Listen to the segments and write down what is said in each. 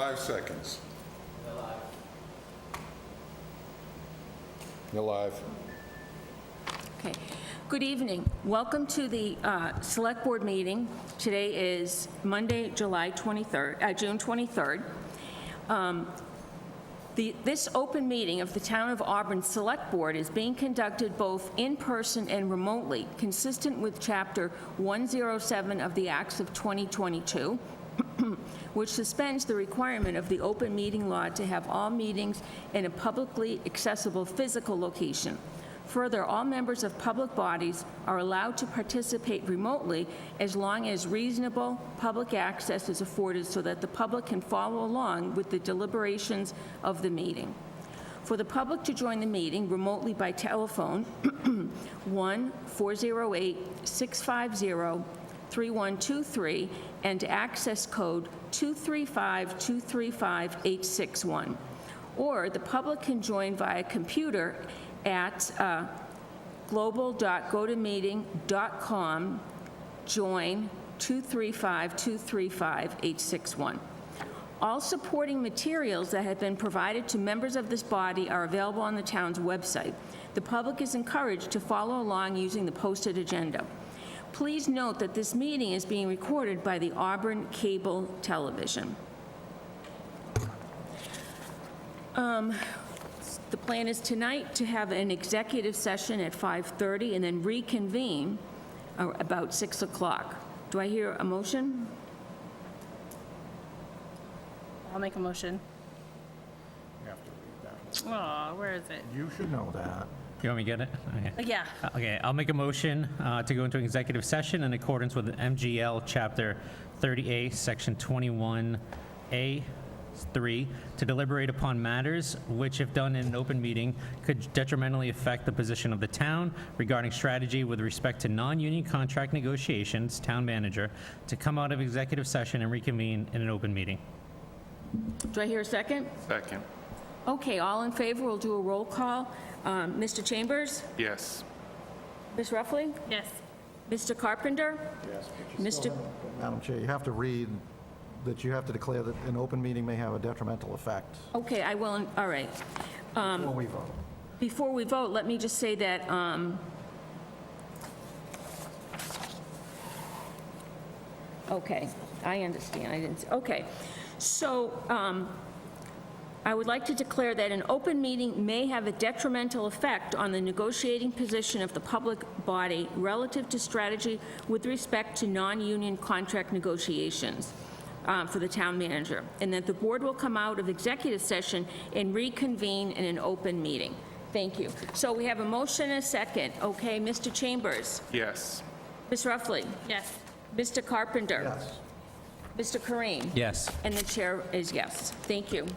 5 seconds. You're live. Okay. Good evening. Welcome to the Select Board meeting. Today is Monday, June 23rd. This open meeting of the Town of Auburn Select Board is being conducted both in person and remotely, consistent with Chapter 107 of the Acts of 2022, which suspends the requirement of the open meeting law to have all meetings in a publicly accessible physical location. Further, all members of public bodies are allowed to participate remotely as long as reasonable public access is afforded so that the public can follow along with the deliberations of the meeting. For the public to join the meeting remotely by telephone, 1-408-650-3123 and access code 235-235-861. Or the public can join via computer at global.gotomeeting.com, join 235-235-861. All supporting materials that have been provided to members of this body are available on the town's website. The public is encouraged to follow along using the posted agenda. Please note that this meeting is being recorded by the Auburn Cable Television. The plan is tonight to have an executive session at 5:30 and then reconvene about 6 o'clock. Do I hear a motion? I'll make a motion. You have to read that. Oh, where is it? You should know that. You want me to get it? Okay. Yeah. Okay, I'll make a motion to go into an executive session in accordance with MGL Chapter 30A, Section 21A, 3, to deliberate upon matters which, if done in an open meeting, could detrimentally affect the position of the town regarding strategy with respect to non-union contract negotiations, town manager, to come out of executive session and reconvene in an open meeting. Do I hear a second? Second. Okay, all in favor, we'll do a roll call. Mr. Chambers? Yes. Ms. Ruffey? Yes. Mr. Carpenter? Yes, but you Mr. still have- Madam Chair, you have to read that you have to declare that an open meeting may have a detrimental effect Okay, I will, all right. before we vote. Before we vote, let me just say that, okay, I understand, I didn't, okay. So, I would like to declare that an open meeting may have a detrimental effect on the negotiating position of the public body relative to strategy with respect to non-union contract negotiations for the town manager, and that the board will come out of executive session and reconvene in an open meeting. Thank you. So we have a motion and a second. Okay, Mr. Chambers? Yes. Ms. Ruffey? Yes. Mr. Carpenter? Yes. Mr. Kareem? Yes. And the chair is yes. Thank you.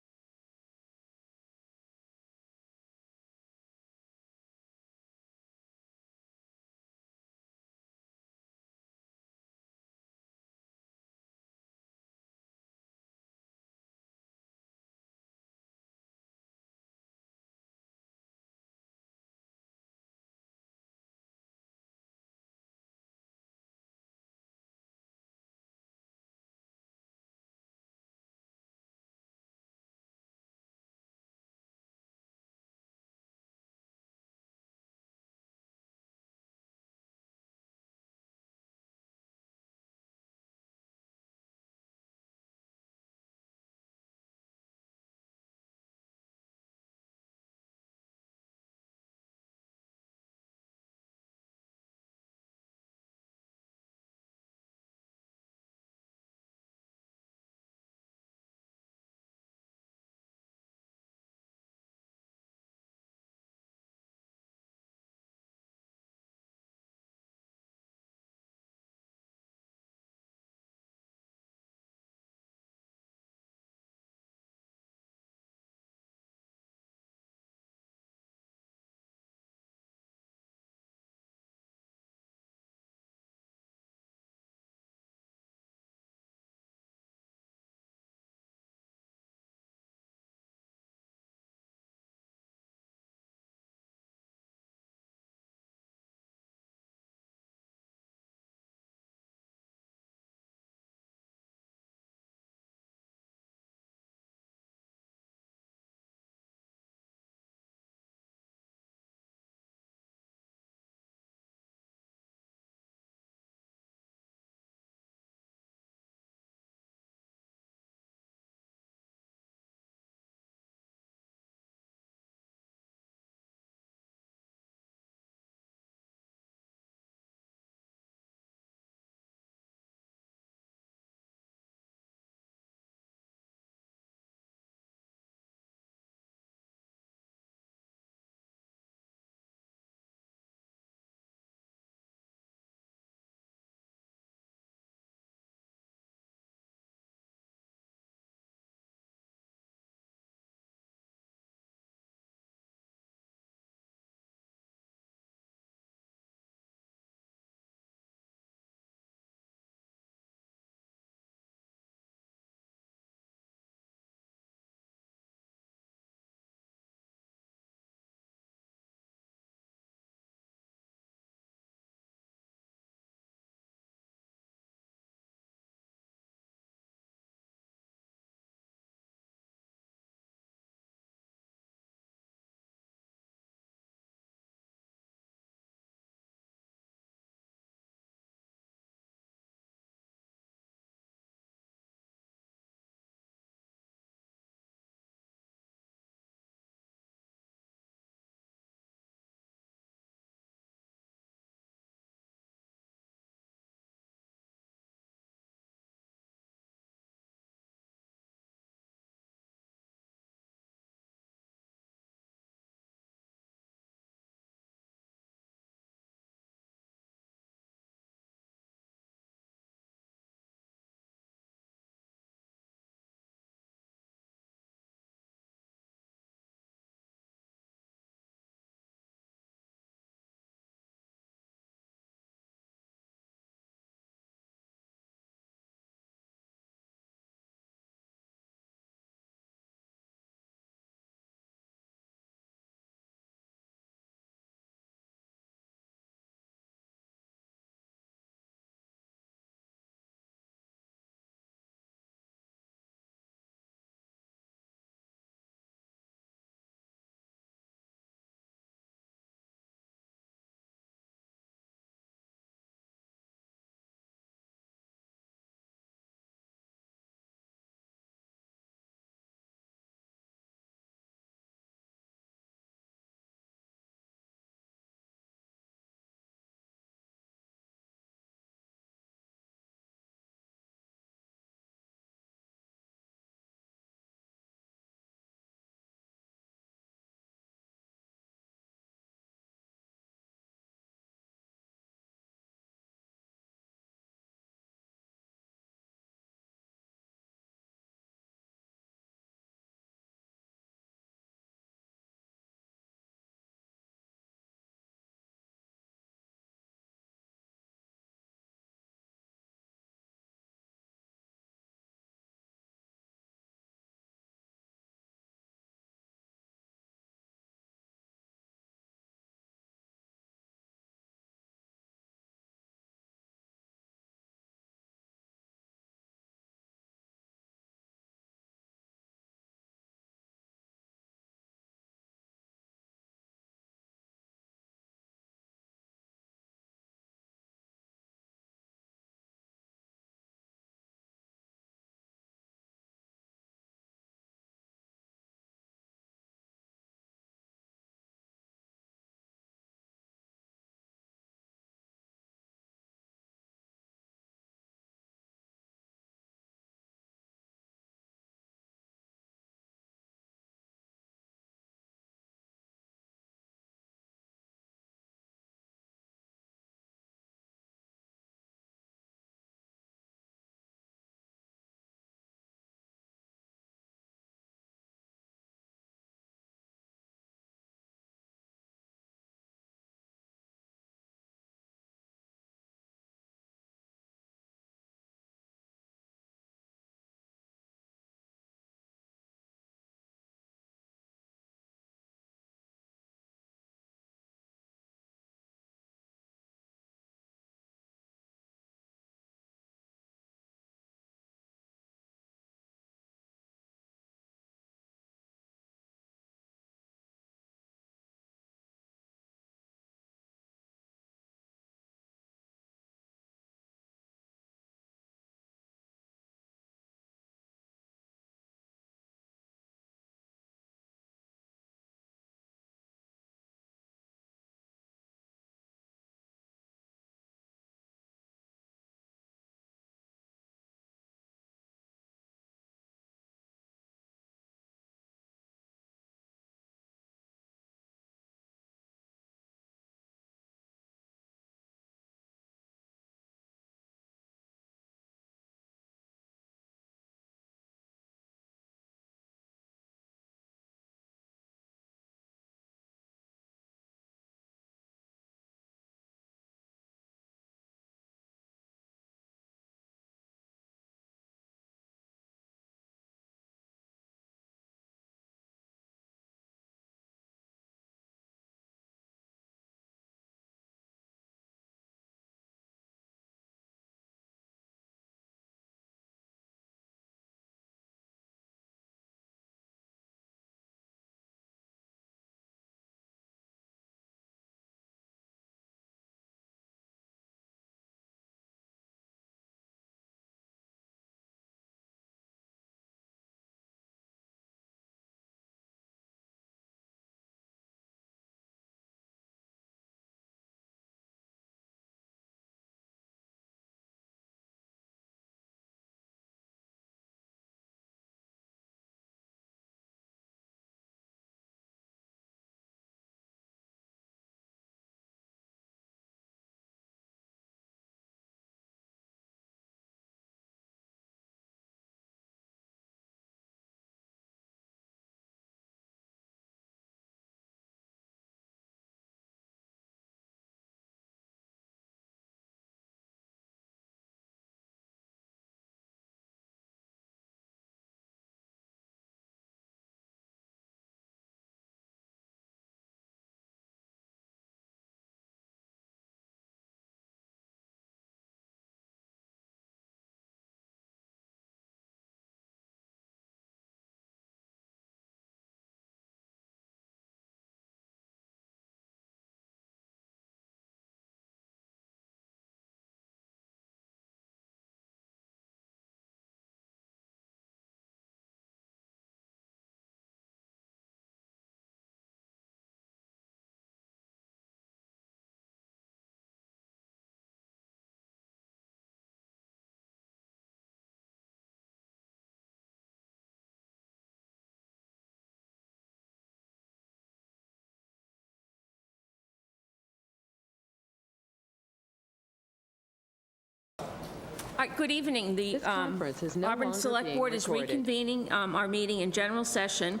Good evening. The This conference is no Auburn longer Select being Board is recorded. reconvening our meeting in general session.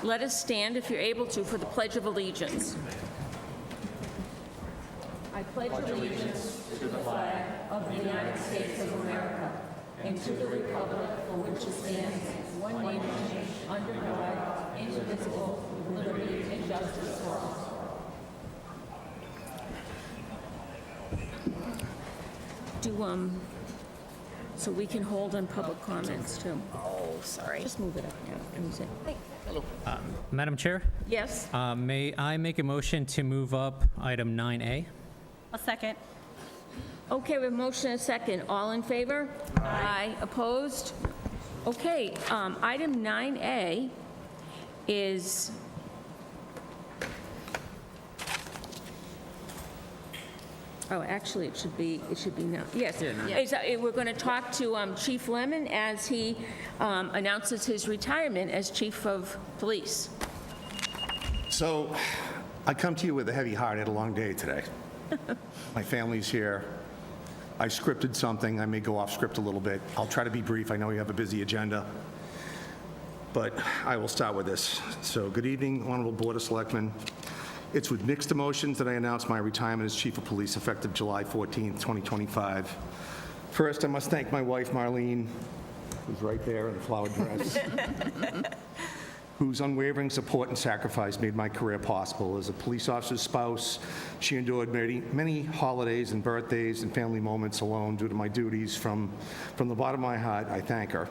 Let us stand, if you're able to, for the Pledge of Allegiance. I pledge allegiance to the flag of the United States of America and to the republic for which it stands, one nation, under God, indivisible, with liberty and justice for all. So we can hold on public comments, too. Oh, sorry. Just move it up now. Can you say- Madam Chair, Yes? may I make a motion to move up item 9A? A second. Okay, we have a motion and a second. All in favor? Aye. Opposed? Okay, item 9A is... Oh, actually, it should be now. Yes. We're going to talk to Chief Lemon as he announces his retirement as Chief of Police. So I come to you with a heavy heart. I had a long day today. My family's here. I scripted something. I may go off script a little bit. I'll try to be brief. I know you have a busy agenda. But I will start with this. So good evening, Honorable Board of Selectmen. It's with mixed emotions that I announce my retirement as Chief of Police effective July 14th, 2025. First, I must thank my wife, Marlene, who's right there in the flowered dress, whose unwavering support and sacrifice made my career possible. As a police officer's spouse, she endured many holidays and birthdays and family moments alone due to my duties. From the bottom of my heart, I thank her.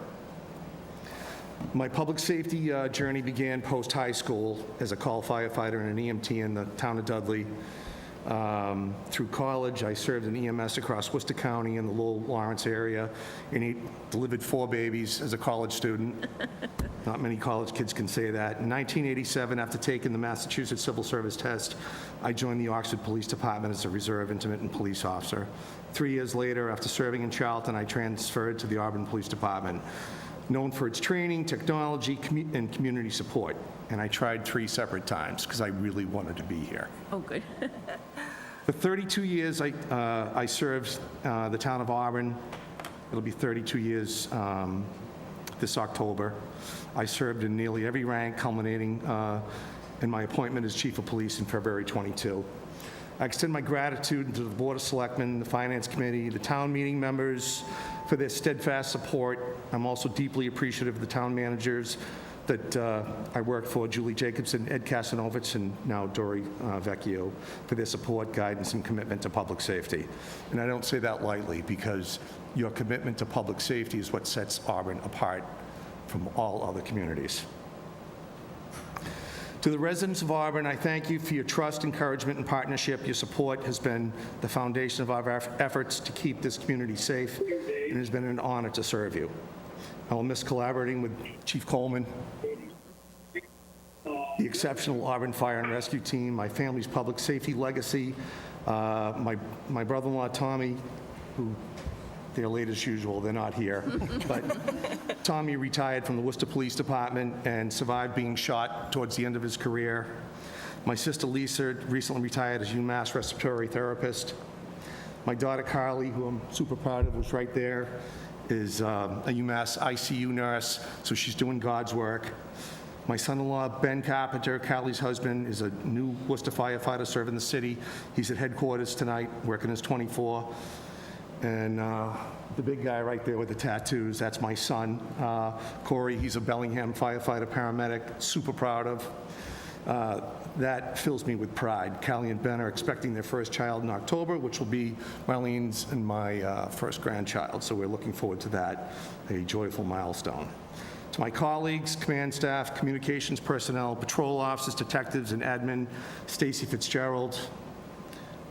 My public safety journey began post-high school as a call firefighter and an EMT in the town of Dudley. Through college, I served in EMS across Worcester County and the Lowell Lawrence area, and he delivered 4 babies as a college student. Not many college kids can say that. In 1987, after taking the Massachusetts Civil Service test, I joined the Oxford Police Department as a reserve intermittent police officer. 3 years later, after serving in Charlton, I transferred to the Auburn Police Department, known for its training, technology, and community support. And I tried 3 separate times because I really wanted to be here. Oh, good. For 32 years, I served the town of Auburn. It'll be 32 years this October. I served in nearly every rank, culminating in my appointment as Chief of Police in February 22. I extend my gratitude to the Board of Selectmen, the Finance Committee, the town meeting members for their steadfast support. I'm also deeply appreciative of the town managers that I worked for, Julie Jacobson, Ed Kasanovich, and now Dory Vecchio, for their support, guidance, and commitment to public safety. And I don't say that lightly, because your commitment to public safety is what sets Auburn apart from all other communities. To the residents of Auburn, I thank you for your trust, encouragement, and partnership. Your support has been the foundation of our efforts to keep this community safe, and it has been an honor to serve you. I will miss collaborating with Chief Coleman, the exceptional Auburn Fire and Rescue Team, my family's public safety legacy, my brother-in-law Tommy, who they're late as usual, they're not here, but Tommy retired from the Worcester Police Department and survived being shot towards the end of his career. My sister Lisa recently retired as UMass respiratory therapist. My daughter Carly, who I'm super proud of, was right there, is a UMass ICU nurse, so she's doing God's work. My son-in-law, Ben Carpenter, Carly's husband, is a new Worcester firefighter serving the city. He's at headquarters tonight, working his 24. And the big guy right there with the tattoos, that's my son, Corey. He's a Bellingham firefighter, paramedic, super proud of. That fills me with pride. Callie and Ben are expecting their first child in October, which will be Marlene's and my first grandchild, so we're looking forward to that, a joyful milestone. To my colleagues, command staff, communications personnel, patrol officers, detectives, and admin, Stacy Fitzgerald,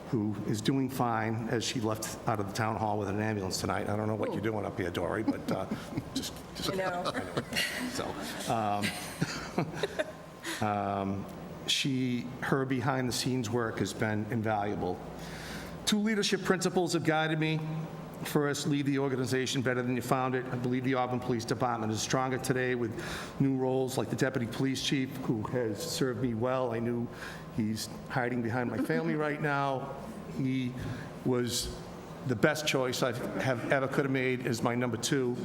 who is doing fine as she left out of the town hall with an ambulance tonight. I don't know what you're doing up here, Dory, but just I know. so. Her behind-the-scenes work has been invaluable. 2 leadership principles have guided me. First, lead the organization better than you found it. I believe the Auburn Police Department is stronger today with new roles like the Deputy Police Chief, who has served me well. I knew he's hiding behind my family right now. He was the best choice I have ever could have made is my number 2.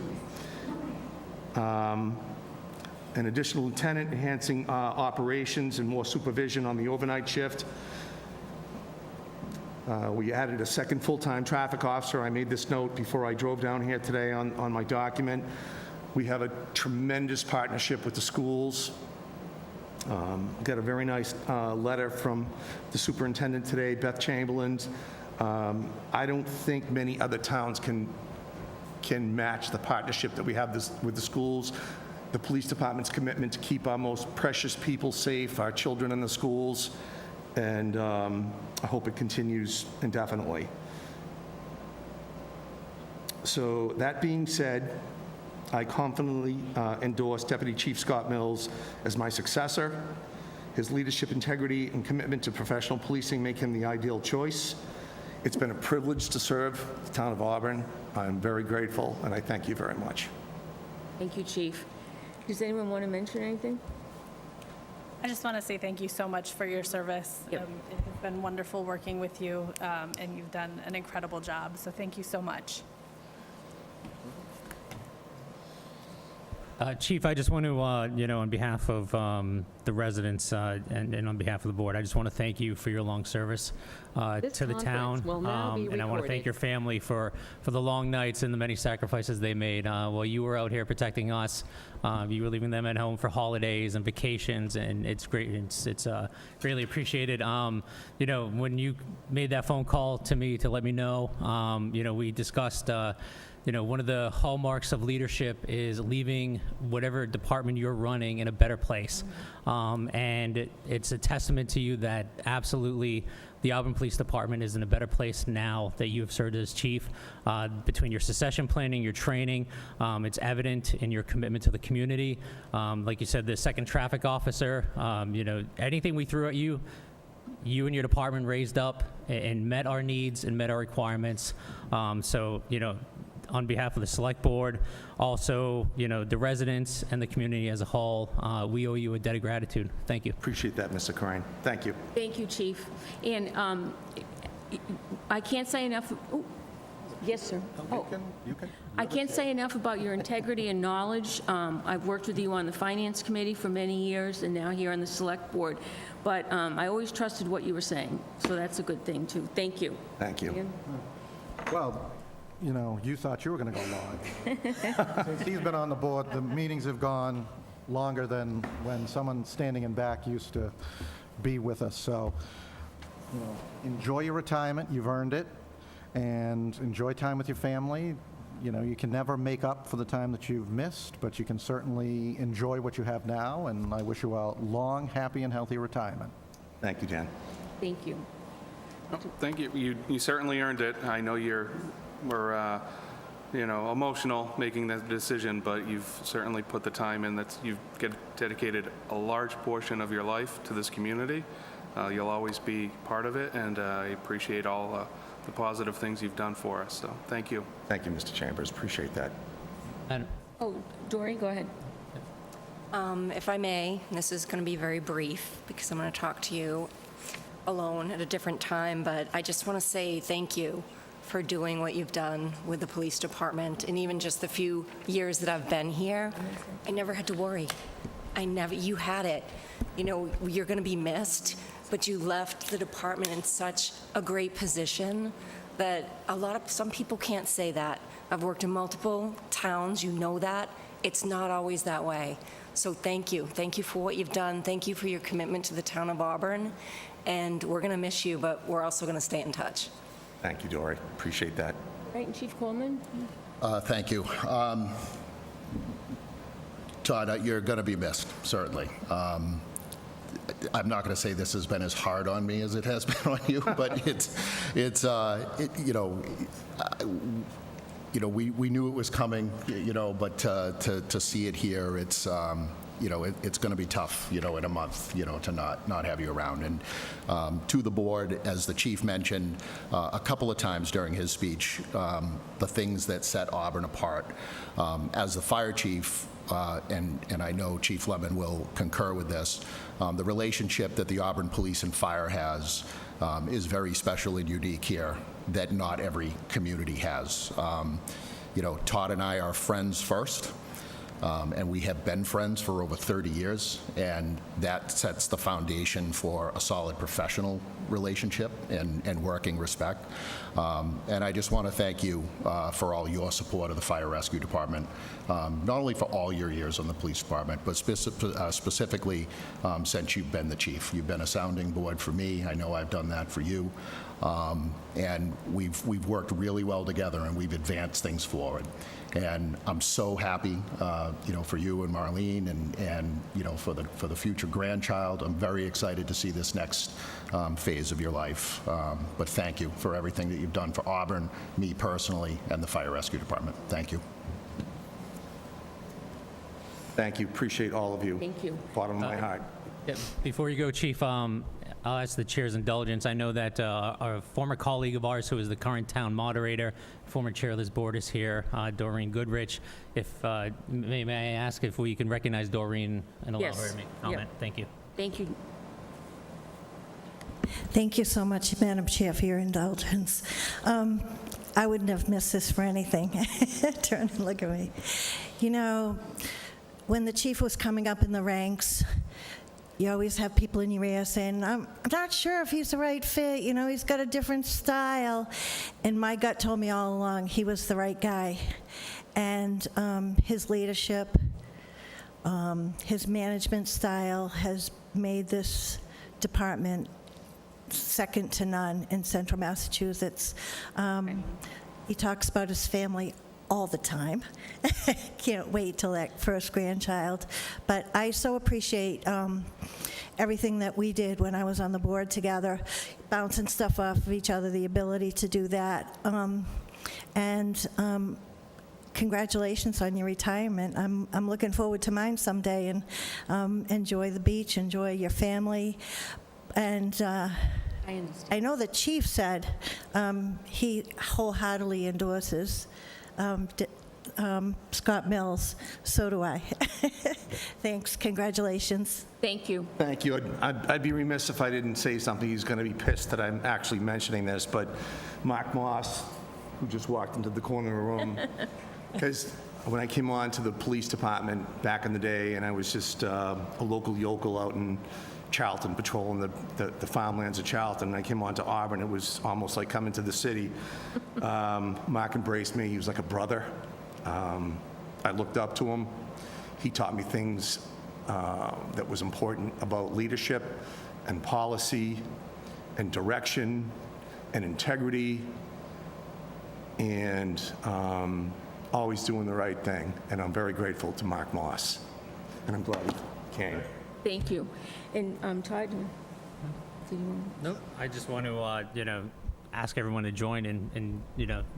An additional lieutenant enhancing operations and more supervision on the overnight shift. We added a second full-time traffic officer. I made this note before I drove down here today on my document. We have a tremendous partnership with the schools. Got a very nice letter from the superintendent today, Beth Chamberlain. I don't think many other towns can match the partnership that we have with the schools, the police department's commitment to keep our most precious people safe, our children in the schools, and I hope it continues indefinitely. So that being said, I confidently endorse Deputy Chief Scott Mills as my successor. His leadership, integrity, and commitment to professional policing make him the ideal choice. It's been a privilege to serve the town of Auburn. I'm very grateful, and I thank you very much. Thank you, Chief. Does anyone want to mention anything? I just want to say thank you so much for your service. Yep. It has been wonderful working with you, and you've done an incredible job, so thank you so much. Chief, I just want to, on behalf of the residents and on behalf of the board, I just want to thank you for your long service This to the town. conference will now be And I want to thank recorded. your family for the long nights and the many sacrifices they made while you were out here protecting us. You were leaving them at home for holidays and vacations, and it's great. It's greatly appreciated. When you made that phone call to me to let me know, we discussed one of the hallmarks of leadership is leaving whatever department you're running in a better place. And it's a testament to you that absolutely the Auburn Police Department is in a better place now that you have served as chief. Between your succession planning, your training, it's evident in your commitment to the community. Like you said, the second traffic officer, anything we threw at you, you and your department raised up and met our needs and met our requirements. On behalf of the select board, also, the residents and the community as a whole, we owe you a debt of gratitude. Thank you. Appreciate that, Mr. Corain. Thank you. Thank you, Chief. And I can't say enough, oh, yes, sir. Oh, You can. I can't say enough about your integrity and knowledge. I've worked with you on the Finance Committee for many years, and now here on the Select Board. But I always trusted what you were saying, so that's a good thing, too. Thank you. Thank you. Ian? Well, you thought you were going to go long. Since he's been on the board, the meetings have gone longer than when someone standing in back used to be with us. So, enjoy your retirement. You've earned it. And enjoy time with your family. You can never make up for the time that you've missed, but you can certainly enjoy what you have now. And I wish you a long, happy, and healthy retirement. Thank you, Dan. Thank you. Thank you. You certainly earned it. I know we're emotional making that decision, but you've certainly put the time in. You've dedicated a large portion of your life to this community. You'll always be part of it, and I appreciate all the positive things you've done for us. So thank you. Thank you, Mr. Chambers. Appreciate that. And Oh, Dory, go ahead. If I may, this is going to be very brief because I'm going to talk to you alone at a different time, but I just want to say thank you for doing what you've done with the police department. And even just the few years that I've been here, I never had to worry. You had it. You're going to be missed, but you left the department in such a great position that some people can't say that. I've worked in multiple towns, you know that. It's not always that way. So thank you. Thank you for what you've done. Thank you for your commitment to the town of Auburn. And we're going to miss you, but we're also going to stay in touch. Thank you, Dory. Appreciate that. Right, and Chief Coleman? Thank you. Todd, you're going to be missed, certainly. I'm not going to say this has been as hard on me as it has been on you, but we knew it was coming, but to see it here, it's going to be tough, in a month, to not have you around. And to the board, as the chief mentioned a couple of times during his speech, the things that set Auburn apart. As the fire chief, and I know Chief Lemon will concur with this, The relationship that the Auburn Police and Fire has is very special and unique here that not every community has. Todd and I are friends first. And we have been friends for over 30 years, and that sets the foundation for a solid professional relationship and working respect. And I just want to thank you for all your support of the Fire Rescue Department, not only for all your years on the police department, but specifically since you've been the chief. You've been a sounding board for me. I know I've done that for you. And we've worked really well together, and we've advanced things forward. And I'm so happy, for you and Marlene, and for the future grandchild. I'm very excited to see this next phase of your life. But thank you for everything that you've done for Auburn, me personally, and the Fire Rescue Department. Thank you. Thank you, appreciate all of you. Thank you. Bottom of my heart. Yeah, before you go, Chief, I'll ask the chair's indulgence. I know that a former colleague of ours who is the current town moderator, former chair of this board is here, Doreen Goodrich. May I ask if we can recognize Doreen and allow Yes. her to make a comment? Yep. Thank you. Thank you. Thank you so much, Madam Chair, for your indulgence. I wouldn't have missed this for anything. Turn and look at me. When the chief was coming up in the ranks, you always have people in your ear saying, I'm not sure if he's the right fit, he's got a different style. And my gut told me all along he was the right guy. And his leadership, his management style has made this department second to none in central Massachusetts. He talks about his family all the time. Can't wait till that first grandchild. But I so appreciate everything that we did when I was on the board together, bouncing stuff off of each other, the ability to do that. Congratulations on your retirement. I'm looking forward to mine someday, and enjoy the beach, enjoy your family. And I understand. I know the chief said he wholeheartedly endorses Scott Mills. So do I. Thanks. Congratulations. Thank you. Thank you. I'd be remiss if I didn't say something. He's going to be pissed that I'm actually mentioning this, but Mark Moss, who just walked into the corner of the room, because when I came on to the police department back in the day, and I was just a local yokel out in Charlton, patrolling the farmlands of Charlton, and I came on to Auburn, it was almost like coming to the city. Mark embraced me. He was like a brother. I looked up to him. He taught me things that was important about leadership and policy and direction and integrity and always doing the right thing. And I'm very grateful to Mark Moss. And I'm glad he came. Thank you. And Todd, do you want? Nope. I just want to, ask everyone to join and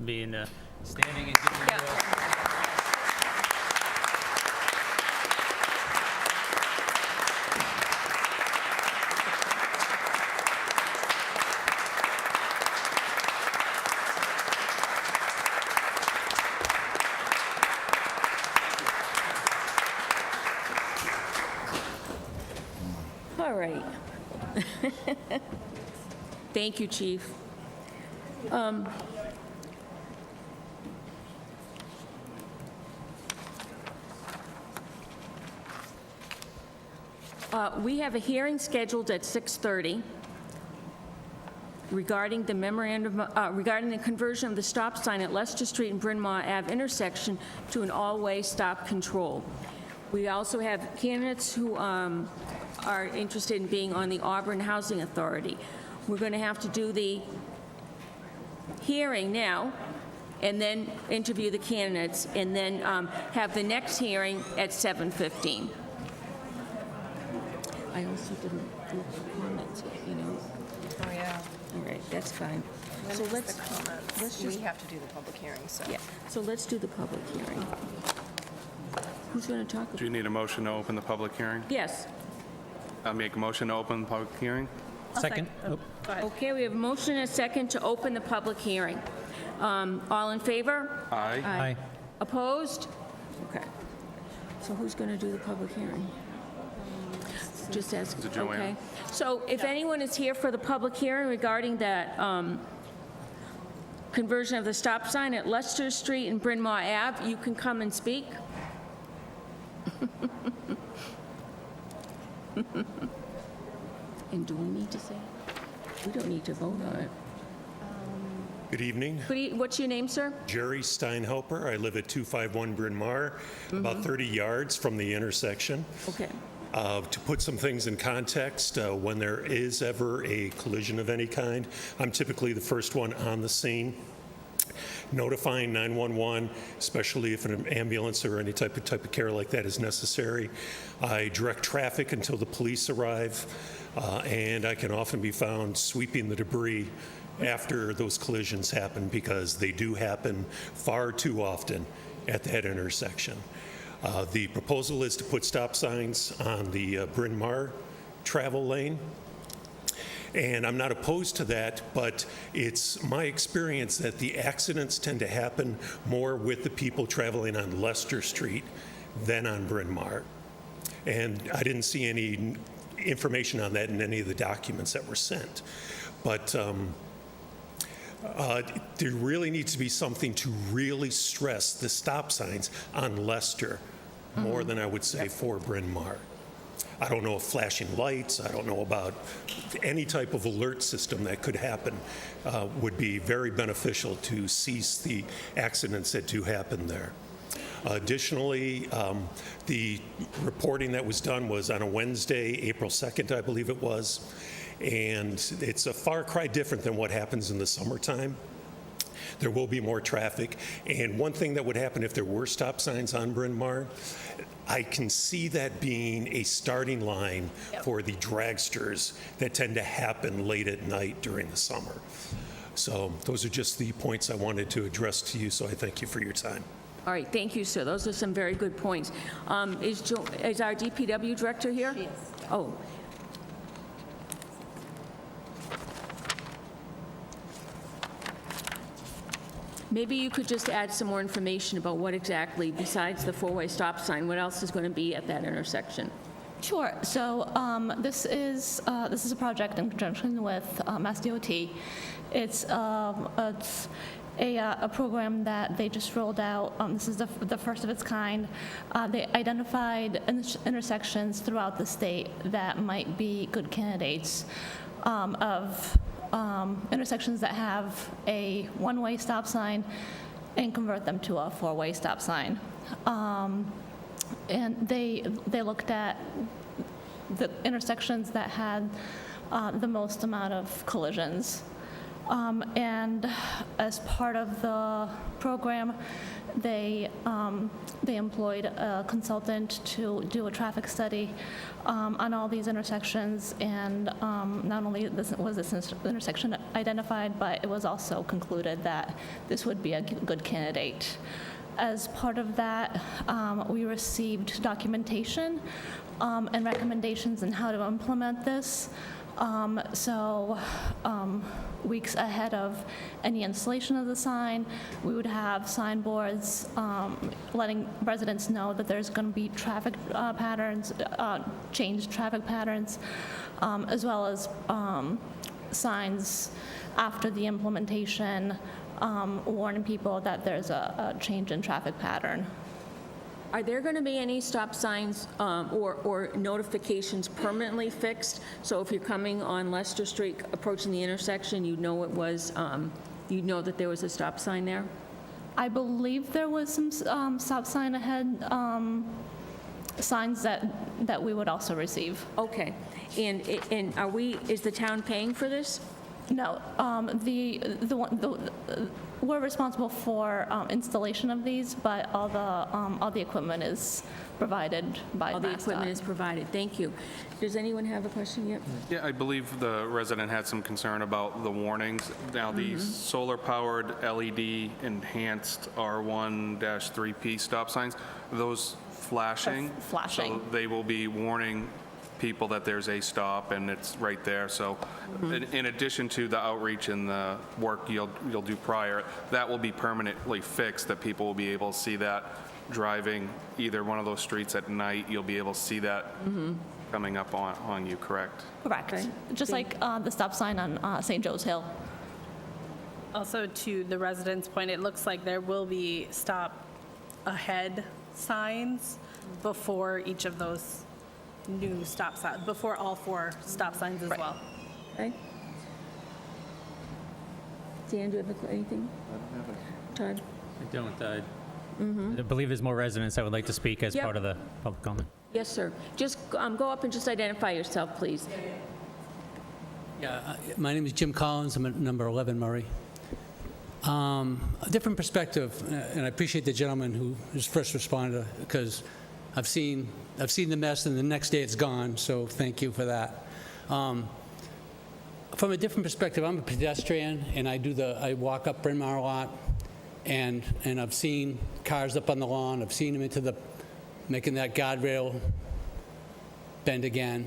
be in the standing and giving you All right. Thank you, Chief. We have a hearing scheduled at 6:30 regarding the memorandum, regarding the conversion of the stop sign at Leicester Street and Bryn Mawr Ave intersection to an all-way stop control. We also have candidates who are interested in being on the Auburn Housing Authority. We're going to have to do the hearing now, and then interview the candidates, and then have the next hearing at 7:15. I also didn't do comments, Oh, yeah. All right, that's fine. So let's We just, have to do the public hearing, so. yeah, so let's do the public hearing. Who's going to talk? Do you need a motion to open the public hearing? Yes. I'll make a motion to open the public hearing. second. Oh, Okay, we have a motion and a second to open the public hearing. All in favor? Aye. Aye. Opposed? Okay. So who's going to do the public hearing? Just ask. Is it Joanne? Okay. So if anyone is here for the public hearing regarding that conversion of the stop sign at Leicester Street and Bryn Mawr Ave, you can come and speak. And do we need to say? We don't need to vote on it. Good evening. What's your name, sir? Jerry Steinhelper. I live at 251 Bryn Mawr, about 30 yards from the intersection. Okay. To put some things in context, when there is ever a collision of any kind, I'm typically the first one on the scene, notifying 911, especially if an ambulance or any type of care like that is necessary. I direct traffic until the police arrive, and I can often be found sweeping the debris after those collisions happen, because they do happen far too often at that intersection. The proposal is to put stop signs on the Bryn Mawr travel lane. And I'm not opposed to that, but it's my experience that the accidents tend to happen more with the people traveling on Leicester Street than on Bryn Mawr. And I didn't see any information on that in any of the documents that were sent. But there really needs to be something to really stress the stop signs on Leicester more than I would say for Bryn Mawr. I don't know of flashing lights. I don't know about any type of alert system that could happen. Would be very beneficial to cease the accidents that do happen there. Additionally, the reporting that was done was on a Wednesday, April 2nd, I believe it was, and it's a far cry different than what happens in the summertime. There will be more traffic, and one thing that would happen if there were stop signs on Bryn Mawr, I can see that being a starting line for the dragsters that tend to happen late at night during the summer. So those are just the points I wanted to address to you, so I thank you for your time. All right, thank you, sir. Those are some very good points. Is our DPW director here? She is. Oh. Maybe you could just add some more information about what exactly, besides the four-way stop sign, what else is going to be at that intersection? Sure. So this is a project in conjunction with Mass DOT. It's a program that they just rolled out. This is the first of its kind. They identified intersections throughout the state that might be good candidates of intersections that have a one-way stop sign and convert them to a four-way stop sign. And they looked at the intersections that had the most amount of collisions. And as part of the program, they employed a consultant to do a traffic study on all these intersections, and not only was this intersection identified, but it was also concluded that this would be a good candidate. As part of that, we received documentation and recommendations on how to implement this. Weeks ahead of any installation of the sign, we would have signboards letting residents know that there's going to be traffic patterns, changed traffic patterns, as well as signs after the implementation warning people that there's a change in traffic pattern. Are there going to be any stop signs or notifications permanently fixed? So if you're coming on Leicester Street, approaching the intersection, you know it was, you know that there was a stop sign there? I believe there was some stop sign ahead signs that we would also receive. Okay. And is the town paying for this? No, we're responsible for installation of these, but all the equipment is provided by All the MassDOT. equipment is provided. Thank you. Does anyone have a question yet? Yeah, I believe the resident had some concern about the warnings. Now, the solar-powered LED enhanced R1-3P stop signs, are those flashing? They're flashing. So they will be warning people that there's a stop and it's right there. So in addition to the outreach and the work you'll do prior, that will be permanently fixed, that people will be able to see that driving either one of those streets at night. You'll be able to see that coming up on you, correct? Correct. Okay. Just like the stop sign on St. Joe's Hill. Also, to the residents' point, it looks like there will be stop ahead signs before each of those new stop signs, before all 4 stop signs as well. Okay. Dan, do you have anything? Todd? I don't. I believe there's more residents that would like to speak as Yep. part of the public comment. Yes, sir. Just go up and just identify yourself, please. Yeah, my name is Jim Collins. I'm at number 11 Murray. A different perspective, and I appreciate the gentleman who is first responder, because I've seen the mess, and the next day it's gone, so thank you for that. From a different perspective, I'm a pedestrian, and I walk up Bryn Mawr a lot, and I've seen cars up on the lawn. I've seen them making that guardrail bend again.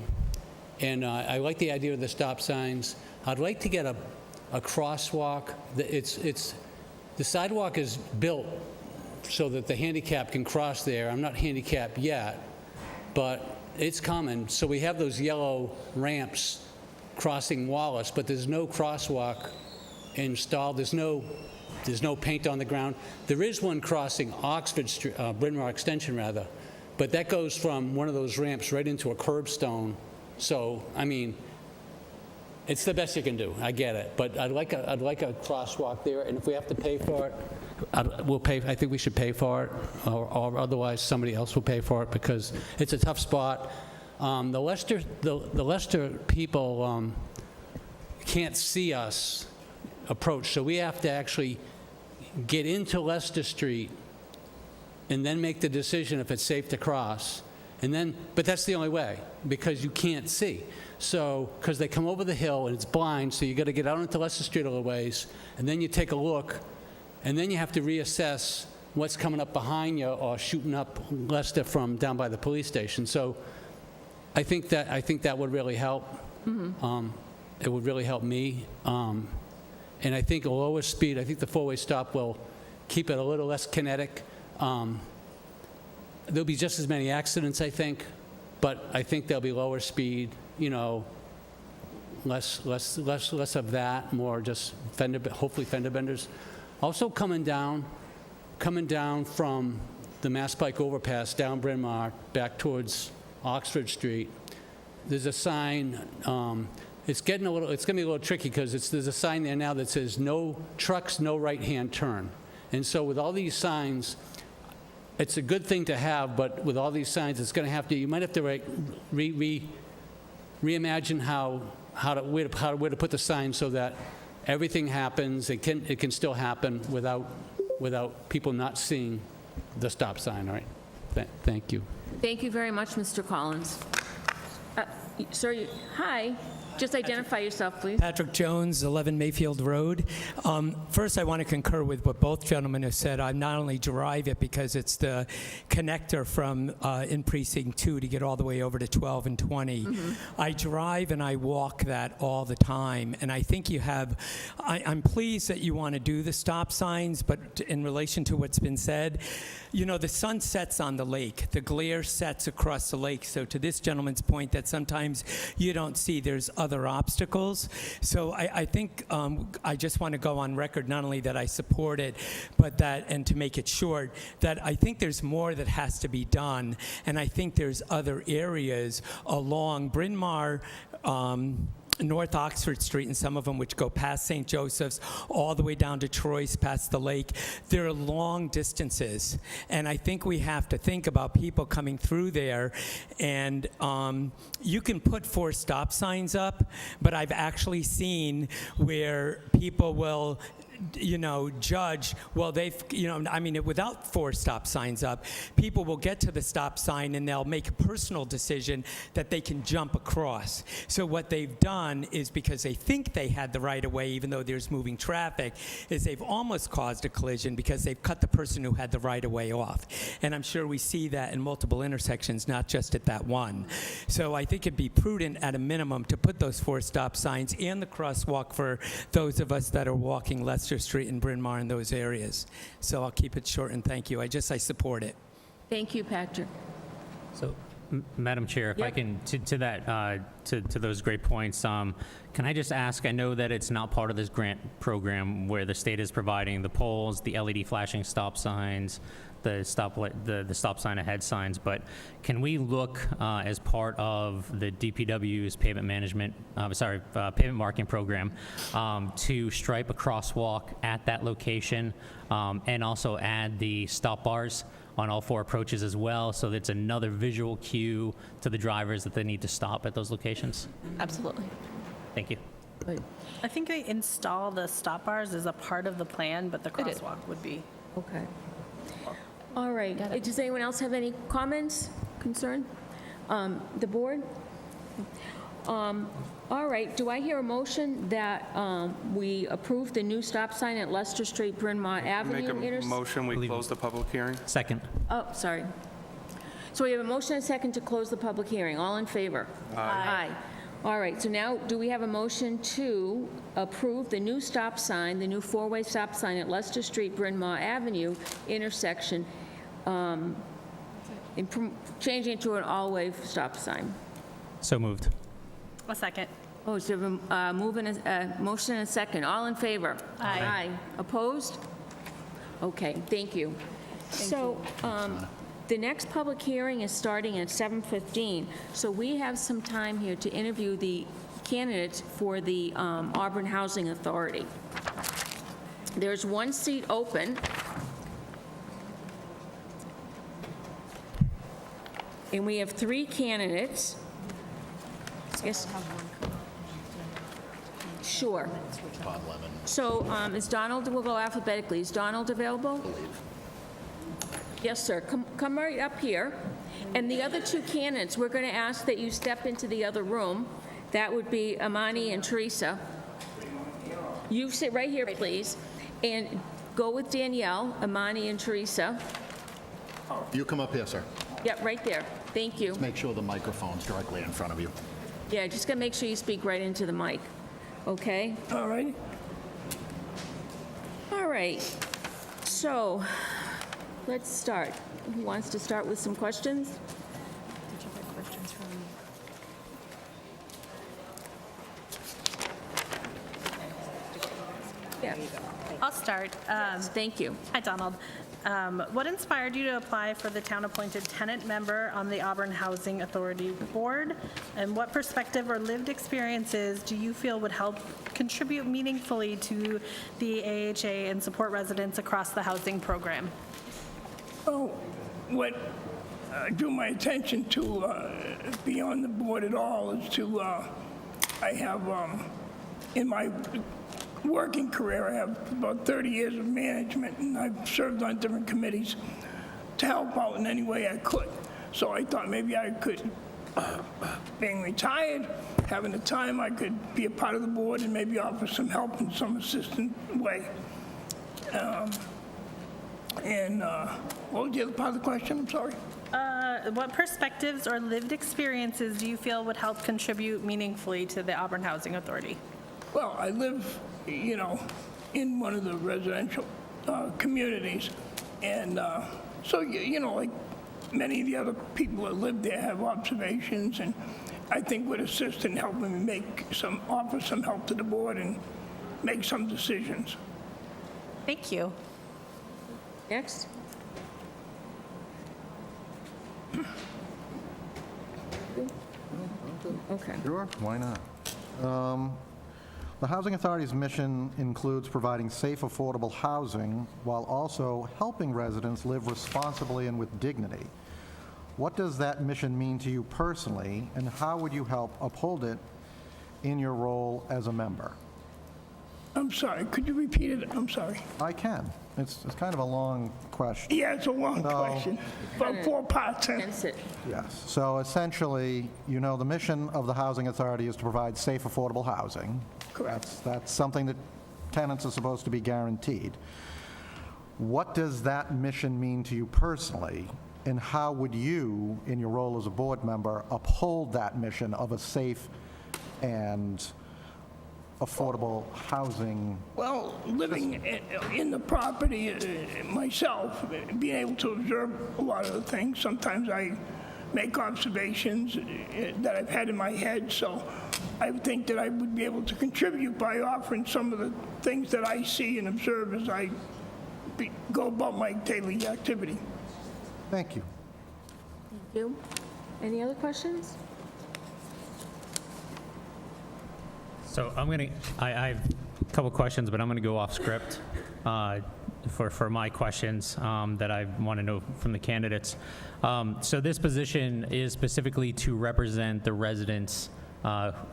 And I like the idea of the stop signs. I'd like to get a crosswalk. The sidewalk is built so that the handicap can cross there. I'm not handicapped yet, but it's coming. So we have those yellow ramps crossing Wallace, but there's no crosswalk installed. There's no paint on the ground. There is one crossing Oxford Street, Bryn Mawr Extension rather, but that goes from one of those ramps right into a curbstone. So, I mean, it's the best you can do. I get it, but I'd like a crosswalk there, and if we have to pay for it, we'll pay. I think we should pay for it, or otherwise somebody else will pay for it, because it's a tough spot. The Leicester people can't see us approach, so we have to actually get into Leicester Street and then make the decision if it's safe to cross. But that's the only way, because you can't see. So, because they come over the hill and it's blind, so you got to get out into Leicester Street a little ways, and then you take a look, and then you have to reassess what's coming up behind you or shooting up Leicester from down by the police station. So, I think that would really help. It would really help me, and I think a lower speed. I think the four-way stop will keep it a little less kinetic. There'll be just as many accidents, I think, but I think there'll be lower speed, less of that, more just hopefully fender benders. Also coming down from the Mass Pike overpass down Bryn Mawr back towards Oxford Street, there's a sign. It's going to be a little tricky because there's a sign there now that says no trucks, no right-hand turn. And so with all these signs, it's a good thing to have, but with all these signs, you might have to reimagine where to put the sign so that everything happens. It can still happen without people not seeing the stop sign. All right. Thank you. Thank you very much, Mr. Collins. Sir, hi. Just identify yourself, please. Patrick Jones, 11 Mayfield Road. First, I want to concur with what both gentlemen have said. I not only drive it because it's the connector from in Precinct 2 to get all the way over to 12 and 20. I drive and I walk that all the time, and I think I'm pleased that you want to do the stop signs, but in relation to what's been said, the sun sets on the lake. The glare sets across the lake. So to this gentleman's point that sometimes you don't see, there's other obstacles. So I think I just want to go on record, not only that I support it, but and to make it short, that I think there's more that has to be done. And I think there's other areas along Bryn Mawr, North Oxford Street, and some of them which go past St. Joseph's all the way down to Troy's, past the lake. There are long distances, and I think we have to think about people coming through there. And you can put 4 stop signs up, but I've actually seen where people will judge, well, without 4 stop signs up, people will get to the stop sign and they'll make a personal decision that they can jump across. So what they've done is, because they think they had the right of way, even though there's moving traffic, is they've almost caused a collision because they've cut the person who had the right of way off. And I'm sure we see that in multiple intersections, not just at that one. So I think it'd be prudent at a minimum to put those 4 stop signs and the crosswalk for those of us that are walking Leicester Street and Bryn Mawr in those areas. So I'll keep it short, and thank you. I support it. Thank you, Patrick. So Madam Chair, if I Yep. can, to that, to those great points, can I just ask, I know that it's not part of this grant program where the state is providing the poles, the LED flashing stop signs, the stop sign ahead signs, but can we look as part of the DPW's pavement management, pavement marking program, to stripe a crosswalk at that location, and also add the stop bars on all 4 approaches as well, so that's another visual cue to the drivers that they need to stop at those locations? Absolutely. Thank you. I think they install the stop bars as a part of the plan, but the They did. crosswalk would be. Okay. All right. Does anyone else have any comments, concern? The board? All right. Do I hear a motion that we approve the new stop sign at Leicester Street, Bryn Mawr Avenue? Make a motion, we close the public hearing? Second. Oh, sorry. So we have a motion and a second to close the public hearing. All in favor? Aye. All right, so now, do we have a motion to approve the new stop sign, the new 4-way stop sign at Leicester Street, Bryn Mawr Avenue intersection, changing it to an all-way stop sign? So moved. A second. Oh, so we have a motion and a second. All in favor? Aye. Opposed? Okay, thank you. So, the next public hearing is starting at 7:15, so we have some time here to interview the candidates for the Auburn Housing Authority. There's 1 seat open. And we have 3 candidates. Yes. Sure. So is Donald, we'll go alphabetically. Is Donald available? Yes, sir. Come right up here. And the other 2 candidates, we're going to ask that you step into the other room. That would be Amani and Teresa. You sit right here, please, and go with Danielle, Amani, and Teresa. You come up here, sir. Yep, right there. Thank you. Make sure the microphone's directly in front of you. Yeah, just got to make sure you speak right into the mic. Okay? All right. All right. So, let's start. Who wants to start with some questions? Did you have questions from? Yeah. I'll start. Thank you. Hi, Donald. What inspired you to apply for the town-appointed tenant member on the Auburn Housing Authority Board? And what perspective or lived experiences do you feel would help contribute meaningfully to the AHA and support residents across the housing program? Oh, what drew my attention to be on the board at all is to, I have, in my working career, I have about 30 years of management, and I've served on different committees to help out in any way I could. So I thought maybe I could, being retired, having the time, I could be a part of the board and maybe offer some help in some assistant way. What was the other part of the question? I'm sorry. What perspectives or lived experiences do you feel would help contribute meaningfully to the Auburn Housing Authority? Well, I live, in one of the residential communities, and so, like many of the other people that live there have observations, and I think would assist in helping me offer some help to the board and make some decisions. Thank you. Next. Okay. Sure, why not? The Housing Authority's mission includes providing safe, affordable housing while also helping residents live responsibly and with dignity. What does that mission mean to you personally, and how would you help uphold it in your role as a member? I'm sorry, could you repeat it? I'm sorry. I can. It's kind of a long question. Yeah, it's a long question, about 4 parts. That's it. Yes. So essentially, the mission of the Housing Authority is to provide safe, affordable housing. Correct. That's something that tenants are supposed to be guaranteed. What does that mission mean to you personally, and how would you, in your role as a board member, uphold that mission of a safe and affordable housing? Well, living in the property myself, being able to observe a lot of the things, sometimes I make observations that I've had in my head. So I think that I would be able to contribute by offering some of the things that I see and observe as I go about my daily activity. Thank you. Thank you. Any other questions? So I have a couple questions, but I'm gonna go off script for my questions that I want to know from the candidates. So this position is specifically to represent the residents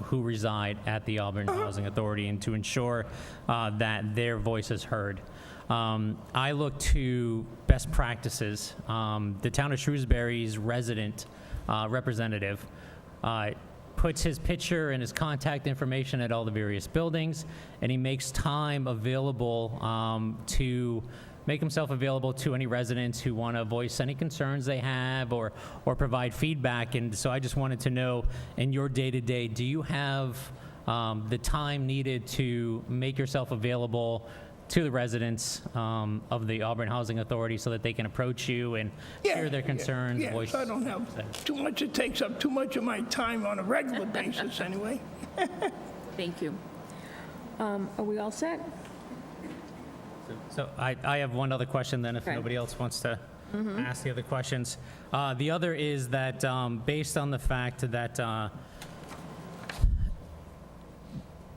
who reside at the Auburn Housing Authority and to ensure that their voice is heard. I look to best practices. The town of Shrewsbury's resident representative puts his picture and his contact information at all the various buildings, and he makes time available to make himself available to any residents who want to voice any concerns they have or provide feedback. And so I just wanted to know, in your day-to-day, do you have the time needed to make yourself available to the residents of the Auburn Housing Authority so that they can approach you and hear their concerns, Yeah, voice? so I don't have too much. It takes up too much of my time on a regular basis anyway. Thank you. Are we all set? So I have one other question then, if Okay. nobody else wants to ask the other questions. The other is that based on the fact that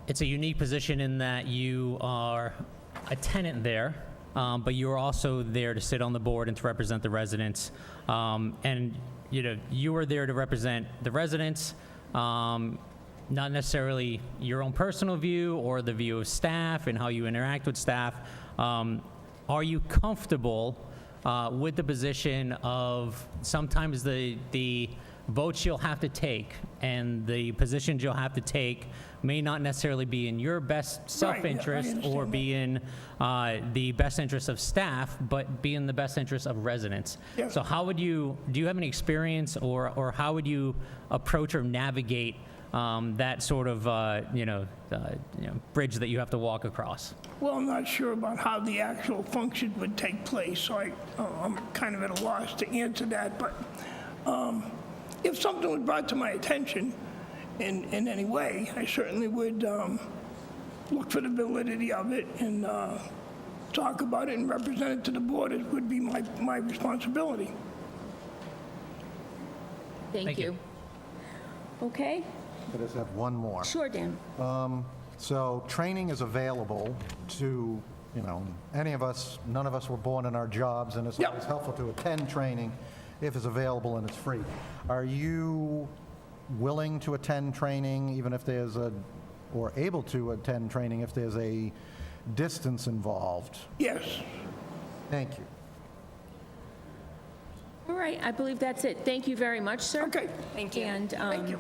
it's a unique position in that you are a tenant there, but you're also there to sit on the board and to represent the residents. And you are there to represent the residents, not necessarily your own personal view or the view of staff and how you interact with staff. Are you comfortable with the position of sometimes the votes you'll have to take and the positions you'll have to take may not necessarily be in your best self-interest or be in the best interest of staff, but be in the best interest of residents? Yeah. So how would do you have any experience or how would you approach or navigate that sort of, bridge that you have to walk across? Well, I'm not sure about how the actual function would take place, so I'm kind of at a loss to answer that. But if something was brought to my attention in any way, I certainly would look for the validity of it and talk about it and represent it to the board. It would be my responsibility. Thank you. Okay, I just have one more. sure, Dan. So training is available to, any of us, none of us were born in our jobs, and it's Yeah. always helpful to attend training if it's available and it's free. Are you willing to attend training even if there's or able to attend training if there's a distance involved? Yes. Thank you. All right, I believe that's it. Thank you very much, sir. Okay. Thank you. And, Thank you.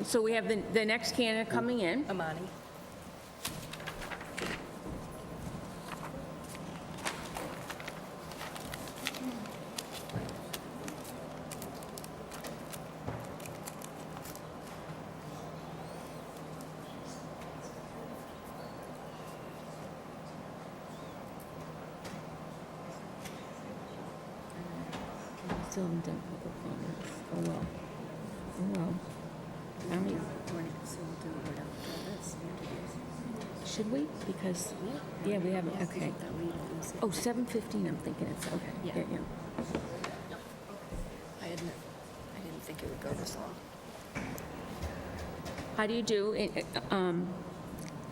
so we have the next candidate coming in. Amani. Still haven't done public comments. Oh, well. Oh, well. I mean, should we? Because, yeah, we haven't, okay. Oh, 7:15, I'm thinking it's, okay. Yeah. I didn't think it would go this long. How do you do?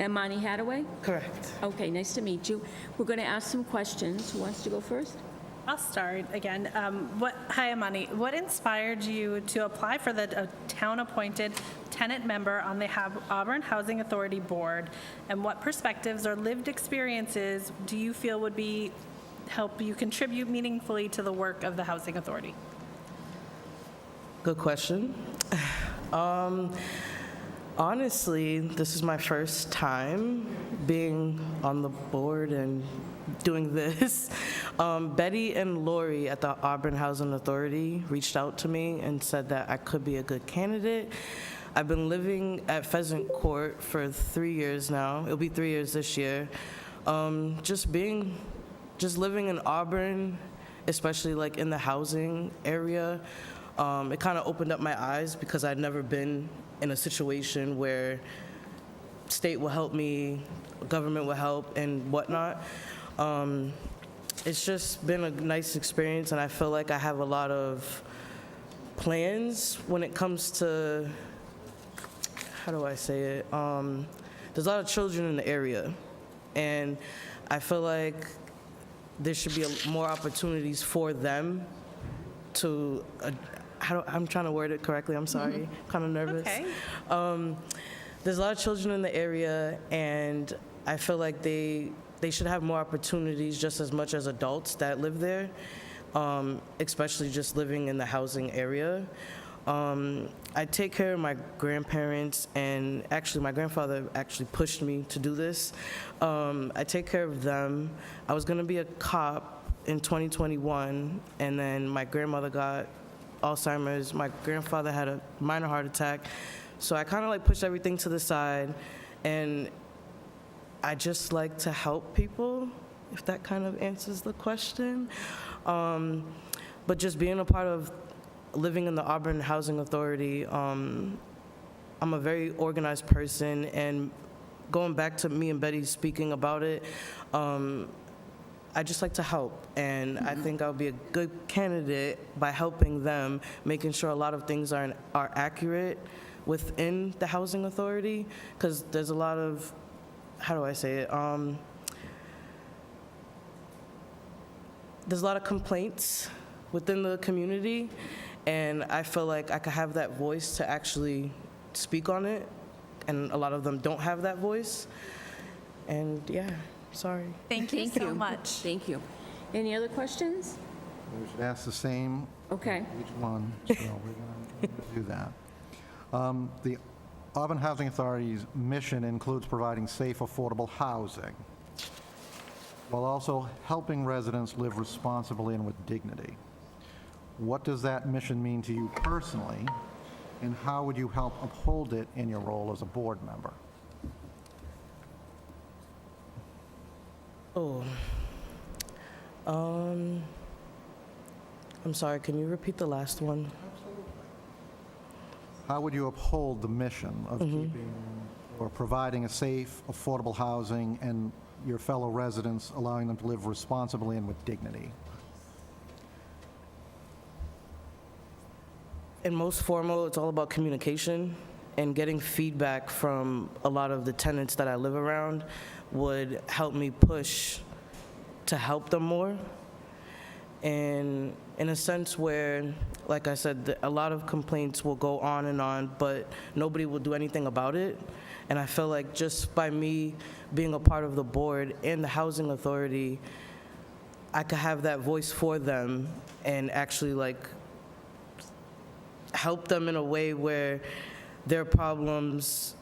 Amani Hadaway? Correct. Okay, nice to meet you. We're going to ask some questions. Who wants to go first? I'll start again. Hi, Amani. What inspired you to apply for the town-appointed tenant member on the Auburn Housing Authority Board? And what perspectives or lived experiences do you feel would help you contribute meaningfully to the work of the Housing Authority? Good question. Honestly, this is my first time being on the board and doing this. Betty and Lori at the Auburn Housing Authority reached out to me and said that I could be a good candidate. I've been living at Pheasant Court for 3 years now. It'll be 3 years this year. Just living in Auburn especially like in the housing area. It kind of opened up my eyes because I'd never been in a situation where state will help me, government will help, and whatnot. It's just been a nice experience, and I feel like I have a lot of plans when it comes to, how do I say it? There's a lot of children in the area, and I feel like there should be more opportunities for them to, I'm trying to word it correctly, I'm sorry, kind of nervous. Okay. There's a lot of children in the area, and I feel like they should have more opportunities just as much as adults that live there, especially just living in the housing area. I take care of my grandparents, and actually my grandfather actually pushed me to do this. I take care of them. I was gonna be a cop in 2021, and then my grandmother got Alzheimer's. My grandfather had a minor heart attack. So I kind of like pushed everything to the side, and I just like to help people, if that kind of answers the question. But just being a part of living in the Auburn Housing Authority, I'm a very organized person, and going back to me and Betty speaking about it, I just like to help, and I think I'll be a good candidate by helping them, making sure a lot of things are accurate within the housing authority, because there's a lot of, how do I say it? There's a lot of complaints within the community, and I feel like I could have that voice to actually speak on it, and a lot of them don't have that voice. And yeah, sorry. Thank you so much. Thank you. Any other questions? We should ask the same Okay. each one, so we're going to do that. The Auburn Housing Authority's mission includes providing safe, affordable housing, while also helping residents live responsibly and with dignity. What does that mission mean to you personally, and how would you help uphold it in your role as a board member? Oh, I'm sorry, can you repeat the last one? How would you uphold the mission of keeping or providing a safe, affordable housing and your fellow residents, allowing them to live responsibly and with dignity? In most formal, it's all about communication, and getting feedback from a lot of the tenants that I live around would help me push to help them more. And in a sense where, like I said, a lot of complaints will go on, but nobody will do anything about it. And I feel like just by me being a part of the board and the housing authority, I could have that voice for them and actually like help them in a way where their problems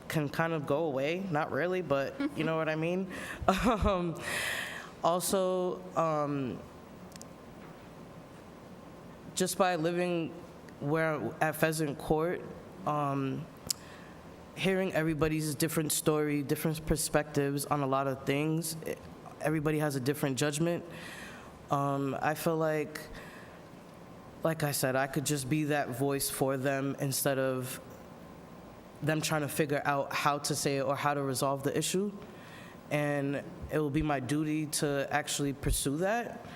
can kind of go away. Not really, but you know what I mean? Also, just by living at Pheasant Court, hearing everybody's different story, different perspectives on a lot of things, everybody has a different judgment. I feel like I said, I could just be that voice for them instead of them trying to figure out how to say it or how to resolve the issue. And it will be my duty to actually pursue that.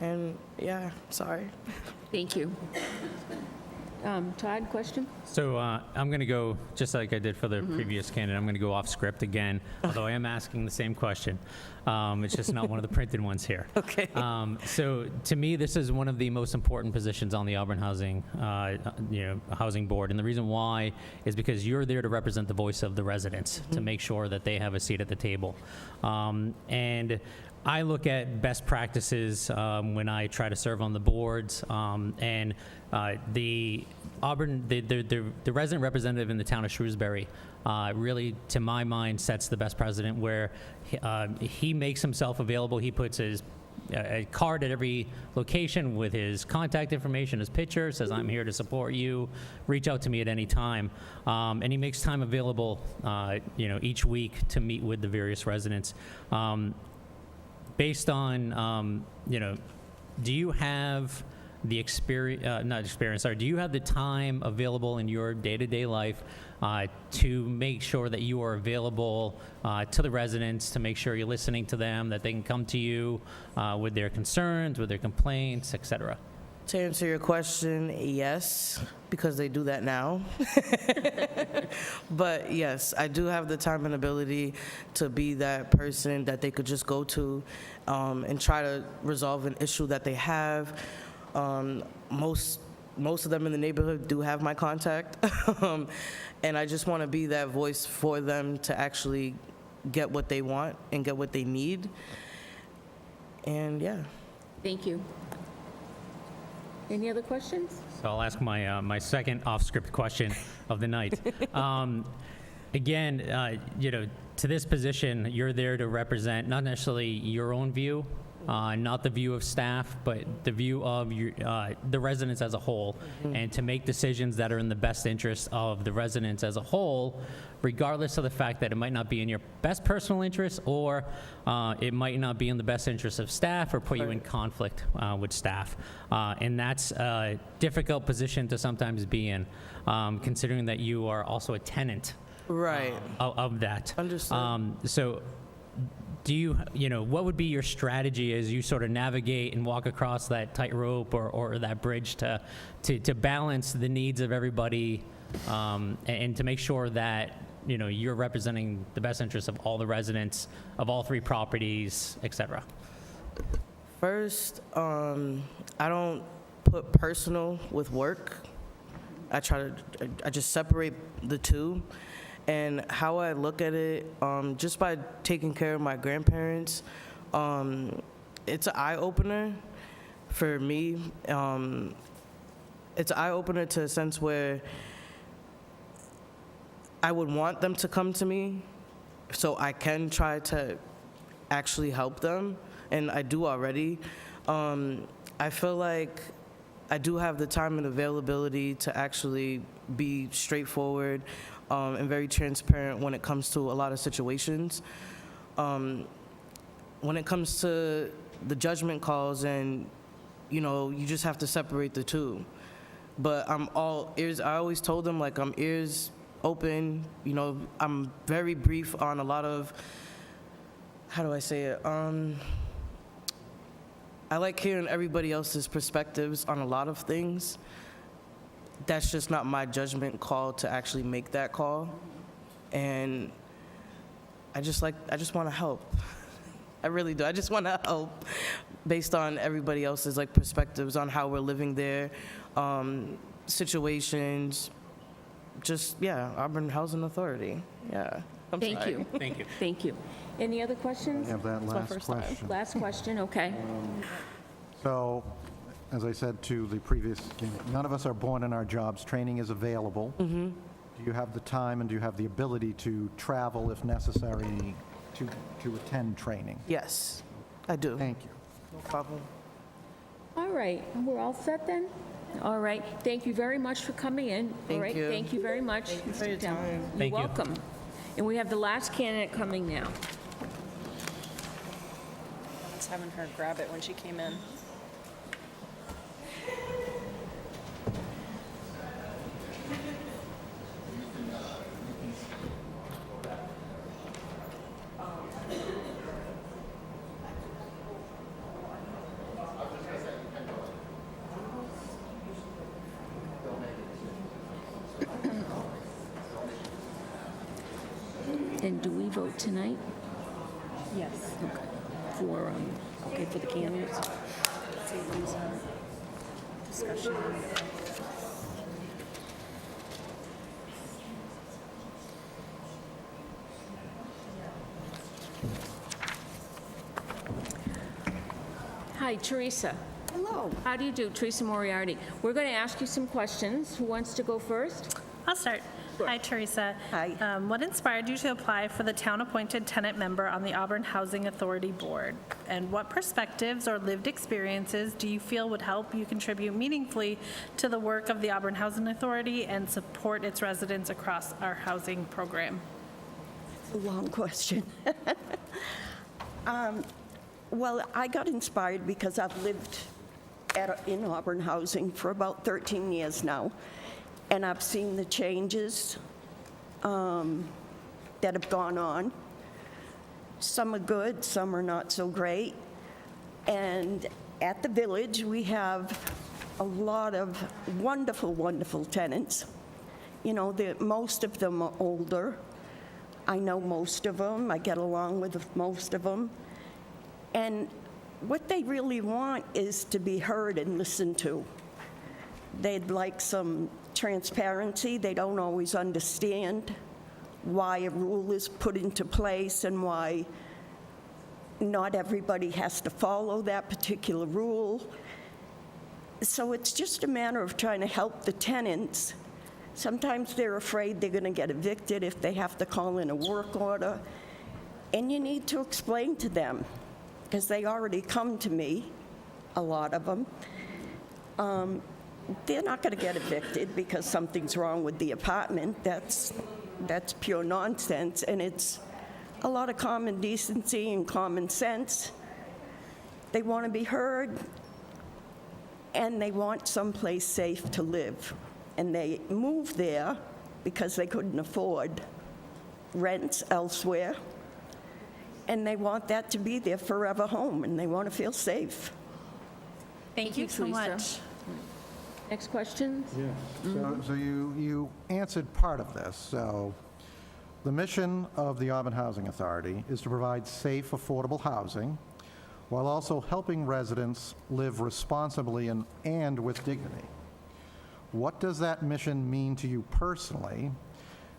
And yeah, sorry. Thank you. Todd, question? So I'm going to go, just like I did for the previous candidate, I'm going to go off script again, although I am asking the same question. It's just not one of the printed ones here. Okay. So to me, this is one of the most important positions on the Auburn Housing, Housing Board. And the reason why is because you're there to represent the voice of the residents, to make sure that they have a seat at the table. And I look at best practices when I try to serve on the boards, and the Auburn, the resident representative in the town of Shrewsbury really, to my mind, sets the best precedent where he makes himself available. He puts his a card at every location with his contact information, his picture, says, I'm here to support you, reach out to me at any time. And he makes time available, each week to meet with the various residents. based on, do you have the do you have the time available in your day-to-day life to make sure that you are available to the residents, to make sure you're listening to them, that they can come to you with their concerns, with their complaints, et cetera? To answer your question, yes, because they do that now. But yes, I do have the time and ability to be that person that they could just go to and try to resolve an issue that they have. Most of them in the neighborhood do have my contact. And I just want to be that voice for them to actually get what they want and get what they need. And yeah. Thank you. Any other questions? So I'll ask my second off-script question of the night. Again, to this position, you're there to represent not necessarily your own view, not the view of staff, but the view of the residents as a whole, and to make decisions that are in the best interest of the residents as a whole, regardless of the fact that it might not be in your best personal interest, or it might not be in the best interest of staff, or put you in conflict with staff. And that's a difficult position to sometimes be in, considering that you are also a tenant of that. Understood. So do you, what would be your strategy as you sort of navigate and walk across that tightrope or that bridge to balance the needs of everybody, and to make sure that, you're representing the best interests of all the residents of all three properties, et cetera? First, I don't put personal with work. I just separate the two. And how I look at it, just by taking care of my grandparents, it's an eye-opener for me. It's an eye-opener to a sense where I would want them to come to me so I can try to actually help them, and I do already. I feel like I do have the time and availability to actually be straightforward and very transparent when it comes to a lot of situations. When it comes to the judgment calls, and you just have to separate the two. But I'm all ears. I always told them, like, I'm ears open. I'm very brief on a lot of, how do I say it? I like hearing everybody else's perspectives on a lot of things. That's just not my judgment call to actually make that call. And I just want to help. I really do. I just want to help based on everybody else's perspectives on how we're living there, situations, Auburn Housing Authority. Yeah. Thank you. Thank you. Thank you. Any other questions? We have that last question. Last question, okay. So, as I said to the previous, none of us are born in our jobs. Training is available. Do you have the time and do you have the ability to travel if necessary to attend training? Yes, I do. Thank you. No problem. All right, we're all set then? All right, thank you very much for coming in. Thank All right, you. thank you very much. Thank you for your Mr. Demo. time. Thank you. You're welcome. And we have the last candidate coming now. I was having her grab it when she came in. And do we vote tonight? Yes. Okay, for the candidates? See, these are discussion. Hi, Teresa. Hello. How do you do? Teresa Moriarty. We're going to ask you some questions. Who wants to go first? I'll start. Hi, Teresa. Hi. What inspired you to apply for the town-appointed tenant member on the Auburn Housing Authority Board? And what perspectives or lived experiences do you feel would help you contribute meaningfully to the work of the Auburn Housing Authority and support its residents across our housing program? A long question. Well, I got inspired because I've lived in Auburn housing for about 13 years now, and I've seen the changes that have gone on. Some are good, some are not so great. And at the Village, we have a lot of wonderful, wonderful tenants. You know, most of them are older. I know most of them. I get along with most of them. And what they really want is to be heard and listened to. They'd like some transparency. They don't always understand why a rule is put into place and why not everybody has to follow that particular rule. So it's just a matter of trying to help the tenants. Sometimes they're afraid they're going to get evicted if they have to call in a work order. And you need to explain to them, because they already come to me, a lot of them. They're not going to get evicted because something's wrong with the apartment. That's pure nonsense, and it's a lot of common decency and common sense. They want to be heard, and they want someplace safe to live. And they moved there because they couldn't afford rents elsewhere, and they want that to be their forever home, and they want to feel safe. Thank you so Teresa. much. Next question? So you answered part of this. So the mission of the Auburn Housing Authority is to provide safe, affordable housing while also helping residents live responsibly and with dignity. What does that mission mean to you personally,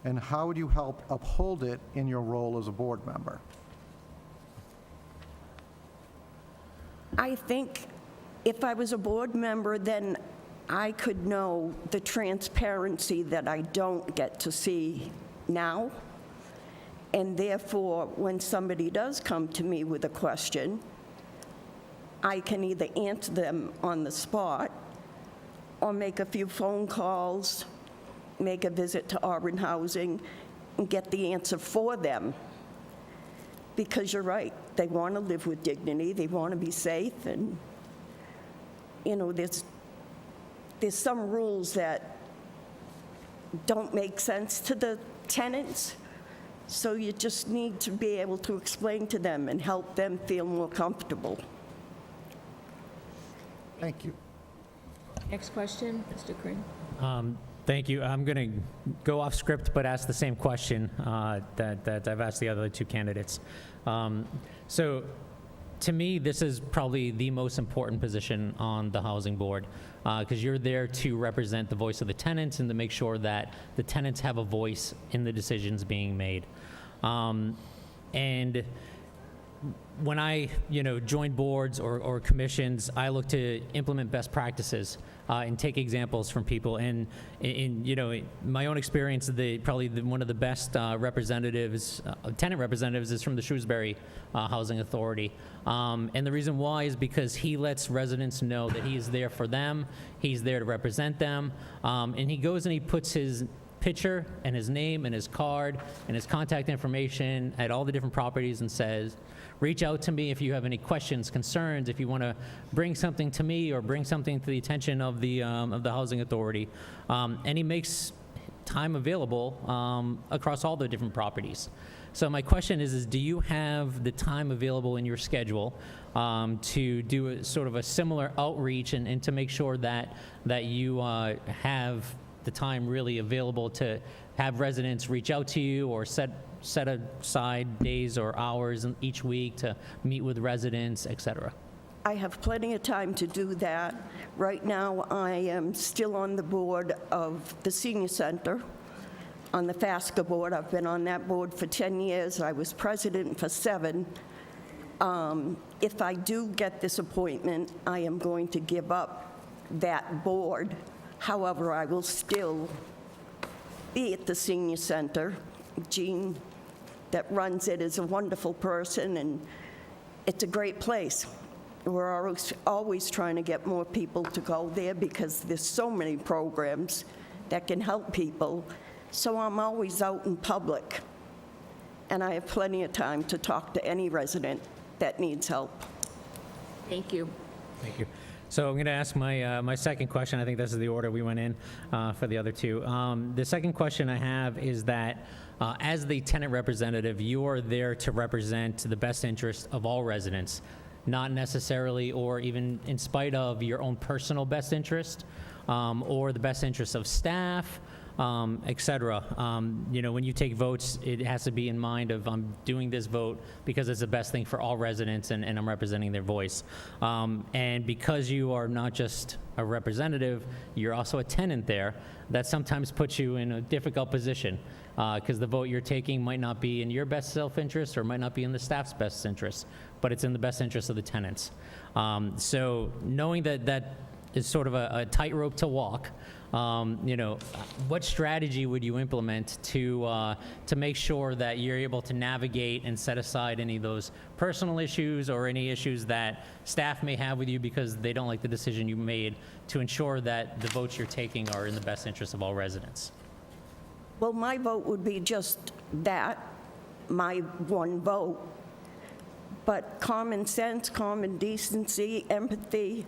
and how would you help uphold it in your role as a board member? I think if I was a board member, then I could know the transparency that I don't get to see now. And therefore, when somebody does come to me with a question, I can either answer them on the spot or make a few phone calls, make a visit to Auburn Housing, and get the answer for them. Because you're right, they want to live with dignity, they want to be safe, and, you know, there's some rules that don't make sense to the tenants, so you just need to be able to explain to them and help them feel more comfortable. Thank you. Next question, Mr. Crane. Thank you. I'm going to go off script, but ask the same question that I've asked the other two candidates. So to me, this is probably the most important position on the housing board, because you're there to represent the voice of the tenants and to make sure that the tenants have a voice in the decisions being made. And when I, join boards or commissions, I look to implement best practices and take examples from people. And in my own experience, one of the best tenant representatives is from the Shrewsbury Housing Authority. And the reason why is because he lets residents know that he is there for them, he's there to represent them, and he goes and he puts his picture and his name and his card and his contact information at all the different properties and says, reach out to me if you have any questions, concerns, if you want to bring something to me or bring something to the attention of the Housing Authority. And he makes time available across all the different properties. So my question is do you have the time available in your schedule to do a sort of a similar outreach and to make sure that you have the time really available to have residents reach out to you or set aside days or hours in each week to meet with residents, et cetera? I have plenty of time to do that. Right now, I am still on the board of the Senior Center, on the FASCA board. I've been on that board for 10 years. I was president for 7. If I do get this appointment, I am going to give up that board. However, I will still be at the Senior Center. Jean, that runs it, is a wonderful person, and it's a great place. We're always trying to get more people to go there because there's so many programs that can help people. So I'm always out in public, and I have plenty of time to talk to any resident that needs help. Thank you. Thank you. So I'm going to ask my second question. I think this is the order we went in for the other two. The second question I have is that as the tenant representative, you are there to represent the best interest of all residents, not necessarily or even in spite of your own personal best interest or the best interest of staff, et cetera. You know, when you take votes, it has to be in mind of I'm doing this vote because it's the best thing for all residents and I'm representing their voice. And because you are not just a representative, you're also a tenant there, that sometimes puts you in a difficult position because the vote you're taking might not be in your best self-interest or might not be in the staff's best interest, but it's in the best interest of the tenants. So knowing that that is sort of a tightrope to walk, you know, what strategy would you implement to make sure that you're able to navigate and set aside any of those personal issues or any issues that staff may have with you because they don't like the decision you made to ensure that the votes you're taking are in the best interest of all residents? Well, my vote would be just that, my one vote. But common sense, common decency, empathy,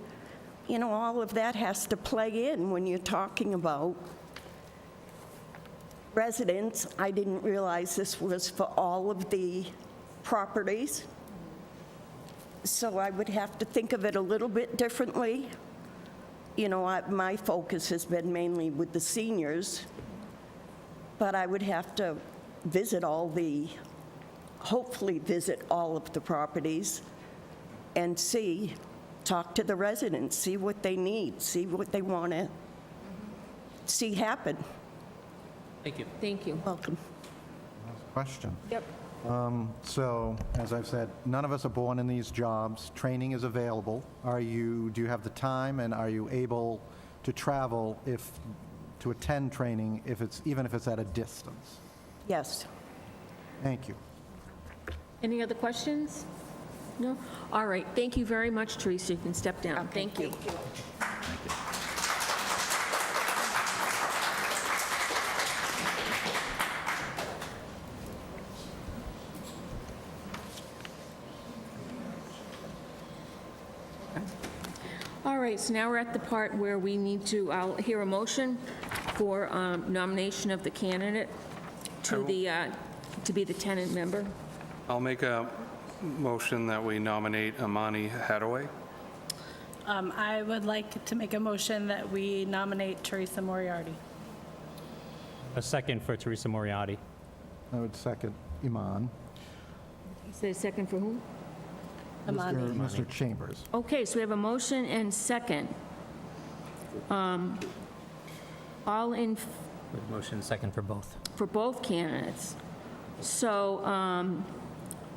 you know, all of that has to play in when you're talking about residents. I didn't realize this was for all of the properties. So I would have to think of it a little bit differently. You know, my focus has been mainly with the seniors, but I would have to hopefully visit all of the properties and talk to the residents, see what they need, see what they want to see happen. Thank you. Thank you. Welcome. Question. Yep. So, as I've said, none of us are born in these jobs. Training is available. Do you have the time and are you able to travel to attend training even if it's at a distance? Yes. Thank you. Any other questions? No? All right, thank you very much, Teresa. You can step down. Thank you. All right, so now we're at the part where we need to, I'll hear a motion for nomination of the candidate to be the tenant member. I'll make a motion that we nominate Amani Hadaway. I would like to make a motion that we nominate Teresa Moriarty. A second for Teresa Moriarty. I would second Iman. Is there a second for whom? Mr. Chambers. Okay, so we have a motion and second. All in, With motion second for both. for both candidates. So,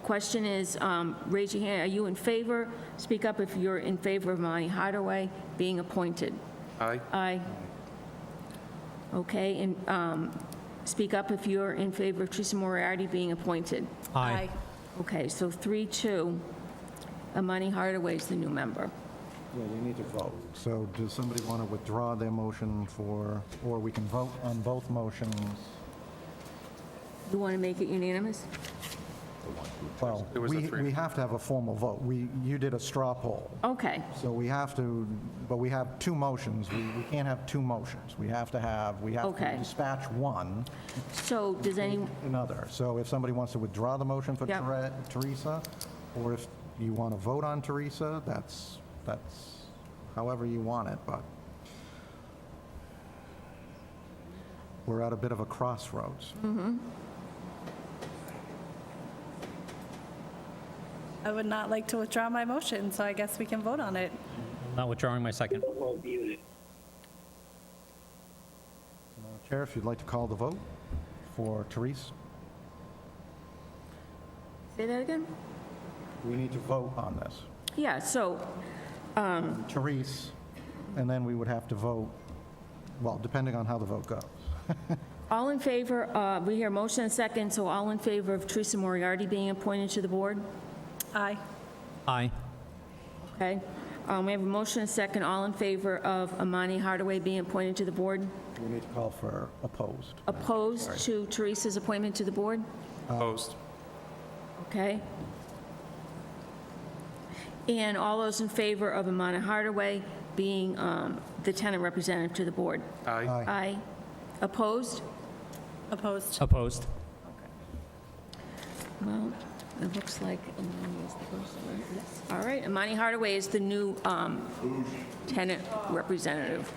question is, raise your hand, are you in favor? Speak up if you're in favor of Amani Hardaway being appointed. Aye. Aye. Okay, and speak up if you're in favor of Teresa Moriarty being appointed. Aye. Okay, so 3-2, Amani Hardaway is the new member. Yeah, we need to vote. So does somebody want to withdraw their motion or we can vote on both motions? You want to make it unanimous? Well, It was a three. we have to have a formal vote. You did a straw poll. Okay, So we have to, but we have two motions. We can't have two motions. We have to Okay. dispatch one, so does any, another. So if somebody wants to withdraw the motion for Yep. Teresa, or if you want to vote on Teresa, that's however you want it, but we're at a bit of a crossroads. I would not like to withdraw my motion, so I guess we can vote on it. Not withdrawing my second. Chair, if you'd like to call the vote for Teresa. say that again? We need to vote on this. Yeah, so, Teresa, and then we would have to vote, well, depending on how the vote goes. all in favor, we hear motion and second, so all in favor of Teresa Moriarty being appointed to the board? Aye. Aye. Okay. We have a motion and second, all in favor of Amani Hardaway being appointed to the board? We need to call for opposed. Opposed to Teresa's appointment to the board? Opposed. Okay. And all those in favor of Amana Hardaway being the tenant representative to the board? Aye. Aye. Opposed? Opposed? Opposed. Well, it looks like Amani is the person, right? Yes. All right, Amani Hardaway is the new tenant representative.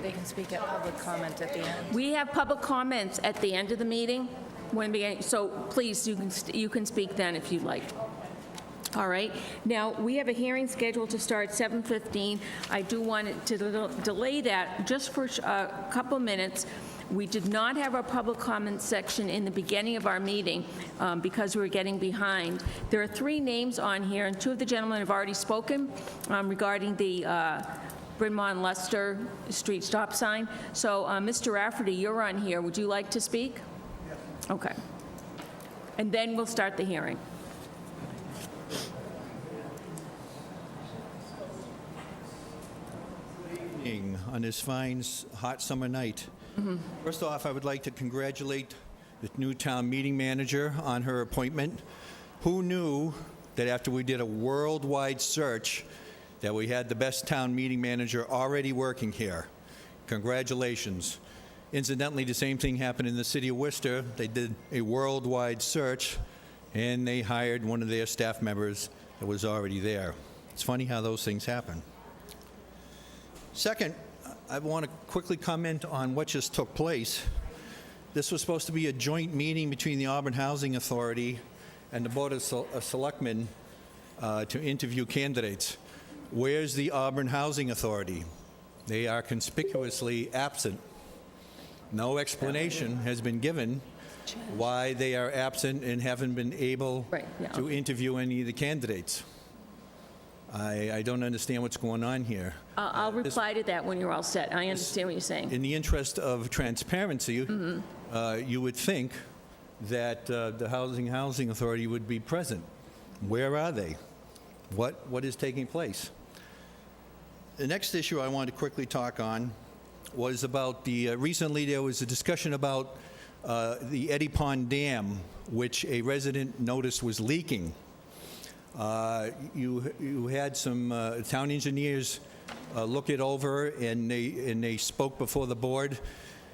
They can speak at public comment at the end. We have public comments at the end of the meeting, so please, you can speak then if you'd like. All right. Now, we have a hearing scheduled to start 7:15. I do want to delay that just for a couple minutes. We did not have our public comment section in the beginning of our meeting because we were getting behind. There are 3 names on here, and 2 of the gentlemen have already spoken regarding the Bryn Mawr and Leicester Street stop sign. So, Mr. Rafferty, you're on here. Would you like to speak? Yes. Okay. And then we'll start the hearing. On this fine, hot summer night. First off, I would like to congratulate the new town meeting manager on her appointment. Who knew that after we did a worldwide search that we had the best town meeting manager already working here? Congratulations. Incidentally, the same thing happened in the city of Worcester. They did a worldwide search, and they hired one of their staff members that was already there. It's funny how those things happen. Second, I want to quickly comment on what just took place. This was supposed to be a joint meeting between the Auburn Housing Authority and the Board of Selectmen to interview candidates. Where's the Auburn Housing Authority? They are conspicuously absent. No explanation has been given why they are absent and haven't been able to interview any of the candidates. I don't understand what's going on here. I'll reply to that when you're all set. I understand what you're saying. In the interest of transparency, you would think that the Housing Authority would be present. Where are they? What is taking place? The next issue I want to quickly talk on was about recently there was a discussion about the Eddie Pond Dam, which a resident noticed was leaking. You had some town engineers look it over, and they spoke before the board.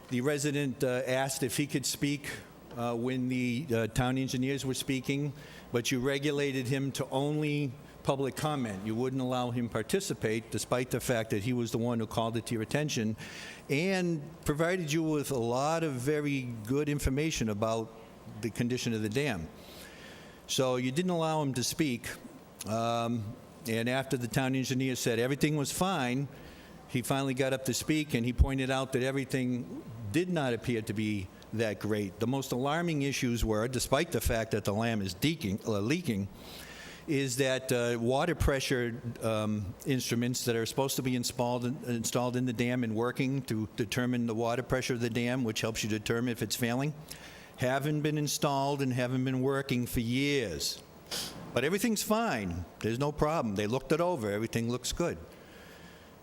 The resident asked if he could speak when the town engineers were speaking, but you regulated him to only public comment. You wouldn't allow him participate, despite the fact that he was the one who called it to your attention, and provided you with a lot of very good information about the condition of the dam. So you didn't allow him to speak, and after the town engineer said everything was fine, he finally got up to speak, and he pointed out that everything did not appear to be that great. The most alarming issues were, despite the fact that the dam is leaking, is that water pressure instruments that are supposed to be installed in the dam and working to determine the water pressure of the dam, which helps you determine if it's failing, haven't been installed and haven't been working for years. But everything's fine. There's no problem. They looked it over. Everything looks good.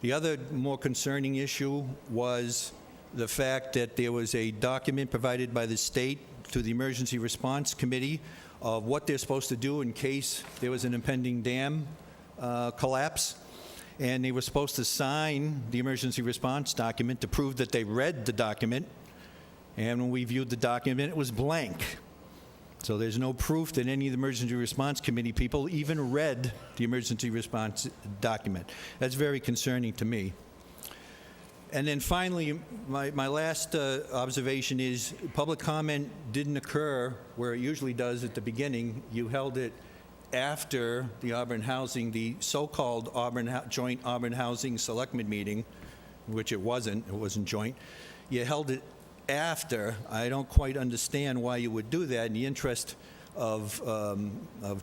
The other more concerning issue was the fact that there was a document provided by the state to the Emergency Response Committee of what they're supposed to do in case there was an impending dam collapse. And they were supposed to sign the emergency response document to prove that they read the document. And when we viewed the document, it was blank. So there's no proof that any of the Emergency Response Committee people even read the emergency response document. That's very concerning to me. And then finally, my last observation is public comment didn't occur where it usually does at the beginning. You held it after the so-called joint Auburn Housing Selectmen meeting, which it wasn't joint. You held it after. I don't quite understand why you would do that. In the interest of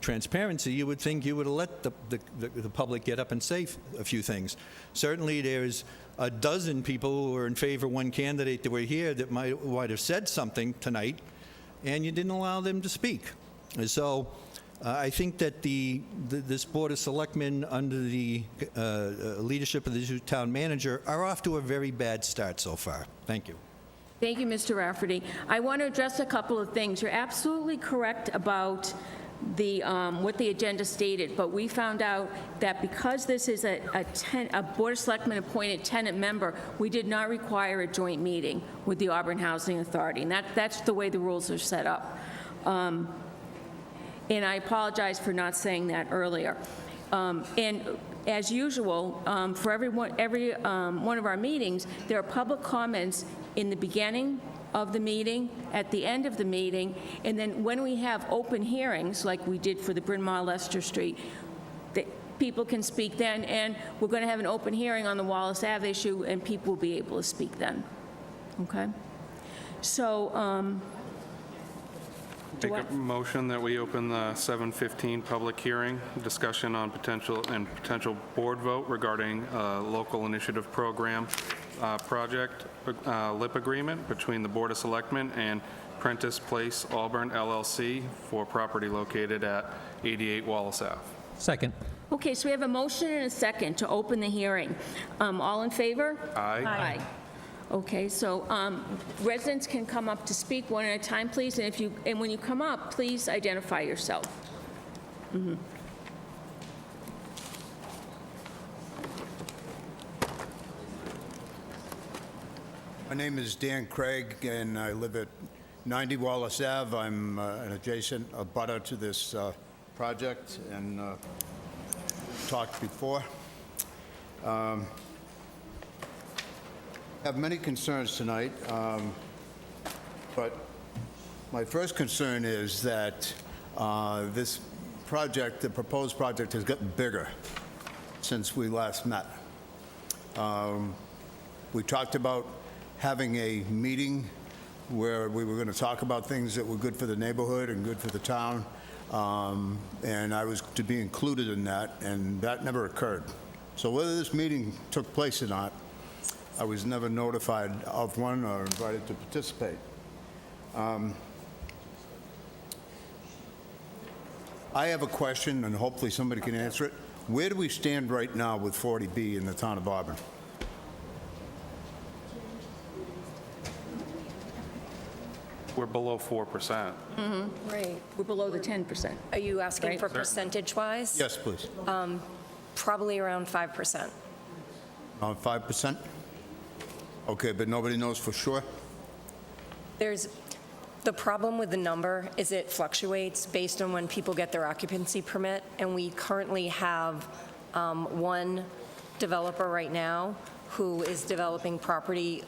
transparency, you would think you would have let the public get up and say a few things. Certainly there's a dozen people who are in favor of one candidate that were here that might have said something tonight, and you didn't allow them to speak. And so I think that this Board of Selectmen, under the leadership of the town manager, are off to a very bad start so far. Thank you. Thank you, Mr. Rafferty. I want to address a couple of things. You're absolutely correct about the, what the agenda stated, but we found out that because this is a Board of Selectmen appointed tenant member, we did not require a joint meeting with the Auburn Housing Authority, and that's the way the rules are set up. And I apologize for not saying that earlier. And as usual, for every one of our meetings, there are public comments in the beginning of the meeting, at the end of the meeting, and then when we have open hearings, like we did for the Bryn Mawr Leicester Street, people can speak then, and we're going to have an open hearing on the Wallace Ave issue, and people will be able to speak then. Okay? So, Make a motion that we open the 7:15 public hearing, discussion on potential board vote regarding local initiative program project LIP agreement between the Board of Selectmen and Prentice Place Auburn LLC for property located at 88 Wallace Ave. Second. okay, so we have a motion and a second to open the hearing. All in favor? Aye. Aye. Okay, so residents can come up to speak one at a time, please, and when you come up, please identify yourself. My name is Dan Craig, and I live at 90 Wallace Ave. I'm an adjacent abutter to this project, and talked before. Have many concerns tonight, but my first concern is that this project, the proposed project, has gotten bigger since we last met. We talked about having a meeting where we were going to talk about things that were good for the neighborhood and good for the town, and I was to be included in that, and that never occurred. So whether this meeting took place or not, I was never notified of one or invited to participate. I have a question, and hopefully somebody can answer it. Where do we stand right now with 40B in the town of Auburn? We're below 4%. Right. We're below the 10%. Are you asking Right. for percentage-wise? Yes, please. Probably around 5%. Around 5%? Okay, but nobody knows for sure? The problem with the number is it fluctuates based on when people get their occupancy permit, and we currently have one developer right now who is developing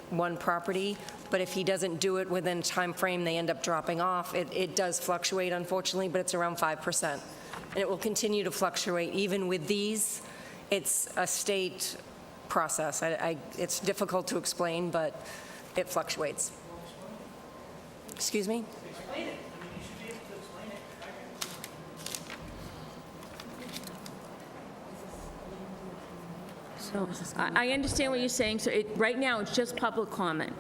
one property, but if he doesn't do it within a time frame, they end up dropping off. It does fluctuate, unfortunately, but it's around 5%. And it will continue to fluctuate even with these. It's a state process. It's difficult to explain, but it fluctuates. Excuse me? So I understand what you're saying. So right now, it's just public comment.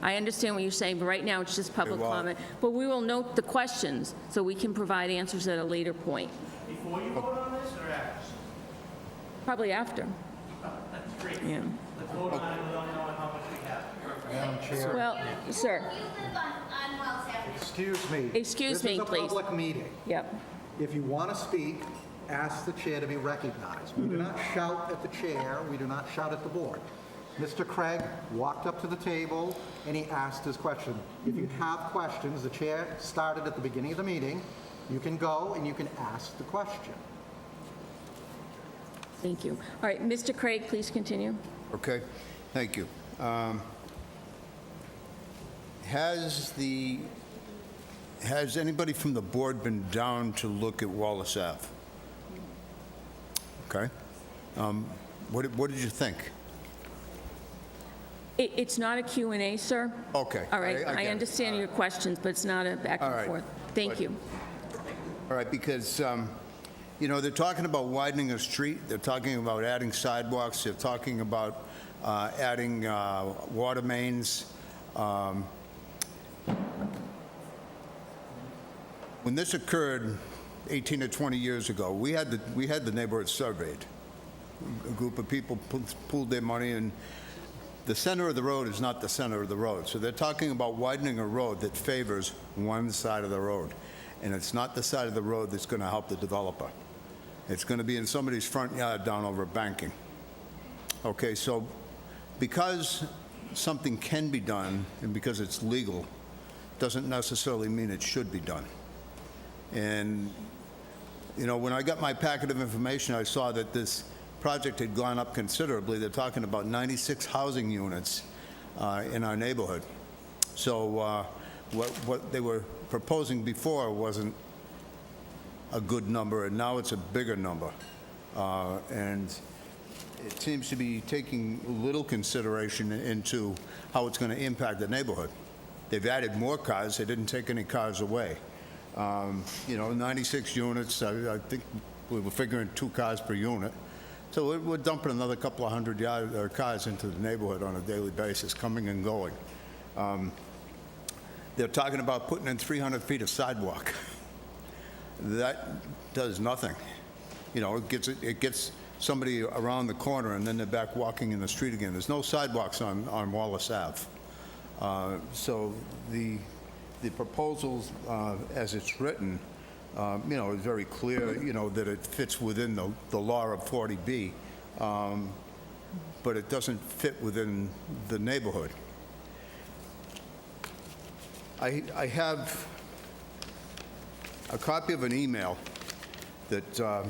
I understand what you're saying, but right now, it's just public well- comment. But we will note the questions, so we can provide answers at a later point. Before you vote on this or after? Probably after. That's great. Yeah. Let's vote on it without knowing how much we have. Madam Chair. Well, sir, You live on Wells Avenue. Excuse me. Excuse me, This please. is a public meeting. yep. If you want to speak, ask the chair to be recognized. We do not shout at the chair, we do not shout at the board. Mr. Craig walked up to the table and he asked his question. If you have questions, the chair started at the beginning of the meeting, you can go and you can ask the question. Thank you. All right, Mr. Craig, please continue. Okay, thank you. Has anybody from the board been down to look at Wallace Ave? Okay. What did you think? It's not a Q&A, sir. Okay. All right, I get I it. understand your questions, but it's not a back All and right. forth. Thank you. All right, because, they're talking about widening a street, they're talking about adding sidewalks, they're talking about adding water mains. When this occurred, 18 or 20 years ago, we had the neighborhood surveyed. A group of people pooled their money, and the center of the road is not the center of the road. So they're talking about widening a road that favors one side of the road. And it's not the side of the road that's going to help the developer. It's going to be in somebody's front yard down over banking. Okay, so because something can be done and because it's legal, doesn't necessarily mean it should be done. And, you know, when I got my packet of information, I saw that this project had gone up considerably. They're talking about 96 housing units in our neighborhood. So what they were proposing before wasn't a good number, and now it's a bigger number. And it seems to be taking little consideration into how it's going to impact the neighborhood. They've added more cars. They didn't take any cars away. You know, 96 units, I think we were figuring 2 cars per unit. So we're dumping another couple of hundred cars into the neighborhood on a daily basis, coming and going. They're talking about putting in 300 feet of sidewalk. That does nothing. You know, it gets somebody around the corner, and then they're back walking in the street again. There's no sidewalks on Wallace Ave. So the proposals, as it's written, you know, is very clear, you know, that it fits within the law of 40B, but it doesn't fit within the neighborhood. I have a copy of an email that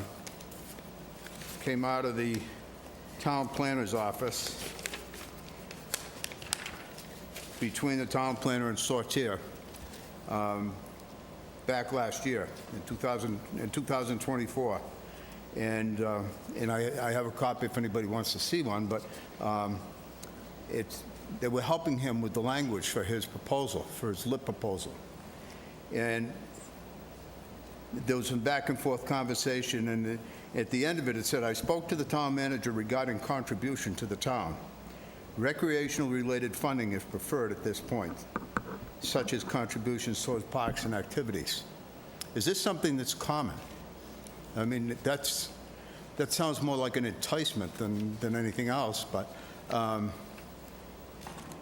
came out of the town planner's office between the town planner and Sortier back last year in 2024. And I have a copy if anybody wants to see one, but they were helping him with the language for his proposal, for his LIP proposal. And there was some back and forth conversation, and at the end of it, it said, I spoke to the town manager regarding contribution to the town. Recreational related funding if preferred at this point, such as contributions towards parks and activities. Is this something that's common? I mean, that sounds more like an enticement than anything else, but,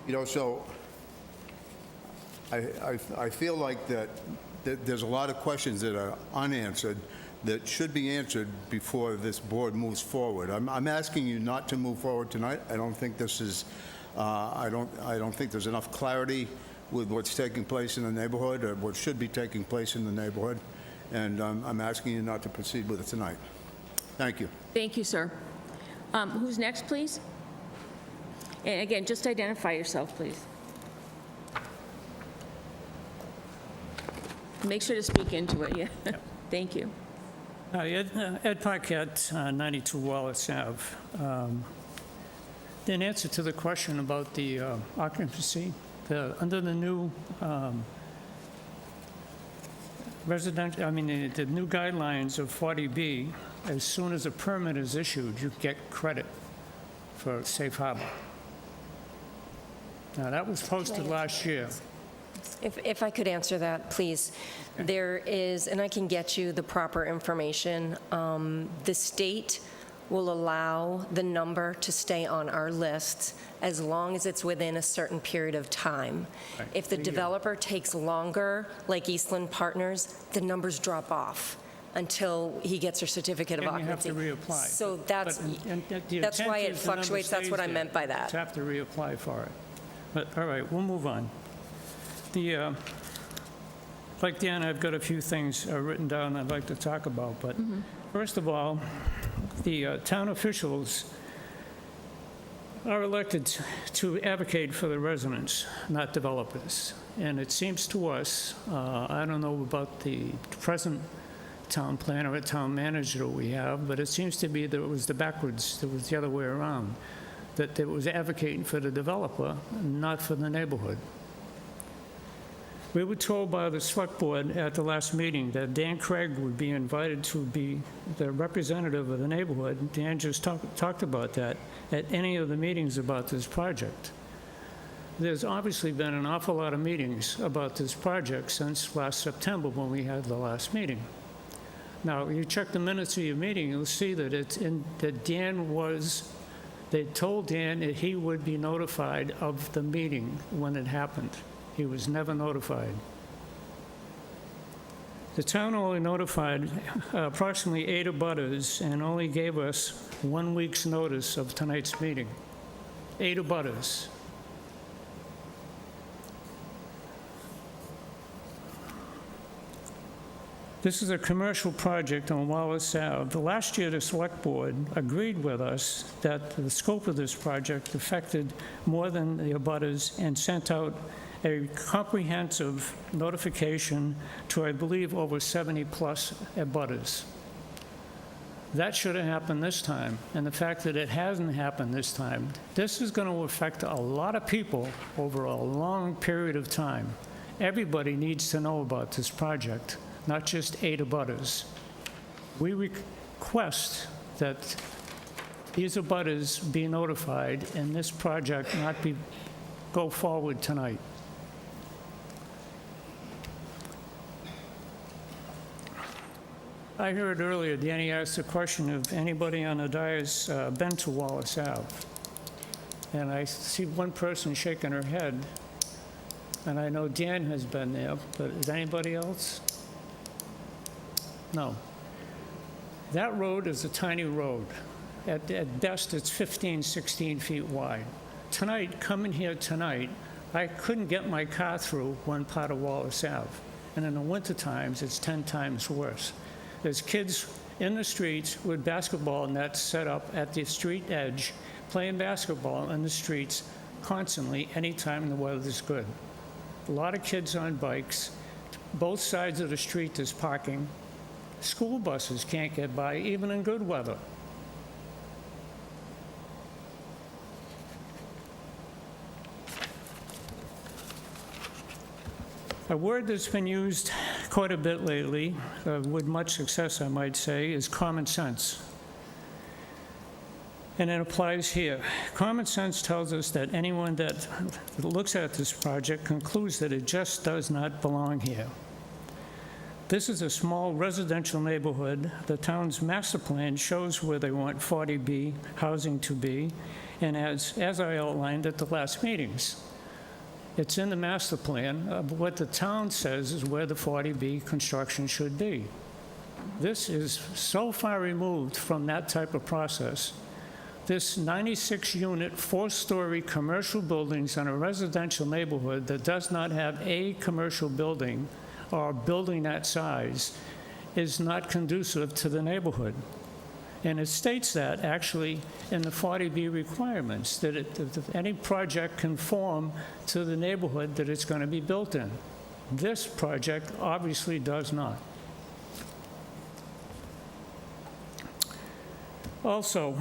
you know, so I feel like that there's a lot of questions that are unanswered that should be answered before this board moves forward. I'm asking you not to move forward tonight. I don't think this is, I don't think there's enough clarity with what's taking place in the neighborhood or what should be taking place in the neighborhood, and I'm asking you not to proceed with it tonight. Thank you. Thank you, sir. Who's next, please? And again, just identify yourself, please. Make sure to speak into it, yeah. Thank you. Ed Paquette, 92 Wallace Ave. In answer to the question about the occupancy, under the new the new guidelines of 40B, as soon as a permit is issued, you get credit for safe harbor. Now, that was posted last year. If I could answer that, please. There is, and I can get you the proper information, the state will allow the number to stay on our list as long as it's within a certain period of time. Right. If the developer takes longer, like Eastland Partners, the numbers drop off until he gets a certificate of And you have occupancy. to reapply. So that's why it fluctuates. That's what I meant by that. You have to reapply for it. But, all right, we'll move on. Like Dan, I've got a few things written down I'd like to talk about, but first of all, the town officials are elected to advocate for the residents, not developers. And it seems to us, I don't know about the present town planner or town manager that we have, but it seems to be that it was the other way around, that it was advocating for the developer, not for the neighborhood. We were told by the select board at the last meeting that Dan Craig would be invited to be the representative of the neighborhood. Dan just talked about that at any of the meetings about this project. There's obviously been an awful lot of meetings about this project since last September when we had the last meeting. Now, you check the minutes of your meeting, you'll see that they told Dan that he would be notified of the meeting when it happened. He was never notified. The town only notified approximately 8 abutters and only gave us 1 week's notice of tonight's meeting. 8 abutters. This is a commercial project on Wallace Ave. The last year, the Select Board agreed with us that the scope of this project affected more than the abutters and sent out a comprehensive notification to, I believe, over 70-plus abutters. That should have happened this time, and the fact that it hasn't happened this time, this is going to affect a lot of people over a long period of time. Everybody needs to know about this project, not just 8 abutters. We request that these abutters be notified and this project not go forward tonight. I heard earlier Danny asked the question of anybody on the dais been to Wallace Ave. And I see one person shaking her head. And I know Dan has been there, but is anybody else? No. That road is a tiny road. At best, it's 15, 16 feet wide. Tonight, coming here tonight, I couldn't get my car through one part of Wallace Ave. And in the winter times, it's 10 times worse. There's kids in the streets with basketball nets set up at the street edge, playing basketball in the streets constantly, anytime the weather's good. A lot of kids on bikes. Both sides of the street there's parking. School buses can't get by, even in good weather. A word that's been used quite a bit lately, with much success, I might say, is common sense. And it applies here. Common sense tells us that anyone that looks at this project concludes that it just does not belong here. This is a small residential neighborhood. The town's master plan shows where they want 40B housing to be, and as I outlined at the last meetings, it's in the master plan. What the town says is where the 40B construction should be. This is so far removed from that type of process. This 96-unit, 4-story commercial buildings in a residential neighborhood that does not have a commercial building or a building that size is not conducive to the neighborhood. And it states that, actually, in the 40B requirements, that any project conform to the neighborhood that it's going to be built in. This project obviously does not. Also,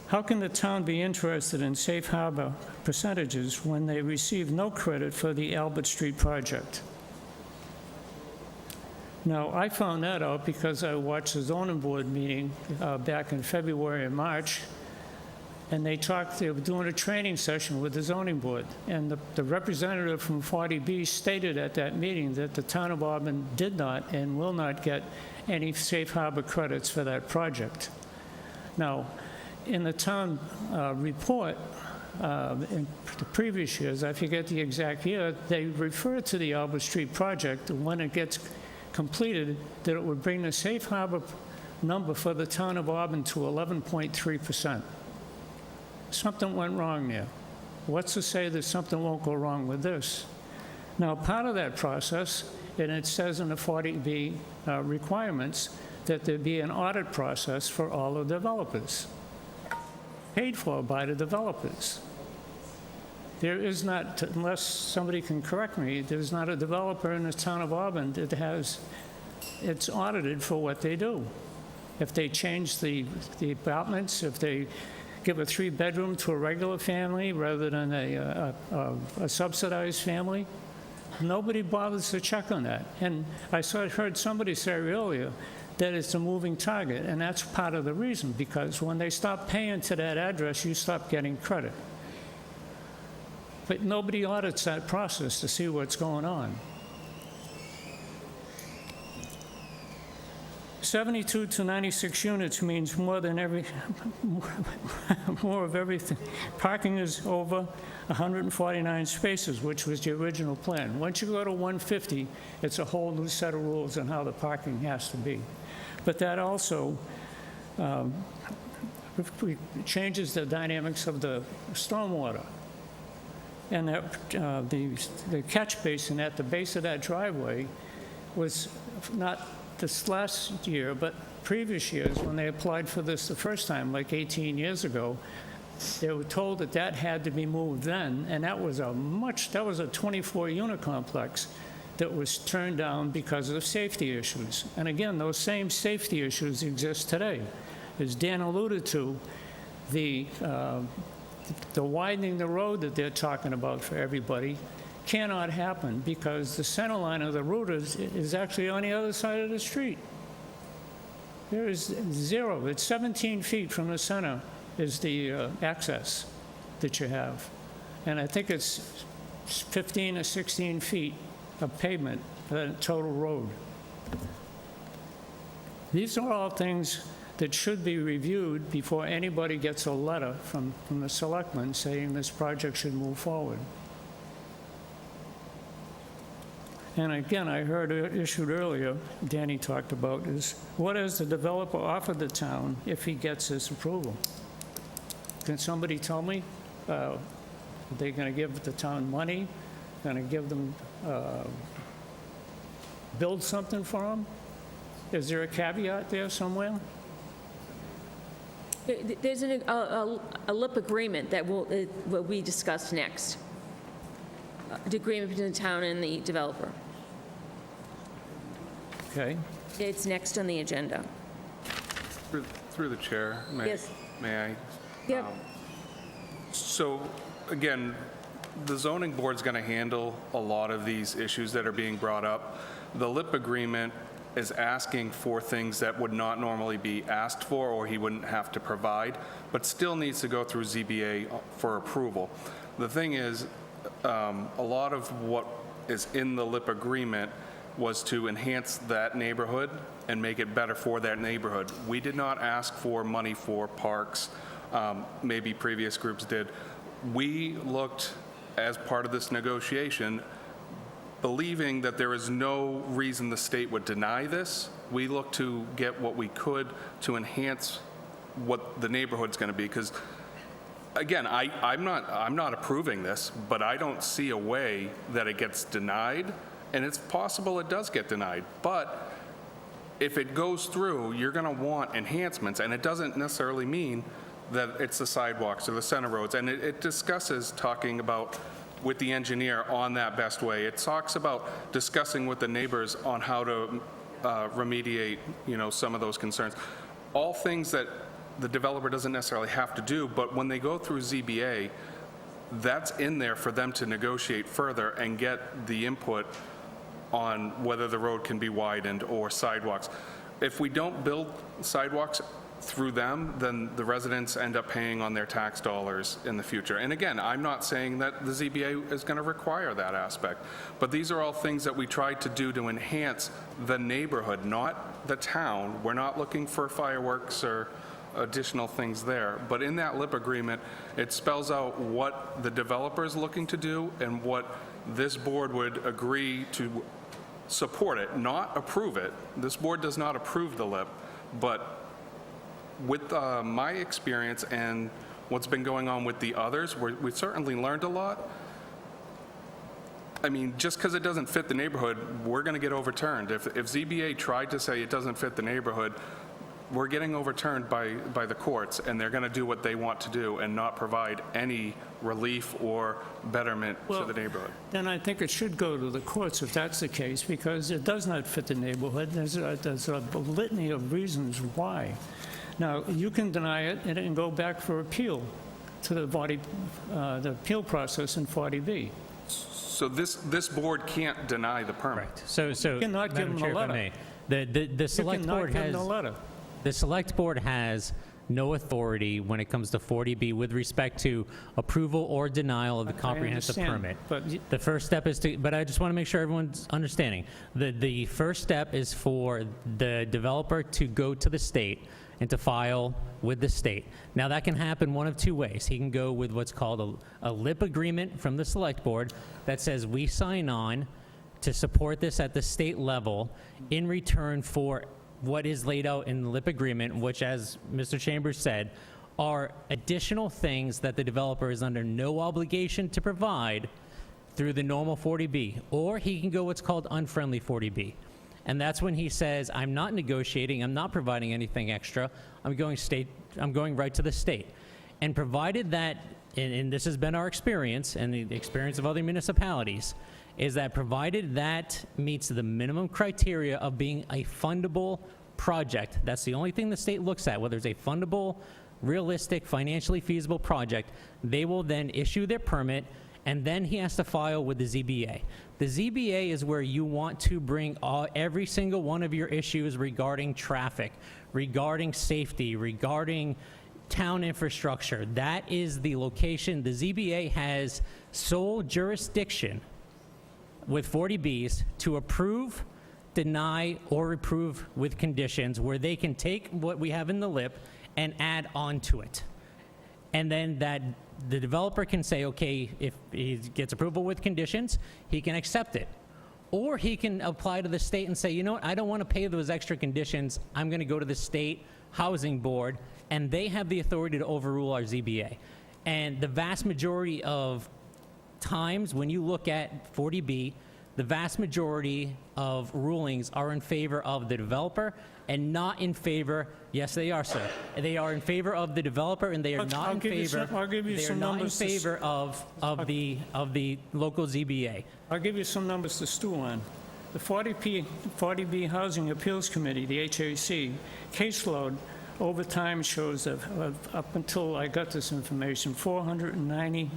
how can the town be interested in safe harbor percentages when they receive no credit for the Albert Street project? Now, I found that out because I watched the zoning board meeting back in February and March, and they were doing a training session with the zoning board, and the representative from 40B stated at that meeting that the town of Auburn did not and will not get any safe harbor credits for that project. Now, in the town report, in the previous years, I forget the exact year, they refer to the Albert Street project when it gets completed, that it would bring the safe harbor number for the town of Auburn to 11.3%. Something went wrong there. What's to say that something won't go wrong with this? Now, part of that process, and it says in the 40B requirements, that there be an audit process for all the developers, paid for by the developers. There is not, unless somebody can correct me, there's not a developer in the town of Auburn that it's audited for what they do. If they change the apartments, if they give a 3-bedroom to a regular family rather than a subsidized family, nobody bothers to check on that. And I heard somebody say earlier that it's a moving target, and that's part of the reason, because when they stop paying to that address, you stop getting credit. But nobody audits that process to see what's going on. 72 to 96 units means more than more of everything. Parking is over 149 spaces, which was the original plan. Once you go to 150, it's a whole new set of rules on how the parking has to be. But that also changes the dynamics of the stormwater. And that, the catch basin at the base of that driveway was not this last year, but previous years, when they applied for this the first time, like 18 years ago, they were told that that had to be moved then, and that was a 24-unit complex that was turned down because of safety issues. And again, those same safety issues exist today. As Dan alluded to, the widening the road that they're talking about for everybody cannot happen because the center line of the route is actually on the other side of the street. There is zero. It's 17 feet from the center is the access that you have. And I think it's 15 or 16 feet of pavement for the total road. These are all things that should be reviewed before anybody gets a letter from the selectmen saying this project should move forward. And again, I heard issued earlier, Danny talked about, is what does the developer offer the town if he gets this approval? Can somebody tell me? Are they going to give the town money? Going to give them, build something for them? Is there a caveat there somewhere? There's a LIP agreement that will be discussed next. The agreement between the town and the developer. Okay. It's next on the agenda. Through the chair, Yes. may I? Yep. So, again, the zoning board's going to handle a lot of these issues that are being brought up. The LIP agreement is asking for things that would not normally be asked for or he wouldn't have to provide, but still needs to go through ZBA for approval. The thing is, a lot of what is in the LIP agreement was to enhance that neighborhood and make it better for that neighborhood. We did not ask for money for parks. Maybe previous groups did. We looked, as part of this negotiation, believing that there is no reason the state would deny this. We looked to get what we could to enhance what the neighborhood's going to be. Because, again, I'm not approving this, but I don't see a way that it gets denied. And it's possible it does get denied. But if it goes through, you're going to want enhancements. And it doesn't necessarily mean that it's the sidewalks or the center roads. And it discusses talking about with the engineer on that best way. It talks about discussing with the neighbors on how to remediate, some of those concerns. All things that the developer doesn't necessarily have to do, but when they go through ZBA, that's in there for them to negotiate further and get the input on whether the road can be widened or sidewalks. If we don't build sidewalks through them, then the residents end up paying on their tax dollars in the future. And again, I'm not saying that the ZBA is going to require that aspect, but these are all things that we tried to do to enhance the neighborhood, not the town. We're not looking for fireworks or additional things there. But in that LIP agreement, it spells out what the developer is looking to do and what this board would agree to support it, not approve it. This board does not approve the LIP, but with my experience and what's been going on with the others, we've certainly learned a lot. I mean, just because it doesn't fit the neighborhood, we're going to get overturned. If ZBA tried to say it doesn't fit the neighborhood, we're getting overturned by the courts, and they're going to do what they want to do and not provide any relief or betterment to the neighborhood. Then I think it should go to the courts if that's the case, because it does not fit the neighborhood. There's a litany of reasons why. Now, you can deny it and it can go back for appeal to the appeal process in 40B. So this board can't deny the permit. So, You cannot give Madam them Chair, a if I letter. may, the select You cannot board give them has a letter. the select board has no authority when it comes to 40B with respect to approval or denial of the comprehensive understand, permit. but The first step is to, but I just want to make sure everyone's understanding. The first step is for the developer to go to the state and to file with the state. Now, that can happen one of two ways. He can go with what's called a LIP agreement from the select board that says we sign on to support this at the state level in return for what is laid out in the LIP agreement, which, as Mr. Chambers said, are additional things that the developer is under no obligation to provide through the normal 40B. Or he can go what's called unfriendly 40B. And that's when he says, I'm not negotiating, I'm not providing anything extra, I'm going right to the state. And provided that, and this has been our experience and the experience of other municipalities, is that provided that meets the minimum criteria of being a fundable project, that's the only thing the state looks at, whether it's a fundable, realistic, financially feasible project, they will then issue their permit, and then he has to file with the ZBA. The ZBA is where you want to bring every single one of your issues regarding traffic, regarding safety, regarding town infrastructure. That is the location. The ZBA has sole jurisdiction with 40Bs to approve, deny, or approve with conditions, where they can take what we have in the LIP and add on to it. And then that the developer can say, okay, if he gets approval with conditions, he can accept it. Or he can apply to the state and say, you know what, I don't want to pay those extra conditions, I'm going to go to the state housing board, and they have the authority to overrule our ZBA. And the vast majority of times when you look at 40B, the vast majority of rulings are in favor of the developer and not in favor, yes, they are, sir. They are in favor of the developer, and they are not in favor. I'll give you they are some not in numbers favor of the local ZBA. I'll give you some numbers to stew on. The 40B Housing Appeals Committee, the HAC, caseload over time shows that up until I got this information, 419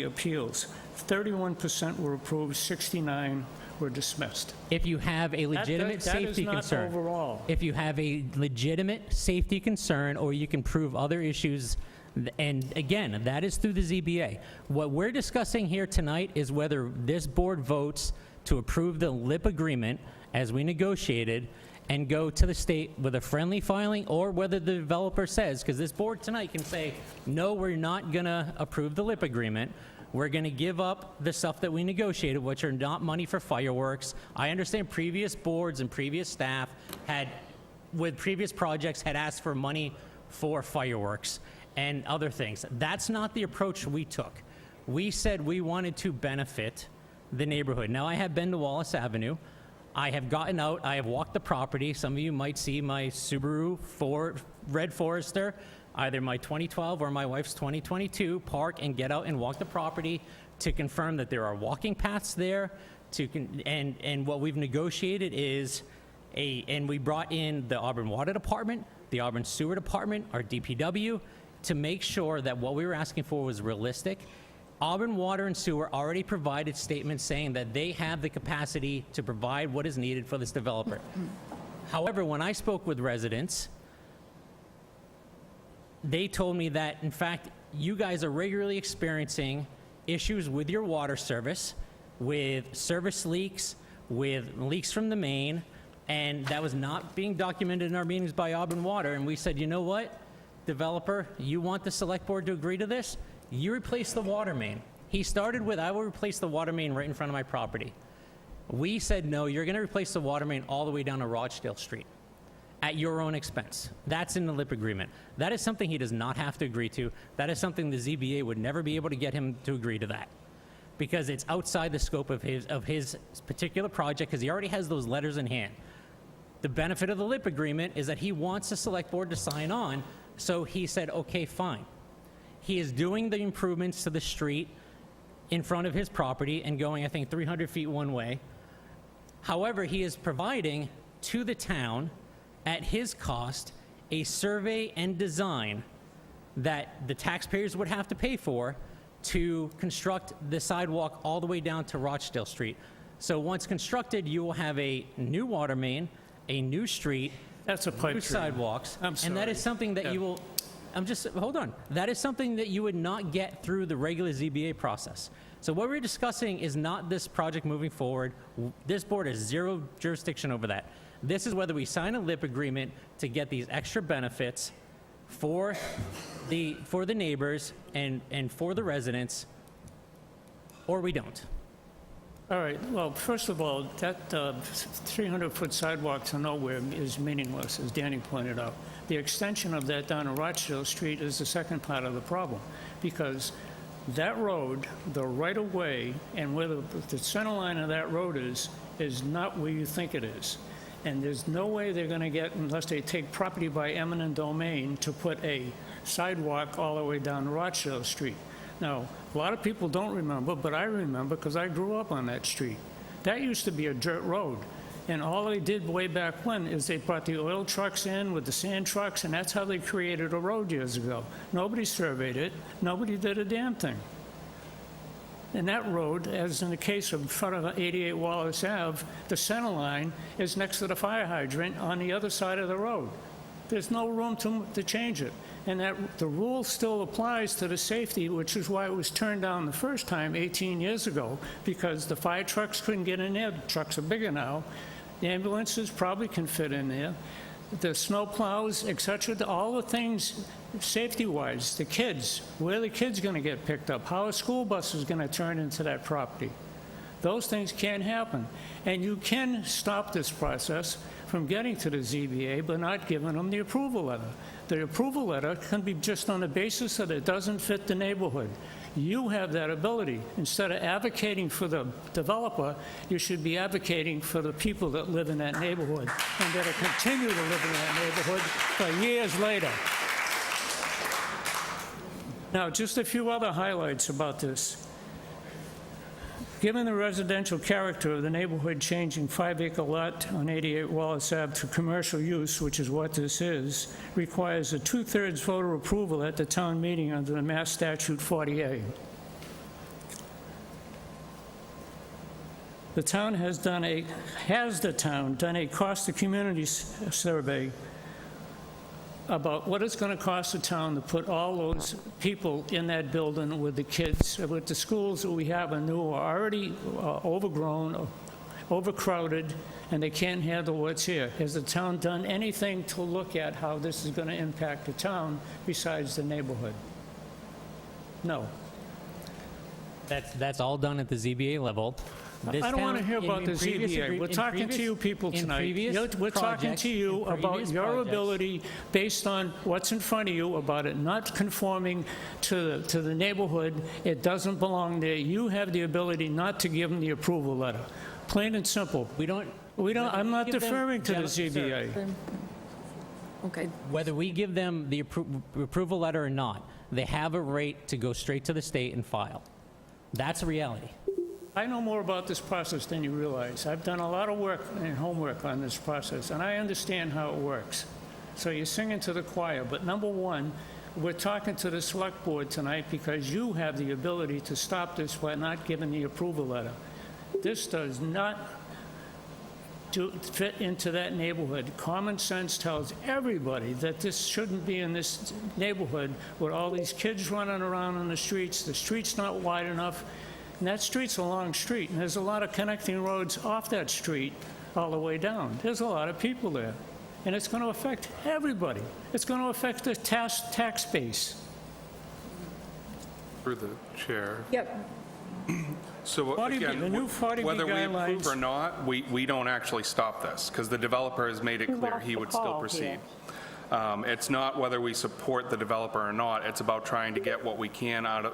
appeals. 31% were approved, 69 were dismissed. If you have a legitimate safety concern. That is not overall. If you have a legitimate safety concern, or you can prove other issues, and again, that is through the ZBA. What we're discussing here tonight is whether this board votes to approve the LIP agreement as we negotiated and go to the state with a friendly filing, or whether the developer says, because this board tonight can say, no, we're not going to approve the LIP agreement. We're going to give up the stuff that we negotiated, which are not money for fireworks. I understand previous boards and previous staff had, with previous projects, had asked for money for fireworks and other things. That's not the approach we took. We said we wanted to benefit the neighborhood. Now, I have been to Wallace Avenue. I have gotten out. I have walked the property. Some of you might see my Subaru Red Forester, either my 2012 or my wife's 2022, park and get out and walk the property to confirm that there are walking paths there. And what we've negotiated is and we brought in the Auburn Water Department, the Auburn Sewer Department, our DPW, to make sure that what we were asking for was realistic. Auburn Water and Sewer already provided statements saying that they have the capacity to provide what is needed for this developer. However, when I spoke with residents, they told me that, in fact, you guys are regularly experiencing issues with your water service, with service leaks, with leaks from the main, and that was not being documented in our meetings by Auburn Water. And we said, you know what, developer, you want the select board to agree to this? You replace the water main. He started with, I will replace the water main right in front of my property. We said, no, you're going to replace the water main all the way down to Rochdale Street at your own expense. That's in the LIP agreement. That is something he does not have to agree to. That is something the ZBA would never be able to get him to agree to that, because it's outside the scope of his particular project, because he already has those letters in hand. The benefit of the LIP agreement is that he wants the select board to sign on, so he said, okay, fine. He is doing the improvements to the street in front of his property and going, I think, 300 feet one way. However, he is providing to the town, at his cost, a survey and design that the taxpayers would have to pay for to construct the sidewalk all the way down to Rochdale Street. So once constructed, you will have a new water main, a new street, That's a pipe new dream. sidewalks. I'm And that is sorry. something that Yeah. you will, hold on. That is something that you would not get through the regular ZBA process. So what we're discussing is not this project moving forward. This board has zero jurisdiction over that. This is whether we sign a lip agreement to get these extra benefits for the neighbors and for the residents, or we don't. All right, well, first of all, that 300-foot sidewalk to nowhere is meaningless, as Danny pointed out. The extension of that down to Rochdale Street is the second part of the problem, because that road, the right-of-way, and where the center line of that road is not where you think it is. And there's no way they're going to get, unless they take property by eminent domain, to put a sidewalk all the way down Rochdale Street. Now, a lot of people don't remember, but I remember because I grew up on that street. That used to be a dirt road. And all they did way back when is they brought the oil trucks in with the sand trucks, and that's how they created a road years ago. Nobody surveyed it. Nobody did a damn thing. And that road, as in the case of front of 88 Wallace Ave, the center line is next to the fire hydrant on the other side of the road. There's no room to change it. And that the rule still applies to the safety, which is why it was turned down the first time 18 years ago, because the fire trucks couldn't get in there. The trucks are bigger now. The ambulances probably can fit in there. The snow plows, et cetera, all the things safety-wise, the kids, where are the kids going to get picked up? How are school buses going to turn into that property? Those things can't happen. And you can stop this process from getting to the ZBA, but not giving them the approval letter. The approval letter can be just on the basis that it doesn't fit the neighborhood. You have that ability. Instead of advocating for the developer, you should be advocating for the people that live in that neighborhood and that continue to live in that neighborhood for years later. Now, just a few other highlights about this. Given the residential character of the neighborhood changing 5-acre lot on 88 Wallace Ave to commercial use, which is what this is, requires a 2/3 voter approval at the town meeting under the Mass Statute 40A. The town has done a cost of community survey about what it's going to cost the town to put all those people in that building with the kids, with the schools that we have and new are already overgrown, overcrowded, and they can't handle what's here. Has the town done anything to look at how this is going to impact the town besides the neighborhood? No. That's all done at the ZBA level. This I don't want to town- hear in- about in the previous ZBA. agree- We're in talking to previous- you people in tonight. previous We're talking projects- to you in about previous your projects- ability, based on what's in front of you, about it not conforming to the neighborhood. It doesn't belong there. You have the ability not to give them the approval letter. Plain and simple. We don't. I'm not give them- deferring to the Sir, ZBA. Okay. Whether we give them the approval letter or not, they have a right to go straight to the state and file. That's a reality. I know more about this process than you realize. I've done a lot of work and homework on this process, and I understand how it works. So you're singing to the choir, but number one, we're talking to the select board tonight because you have the ability to stop this by not giving the approval letter. This does not fit into that neighborhood. Common sense tells everybody that this shouldn't be in this neighborhood with all these kids running around on the streets. The street's not wide enough. And that street's a long street, and there's a lot of connecting roads off that street all the way down. There's a lot of people there, and it's going to affect everybody. It's going to affect the tax base. Through the chair. Yep. So 40B, again, the new 40B whether we guidelines- approve or not, we don't actually stop this, because the developer has made it clear he would still proceed. It's not whether we support the developer or not, it's about trying to get what we can out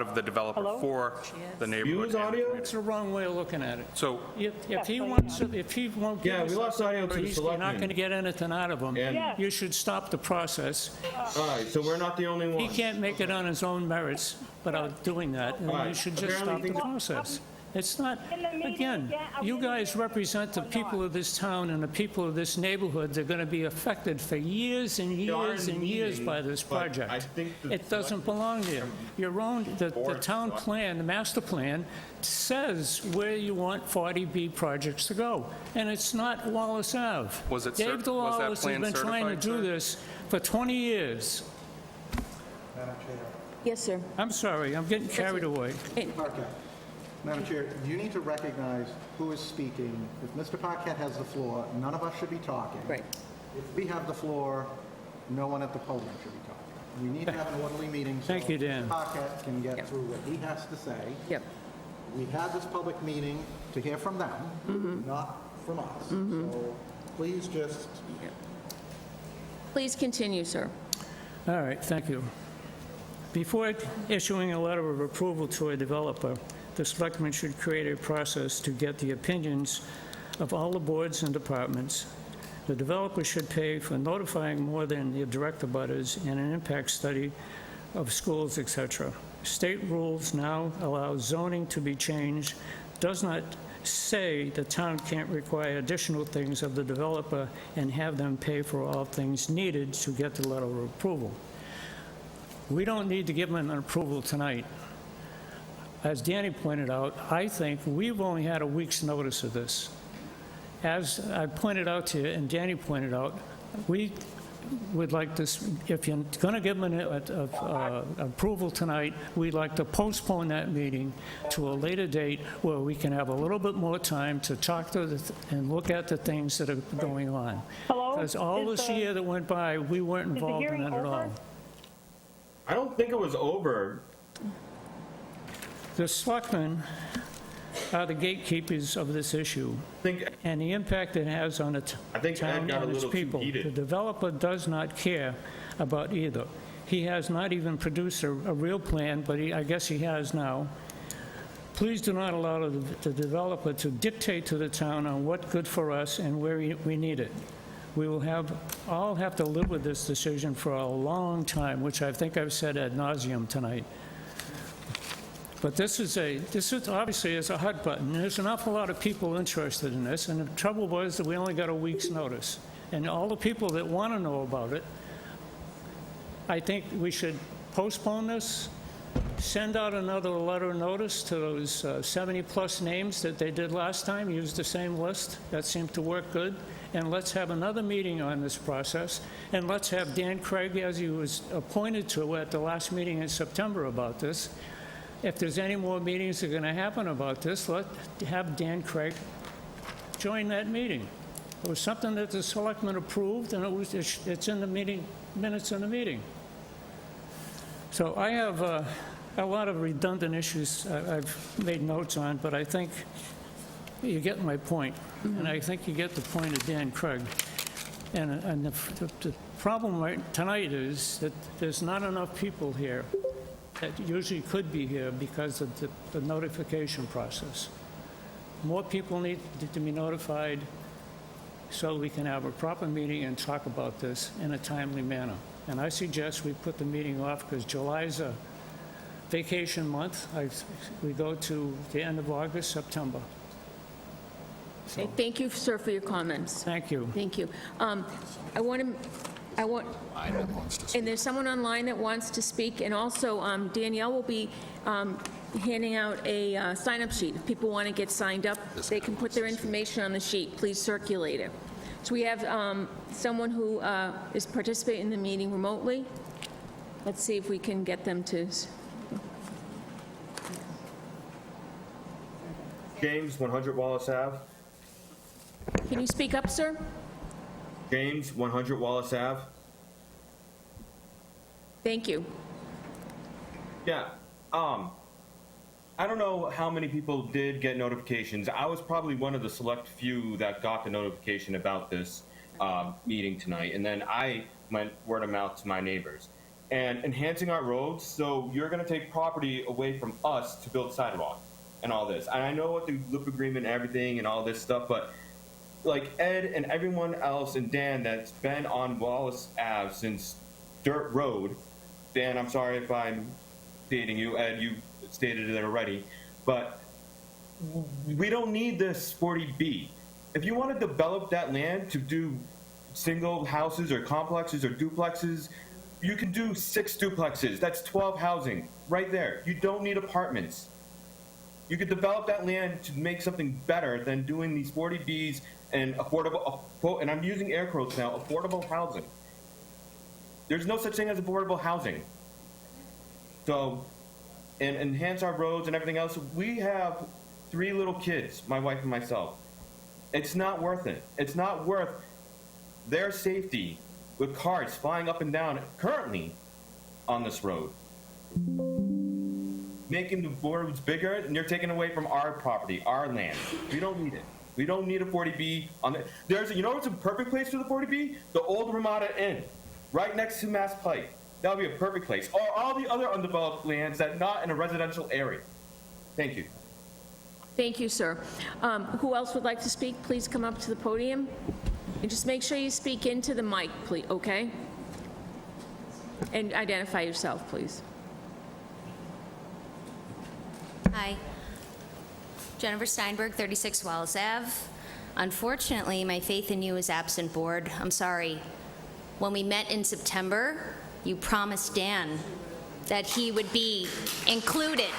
of the developer for the neighborhood. It's the wrong way of looking at it. So If he wants, if he won't give Yeah, us we lost audio to the you're not selectmen. going to get anything out of him, And- you should stop the process. All right, so we're not the only He ones. can't make it on his own merits without doing that, and All you right, should just apparently stop the things- process. It's not, again, you guys represent the people of this town and the people of this neighborhood. They're going to be affected for years and years and years by this project. It doesn't belong there. Your own, the town plan, the master plan, says where you want 40B projects to go, and it's not Wallace Ave. Was it Dave was that DeLawless has plan been trying to certified, do sir? this for 20 years. Madam Chair. Yes, sir. I'm sorry, I'm getting carried away. Parquet. Madam Chair, you need to recognize who is speaking. If Mr. Paquette has the floor, none of us should be talking. Right. If we have the floor, no one at the podium should be talking. We need to have an orderly meeting so Thank you, Dan. Mr. Paquette can get through what he has to say. Yep. We had this public meeting to hear from them, not from us. So please just, Please continue, sir. All right, thank you. Before issuing a letter of approval to a developer, the selectmen should create a process to get the opinions of all the boards and departments. The developer should pay for notifying more than the direct abutters and an impact study of schools, etc. State rules now allow zoning to be changed, does not say the town can't require additional things of the developer and have them pay for all things needed to get the letter of approval. We don't need to give them an approval tonight. As Danny pointed out, I think we've only had a week's notice of this. As I pointed out to you and Danny pointed out, we would like this, if you're going to give them an approval tonight, we'd like to postpone that meeting to a later date where we can have a little bit more time to talk to and look at the things that are going on. Hello? Because all Is this the- year that went by, we weren't the involved in hearing it at all. over? I don't think it was over. The selectmen are the gatekeepers of this issue, and the impact it has on the town got a and its little too people. heated. The developer does not care about either. He has not even produced a real plan, but I guess he has now. Please do not allow the developer to dictate to the town on what's good for us and where we need it. We will all have to live with this decision for a long time, which I think I've said ad nauseum tonight. But this is obviously is a hot button. There's an awful lot of people interested in this, and the trouble was that we only got a week's notice. And all the people that want to know about it, I think we should postpone this, send out another letter of notice to those 70-plus names that they did last time, use the same list. That seemed to work good. And let's have another meeting on this process, and let's have Dan Craig, as he was appointed to at the last meeting in September about this. If there's any more meetings that are going to happen about this, let's have Dan Craig join that meeting. It was something that the selectmen approved, and it's in the meeting, minutes in the meeting. So I have a lot of redundant issues I've made notes on, but I think you get my point, and I think you get the point of Dan Craig. And the problem tonight is that there's not enough people here that usually could be here because of the notification process. More people need to be notified so we can have a proper meeting and talk about this in a timely manner. And I suggest we put the meeting off because July's a vacation month. We go to the end of August, September. Okay, thank you, sir, for your comments. Thank you. Thank you. I want, and there's someone online that wants to speak, and also Danielle will be handing out a sign-up sheet. If people want to get signed up, they can put their information on the sheet. Please circulate it. So we have someone who is participating in the meeting remotely. Let's see if we can get them to... James, 100 Wallace Ave. Can you speak up, sir? James, 100 Wallace Ave. Thank you. Yeah. I don't know how many people did get notifications. I was probably one of the select few that got the notification about this meeting tonight. And then I went word of mouth to my neighbors. And enhancing our roads, so you're going to take property away from us to build sidewalk and all this. And I know what the loop agreement and everything and all this stuff, but like Ed and everyone else and Dan that's been on Wallace Ave since Dirt Road, Dan, I'm sorry if I'm dating you, Ed, you stated it already, but we don't need this 40B. If you want to develop that land to do single houses or complexes or duplexes, you can do 6 duplexes. That's 12 housing right there. You don't need apartments. You could develop that land to make something better than doing these 40Bs and affordable, and I'm using air quotes now, affordable housing. There's no such thing as affordable housing. So, and enhance our roads and everything else. We have 3 little kids, my wife and myself. It's not worth it. It's not worth their safety with cars flying up and down currently on this road. Making the roads bigger, and you're taking away from our property, our land. We don't need it. We don't need a 40B on the, you know what's a perfect place for the 40B? The old Ramada Inn, right next to Mass Pike. That would be a perfect place. Or all the other undeveloped lands that not in a residential area. Thank you. Thank you, sir. Who else would like to speak? Please come up to the podium. And just make sure you speak into the mic, please, okay? And identify yourself, please. Hi. Jennifer Steinberg, 36 Wells Ave. Unfortunately, my faith in you is absent, board. I'm sorry. When we met in September, you promised Dan that he would be included.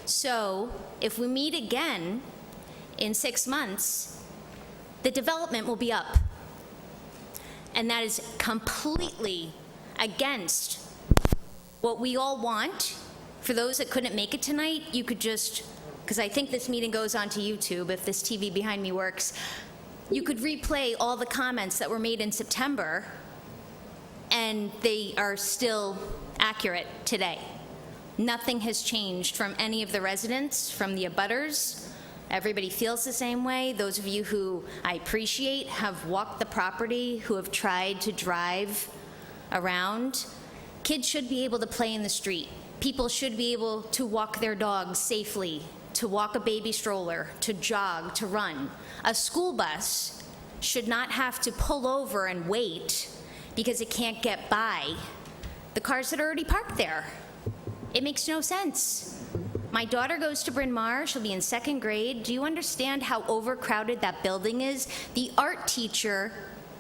So, if we meet again in 6 months, the development will be up. And that is completely against what we all want. For those that couldn't make it tonight, you could just, because I think this meeting goes on to YouTube if this TV behind me works, you could replay all the comments that were made in September, and they are still accurate today. Nothing has changed from any of the residents, from the abutters. Everybody feels the same way. Those of you who I appreciate have walked the property, who have tried to drive around. Kids should be able to play in the street. People should be able to walk their dogs safely, to walk a baby stroller, to jog, to run. A school bus should not have to pull over and wait because it can't get by the cars that are already parked there. It makes no sense. My daughter goes to Bryn Mawr. She'll be in 2nd grade. Do you understand how overcrowded that building is? The art teacher,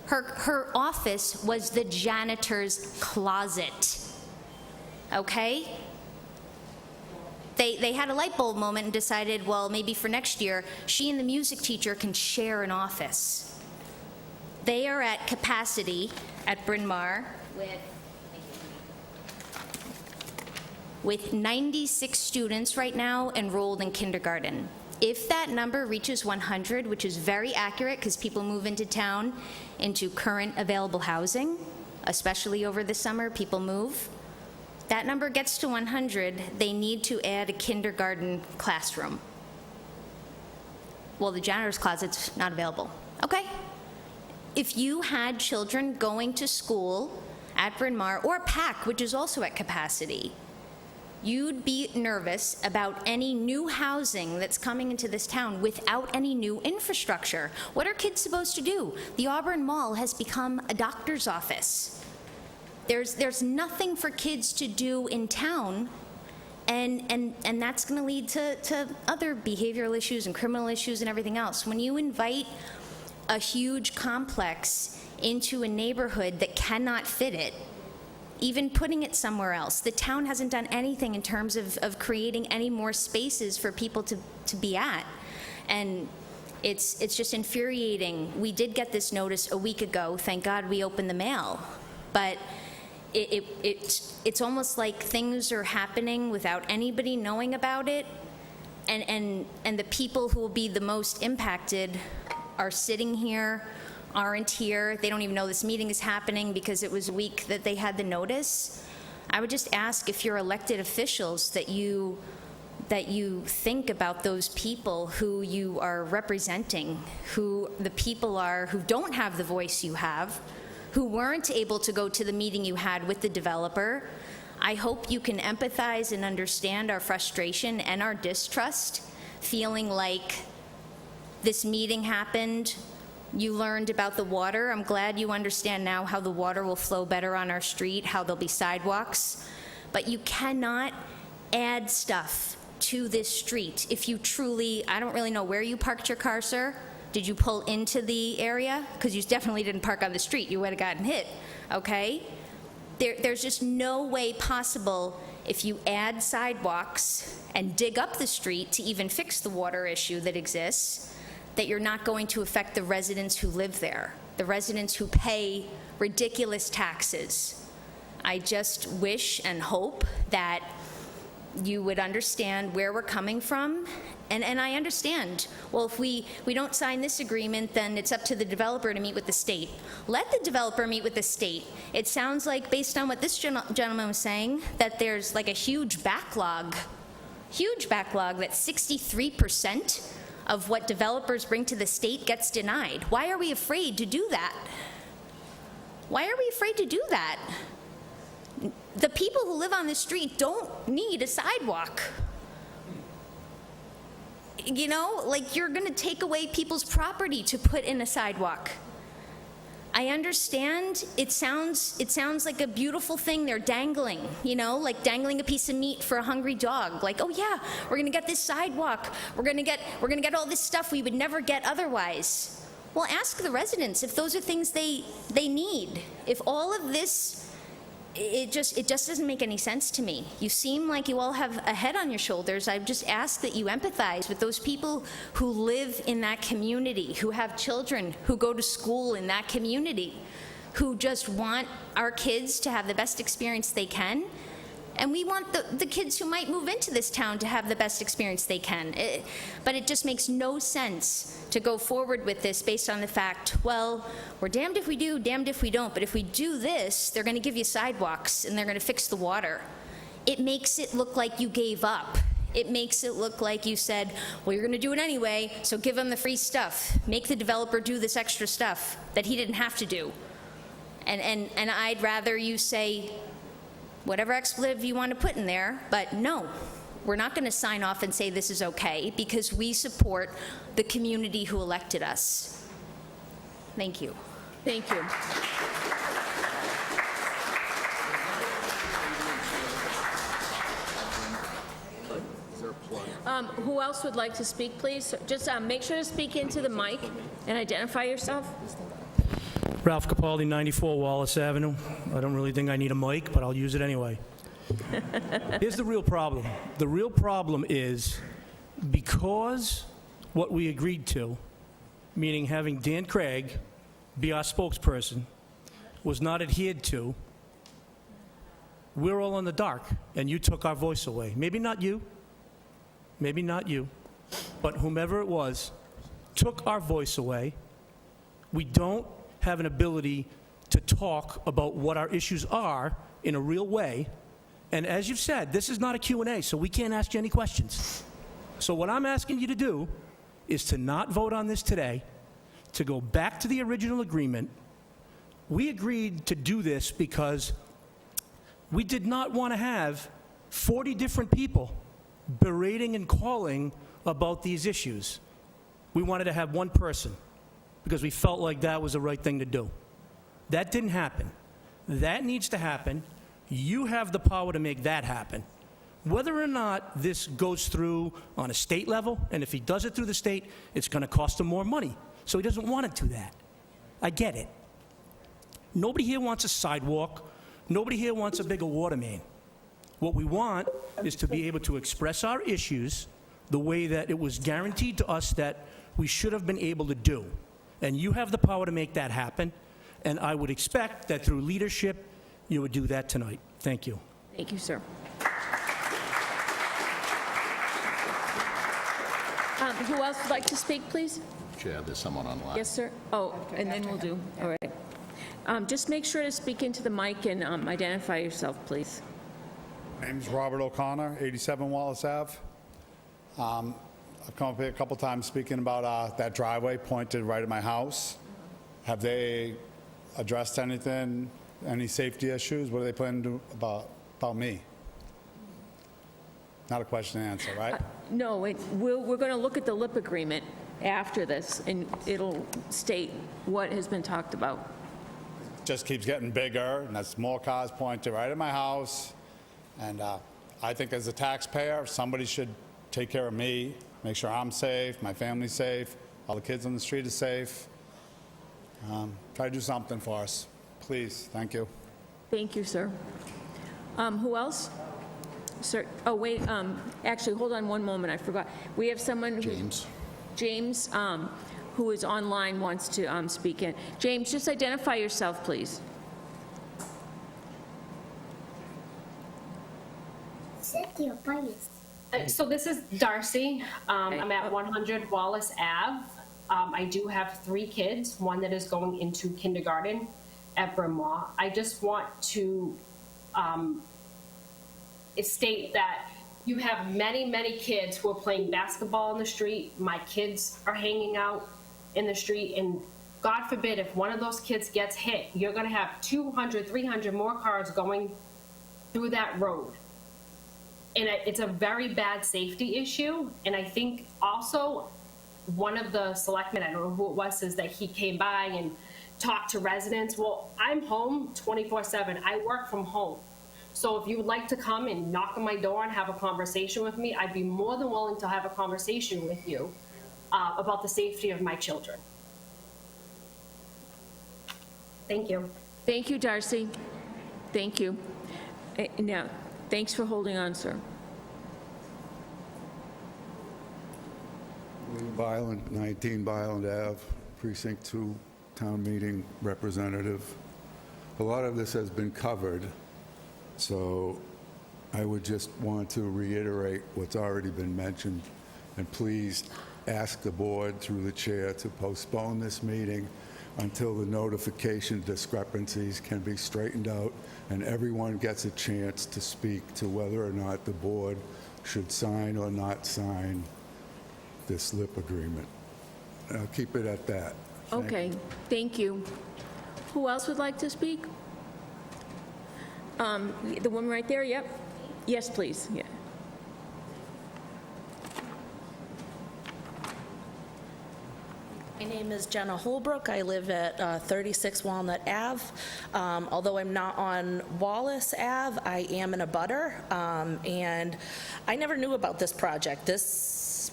her office was the janitor's closet. Okay? They had a light bulb moment and decided, well, maybe for next year, she and the music teacher can share an office. They are at capacity at Bryn Mawr with 96 students right now enrolled in kindergarten. If that number reaches 100, which is very accurate because people move into town into current available housing, especially over the summer, people move. That number gets to 100, they need to add a kindergarten classroom. Well, the janitor's closet's not available. Okay. If you had children going to school at Bryn Mawr or PAC, which is also at capacity, you'd be nervous about any new housing that's coming into this town without any new infrastructure. What are kids supposed to do? The Auburn Mall has become a doctor's office. There's nothing for kids to do in town, and that's going to lead to other behavioral issues and criminal issues and everything else. When you invite a huge complex into a neighborhood that cannot fit it, even putting it somewhere else, the town hasn't done anything in terms of creating any more spaces for people to be at. And it's just infuriating. We did get this notice a week ago. Thank God we opened the mail. But it's almost like things are happening without anybody knowing about it, and the people who will be the most impacted are sitting here, aren't here. They don't even know this meeting is happening because it was a week that they had the notice. I would just ask, if you're elected officials, that you think about those people who you are representing, who the people are who don't have the voice you have, who weren't able to go to the meeting you had with the developer. I hope you can empathize and understand our frustration and our distrust, feeling like this meeting happened, you learned about the water. I'm glad you understand now how the water will flow better on our street, how there'll be sidewalks. But you cannot add stuff to this street, if you truly, I don't really know where you parked your car, sir. Did you pull into the area? Because you definitely didn't park on the street. You would have gotten hit, okay? There's just no way possible, if you add sidewalks and dig up the street to even fix the water issue that exists, that you're not going to affect the residents who live there, the residents who pay ridiculous taxes. I just wish and hope that you would understand where we're coming from. And I understand, well, if we don't sign this agreement, then it's up to the developer to meet with the state. Let the developer meet with the state. It sounds like, based on what this gentleman was saying, that there's like a huge backlog, that 63% of what developers bring to the state gets denied. Why are we afraid to do that? Why are we afraid to do that? The people who live on the street don't need a sidewalk. You know, like, you're going to take away people's property to put in a sidewalk. I understand it sounds like a beautiful thing they're dangling, you know, like dangling a piece of meat for a hungry dog. Like, oh yeah, we're going to get this sidewalk. We're going to get all this stuff we would never get otherwise. Well, ask the residents if those are things they need. If all of this, it just doesn't make any sense to me. You seem like you all have a head on your shoulders. I just ask that you empathize with those people who live in that community, who have children, who go to school in that community, who just want our kids to have the best experience they can. And we want the kids who might move into this town to have the best experience they can. But it just makes no sense to go forward with this based on the fact, well, we're damned if we do, damned if we don't, but if we do this, they're going to give you sidewalks and they're going to fix the water. It makes it look like you gave up. It makes it look like you said, well, you're going to do it anyway, so give them the free stuff. Make the developer do this extra stuff that he didn't have to do. And I'd rather you say, whatever expletive you want to put in there, but no, we're not going to sign off and say this is okay because we support the community who elected us. Thank you. Thank you. Who else would like to speak, please? Just make sure to speak into the mic and identify yourself. Ralph Capaldi, 94 Wallace Avenue. I don't really think I need a mic, but I'll use it anyway. Here's the real problem. The real problem is because what we agreed to, meaning having Dan Craig be our spokesperson, was not adhered to, we're all in the dark, and you took our voice away. Maybe not you, but whomever it was took our voice away. We don't have an ability to talk about what our issues are in a real way. And as you've said, this is not a Q&A, so we can't ask you any questions. So what I'm asking you to do is to not vote on this today, to go back to the original agreement. We agreed to do this because we did not want to have 40 different people berating and calling about these issues. We wanted to have one person, because we felt like that was the right thing to do. That didn't happen. That needs to happen. You have the power to make that happen. Whether or not this goes through on a state level, and if he does it through the state, it's going to cost him more money. So he doesn't want to do that. I get it. Nobody here wants a sidewalk. Nobody here wants a bigger water main. What we want is to be able to express our issues the way that it was guaranteed to us that we should have been able to do. And you have the power to make that happen, and I would expect that through leadership, you would do that tonight. Thank you. Thank you, sir. Who else would like to speak, please? Chair, there's someone online. Yes, sir. Oh, and then we'll do, all right. Just make sure to speak into the mic and identify yourself, please. My name's Robert O'Connor, 87 Wallace Ave. I've come up here a couple times speaking about that driveway pointed right at my house. Have they addressed anything, any safety issues? What are they planning to do about me? Not a question and answer, right? No, we're going to look at the LIP agreement after this, and it'll state what has been talked about. Just keeps getting bigger, and that's more cars pointed right at my house. And I think as a taxpayer, somebody should take care of me, make sure I'm safe, my family's safe, all the kids on the street are safe. Try to do something for us, please. Thank you. Thank you, sir. Who else? Sir, oh, wait, actually, hold on one moment, I forgot. We have someone James, who is online, wants to speak in. James, just identify yourself, please. So this is Darcy. I'm at 100 Wallace Ave. I do have 3 kids, one that is going into kindergarten at Bryn Mawr. I just want to state that you have many, many kids who are playing basketball in the street. My kids are hanging out in the street, and God forbid if one of those kids gets hit, you're going to have 200, 300 more cars going through that road. And it's a very bad safety issue. And I think also one of the selectmen, I don't know who it was, says that he came by and talked to residents. Well, I'm home 24/7. I work from home. So if you would like to come and knock on my door and have a conversation with me, I'd be more than willing to have a conversation with you about the safety of my children. Thank you. Thank you, Darcy. Thank you. Now, thanks for holding on, sir. Byland, 19 Byland Ave, Precinct 2, Town Meeting Representative. A lot of this has been covered, so I would just want to reiterate what's already been mentioned, and please ask the board through the chair to postpone this meeting until the notification discrepancies can be straightened out and everyone gets a chance to speak to whether or not the board should sign or not sign this LIP agreement. I'll keep it at that. Okay, thank you. Who else would like to speak? The woman right there, yep. Yes, please, yeah. My name is Jenna Holbrook. I live at 36 Walnut Ave. Although I'm not on Wallace Ave, I am in a butter, and I never knew about this project.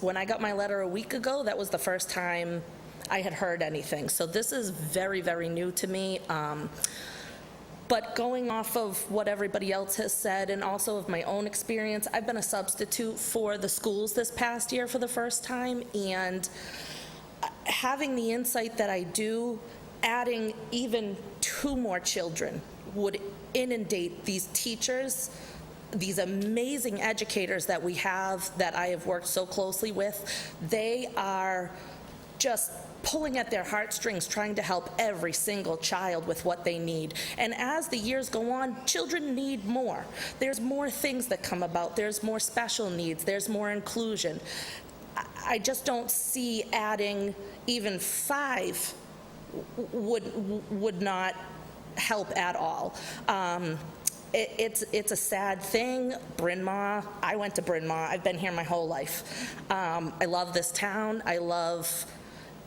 When I got my letter a week ago, that was the first time I had heard anything. So this is very, very new to me. But going off of what everybody else has said and also of my own experience, I've been a substitute for the schools this past year for the first time, and having the insight that I do, adding even 2 more children would inundate these teachers, these amazing educators that we have that I have worked so closely with. They are just pulling at their heartstrings, trying to help every single child with what they need. And as the years go on, children need more. There's more things that come about. There's more special needs. There's more inclusion. I just don't see adding even 5 would not help at all. It's a sad thing. Bryn Mawr, I went to Bryn Mawr. I've been here my whole life. I love this town. I love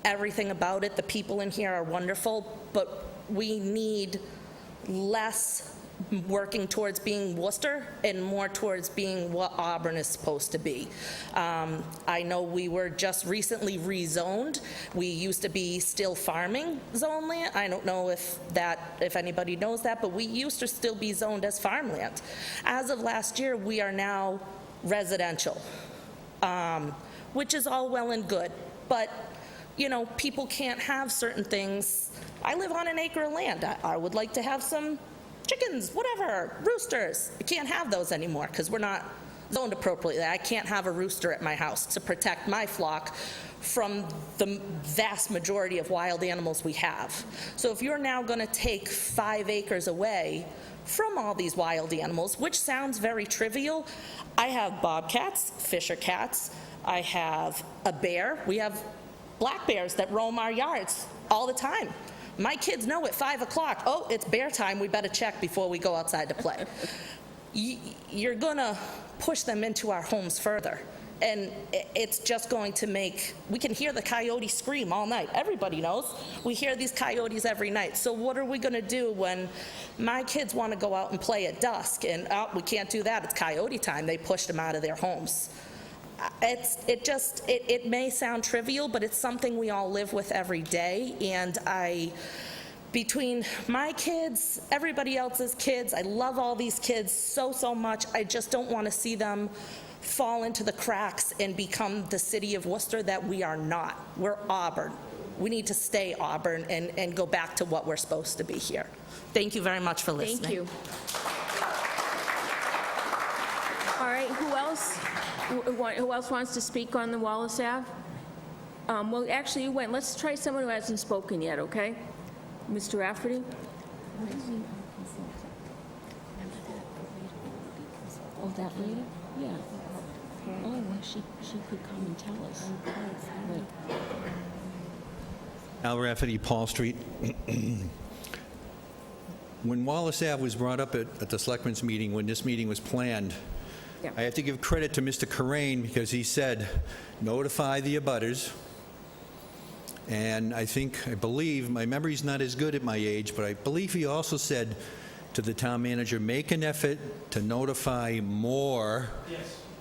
everything about it. The people in here are wonderful, but we need less working towards being Worcester and more towards being what Auburn is supposed to be. I know we were just recently rezoned. We used to be still farming zone land. I don't know if anybody knows that, but we used to still be zoned as farmland. As of last year, we are now residential, which is all well and good, but you know, people can't have certain things. I live on an acre of land. I would like to have some chickens, whatever, roosters. I can't have those anymore because we're not zoned appropriately. I can't have a rooster at my house to protect my flock from the vast majority of wild animals we have. So if you're now going to take 5 acres away from all these wild animals, which sounds very trivial, I have bobcats, fisher cats, I have a bear. We have black bears that roam our yards all the time. My kids know at 5 o'clock, oh, it's bear time, we better check before we go outside to play. You're gonna push them into our homes further. And it's just going to make, we can hear the coyote scream all night. Everybody knows. We hear these coyotes every night. So what are we going to do when my kids want to go out and play at dusk and, oh, we can't do that, it's coyote time. They pushed them out of their homes. It may sound trivial, but it's something we all live with every day. And between my kids, everybody else's kids, I love all these kids so much. I just don't want to see them fall into the cracks and become the city of Worcester that we are not. We're Auburn. We need to stay Auburn and go back to what we're supposed to be here. Thank you very much for listening. Thank you. All right, who else? Who else wants to speak on the Wallace Ave? Well, actually, you went. Let's try someone who hasn't spoken yet, okay? Mr. Rafferty? Oh, that lady? Yeah. Oh, well, she could come and tell us. Right. Al Rafferty, Paul Street. When Wallace Ave was brought up at the Selectmen's meeting, when this meeting was planned, Yeah. I have to give credit to Mr. Corain because he said, notify the abutters. And I believe, my memory's not as good at my age, but I believe he also said to the town manager, make an effort to notify more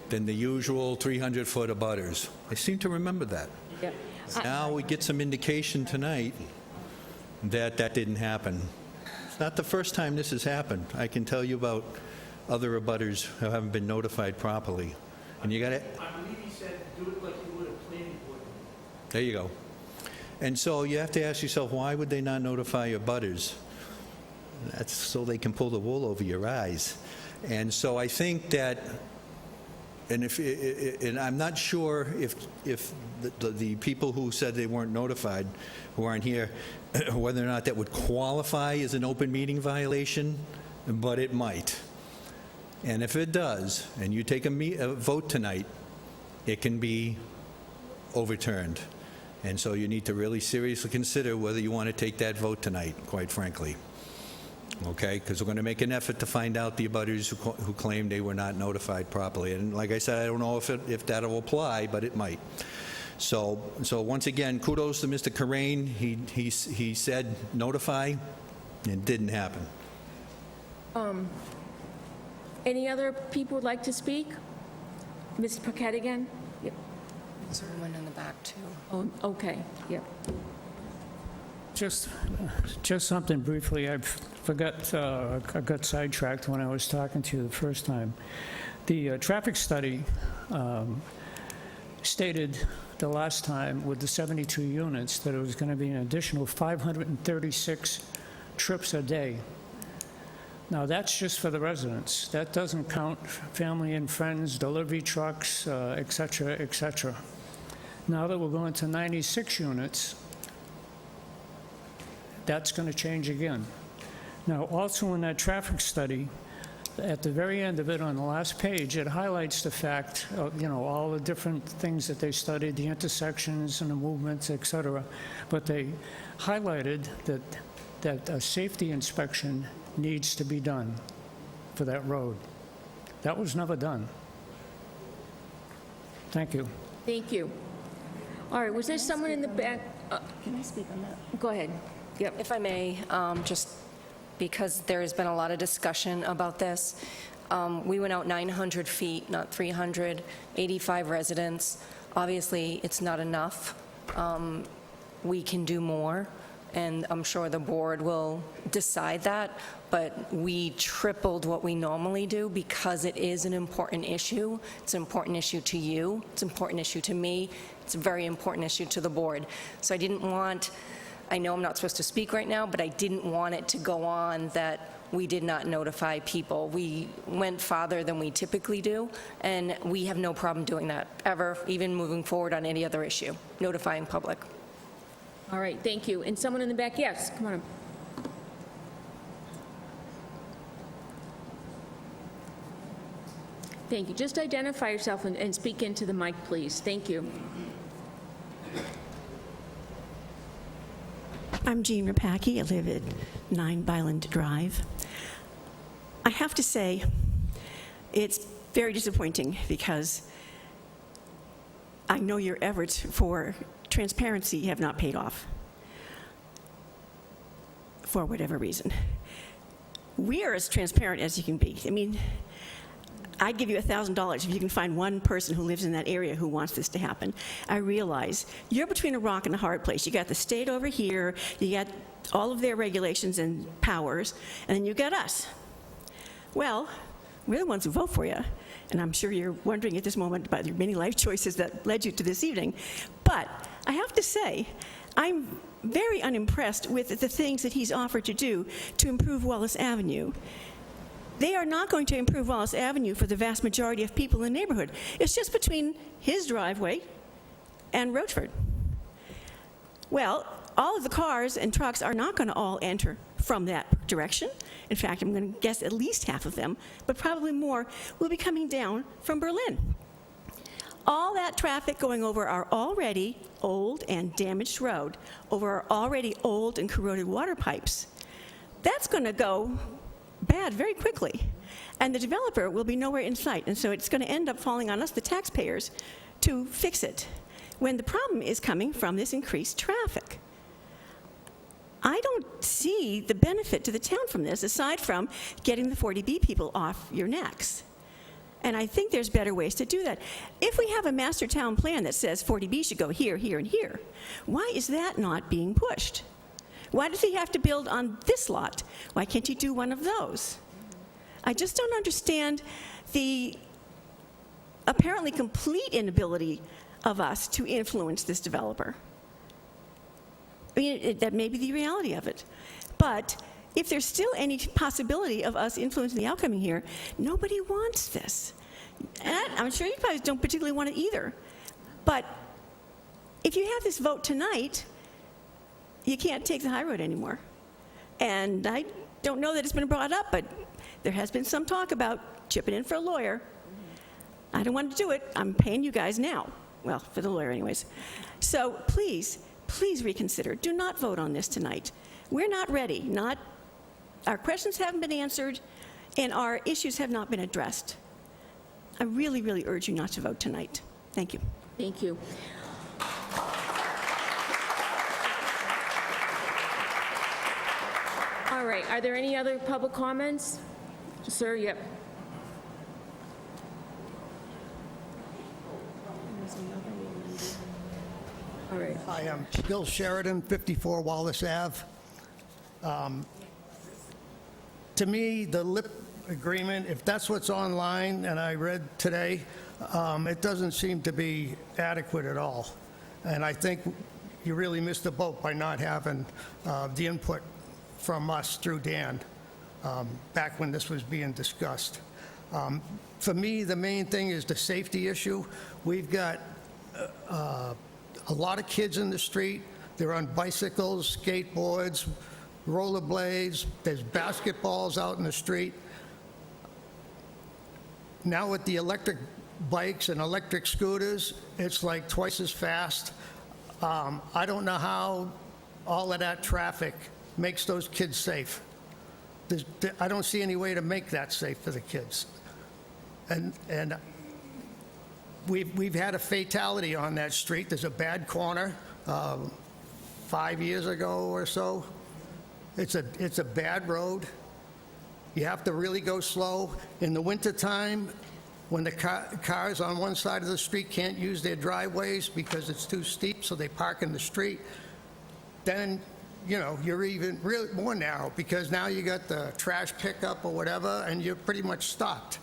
than the usual 300-foot abutters. I seem to remember that. Yeah. Now we get some indication tonight that that didn't happen. It's not the first time this has happened. I can tell you about other abutters who haven't been notified properly. And you got to... I believe he said, do it like you would a planning board. There you go. And so you have to ask yourself, why would they not notify your abutters? That's so they can pull the wool over your eyes. And so I think that, and I'm not sure if the people who said they weren't notified, who aren't here, whether or not that would qualify as an open meeting violation, but it might. And if it does, and you take a vote tonight, it can be overturned. And so you need to really seriously consider whether you want to take that vote tonight, quite frankly. Okay? Because we're going to make an effort to find out the abutters who claim they were not notified properly. And like I said, I don't know if that will apply, but it might. So once again, kudos to Mr. Corain. He said notify, and it didn't happen. Any other people would like to speak? Ms. Paquette again? Yep. Is there one in the back, too? Oh, okay, yep. Just something briefly. I got sidetracked when I was talking to you the first time. The traffic study stated the last time with the 72 units that it was going to be an additional 536 trips a day. Now, that's just for the residents. That doesn't count family and friends, delivery trucks, et cetera, et cetera. Now that we're going to 96 units, that's going to change again. Now, also in that traffic study, at the very end of it, on the last page, it highlights the fact of, all the different things that they studied, the intersections and the movements, et cetera. But they highlighted that a safety inspection needs to be done for that road. That was never done. Thank you. Thank you. All right, was there someone in the back? Can I speak on that? Go ahead. Yep. If I may, just because there has been a lot of discussion about this. We went out 900 feet, not 300, 85 residents. Obviously, it's not enough. We can do more, and I'm sure the board will decide that, but we tripled what we normally do because it is an important issue. It's an important issue to you. It's an important issue to me. It's a very important issue to the board. So I know I'm not supposed to speak right now, but I didn't want it to go on that we did not notify people. We went farther than we typically do, and we have no problem doing that, ever, even moving forward on any other issue, notifying public. All right, thank you. And someone in the back, yes, come on up. Thank you. Just identify yourself and speak into the mic, please. Thank you. I'm Jean Rapacki. I live at 9 Byland Drive. I have to say, it's very disappointing because I know your efforts for transparency have not paid off, for whatever reason. We are as transparent as you can be. I mean, I'd give you $1,000 if you can find one person who lives in that area who wants this to happen. I realize you're between a rock and a hard place. You got the state over here, you got all of their regulations and powers, and then you got us. Well, we're the ones who vote for you, and I'm sure you're wondering at this moment about your many life choices that led you to this evening. But I have to say, I'm very unimpressed with the things that he's offered to do to improve Wallace Avenue. They are not going to improve Wallace Avenue for the vast majority of people in the neighborhood. It's just between his driveway and Rochford. Well, all of the cars and trucks are not going to all enter from that direction. In fact, I'm going to guess at least half of them, but probably more, will be coming down from Berlin. All that traffic going over our already old and damaged road, over our already old and corroded water pipes, that's going to go bad very quickly. And the developer will be nowhere in sight. And so it's going to end up falling on us, the taxpayers, to fix it, when the problem is coming from this increased traffic. I don't see the benefit to the town from this, aside from getting the 40B people off your necks. And I think there's better ways to do that. If we have a master town plan that says 40B should go here, here, and here, why is that not being pushed? Why does he have to build on this lot? Why can't he do one of those? I just don't understand the apparently complete inability of us to influence this developer. I mean, that may be the reality of it. But if there's still any possibility of us influencing the outcome here, nobody wants this. And I'm sure you guys don't particularly want it either. But if you have this vote tonight, you can't take the high road anymore. And I don't know that it's been brought up, but there has been some talk about chipping in for a lawyer. I don't want to do it. I'm paying you guys now. Well, for the lawyer anyways. So please, please reconsider. Do not vote on this tonight. We're not ready. Our questions haven't been answered, and our issues have not been addressed. I really, really urge you not to vote tonight. Thank you. Thank you. All right, are there any other public comments? Sir, yep. All right. Hi, I'm Bill Sheridan, 54 Wallace Ave. To me, the lip agreement, if that's what's online, and I read today, it doesn't seem to be adequate at all. And I think you really missed the boat by not having the input from us through Dan back when this was being discussed. For me, the main thing is the safety issue. We've got a lot of kids in the street. They're on bicycles, skateboards, rollerblades. There's basketballs out in the street. Now with the electric bikes and electric scooters, it's like twice as fast. I don't know how all of that traffic makes those kids safe. I don't see any way to make that safe for the kids. And we've had a fatality on that street. There's a bad corner 5 years ago or so. It's a bad road. You have to really go slow. In the wintertime, when the cars on one side of the street can't use their driveways because it's too steep, so they park in the street, then, you know, you're even really more narrow because now you got the trash pickup or whatever, and you're pretty much stopped.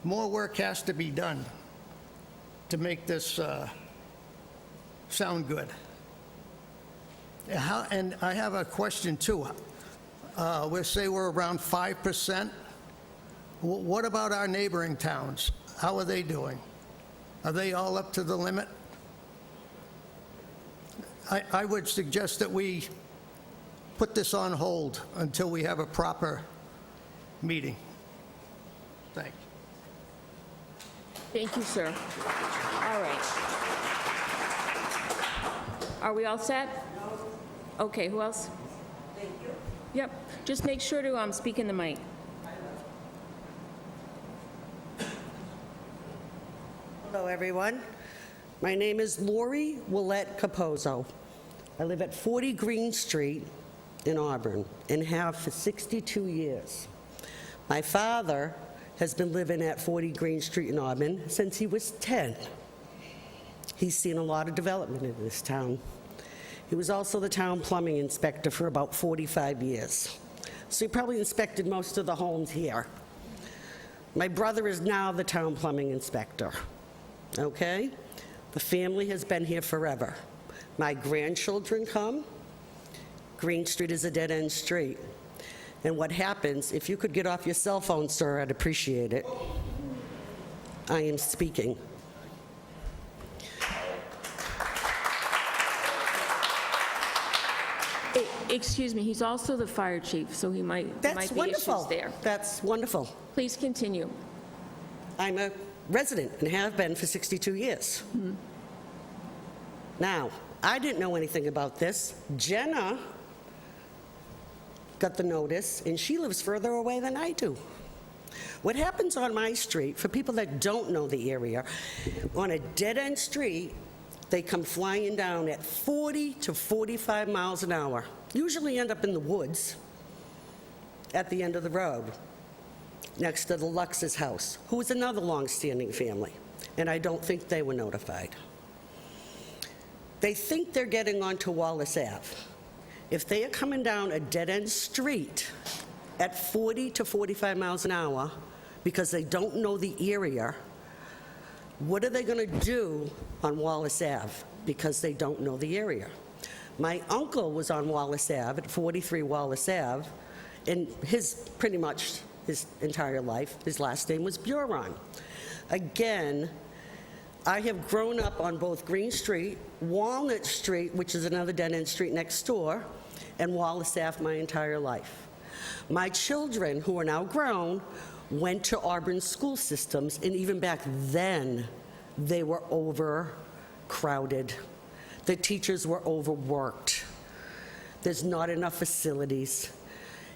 More work has to be done to make this sound good. And I have a question too. We'll say we're around 5%. What about our neighboring towns? How are they doing? Are they all up to the limit? I would suggest that we put this on hold until we have a proper meeting. Thank you. Thank you, sir. All right. Are we all set? Okay, who else? Thank you. Yep, just make sure to speak in the mic. everyone. My name is Lori Willette Capozzo. I live at 40 Green Street in Auburn and have for 62 years. My father has been living at 40 Green Street in Auburn since he was 10. He's seen a lot of development in this town. He was also the town plumbing inspector for about 45 years. So he probably inspected most of the homes here. My brother is now the town plumbing inspector, okay? The family has been here forever. My grandchildren come. Green Street is a dead-end street. And what happens, if you could get off your cell phone, sir, I'd appreciate it. I am speaking. Excuse me, he's also the fire chief, so he might That's be wonderful. issues there. That's wonderful. Please continue. I'm a resident and have been for 62 years. Now, I didn't know anything about this. Jenna got the notice, and she lives further away than I do. What happens on my street, for people that don't know the area, on a dead-end street, they come flying down at 40 to 45 miles an hour, usually end up in the woods at the end of the road, next to the Lux's house, who is another long-standing family, and I don't think they were notified. They think they're getting onto Wallace Ave. If they are coming down a dead-end street at 40 to 45 miles an hour because they don't know the area, what are they going to do on Wallace Ave because they don't know the area? My uncle was on Wallace Ave at 43 Wallace Ave, and pretty much his entire life, his last name was Buron. Again, I have grown up on both Green Street, Walnut Street, which is another dead-end street next door, and Wallace Ave my entire life. My children, who are now grown, went to Auburn school systems, and even back then, they were overcrowded. The teachers were overworked. There's not enough facilities.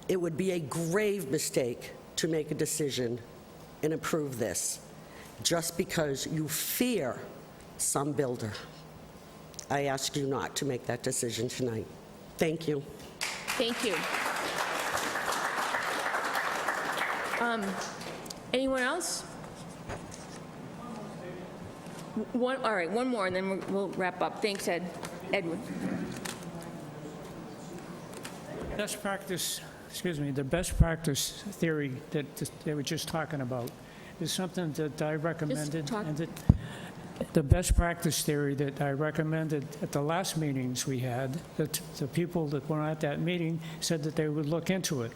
It would be a grave mistake to make a decision and approve this just because you fear some builder. I ask you not to make that decision tonight. Thank you. Thank you. Anyone else? All right, one more, and then we'll wrap up. Thanks, Edward. Best practice, the best practice theory that they were just talking about is something that I recommended. And that the best practice theory that I recommended at the last meetings we had, that the people that were at that meeting said that they would look into it.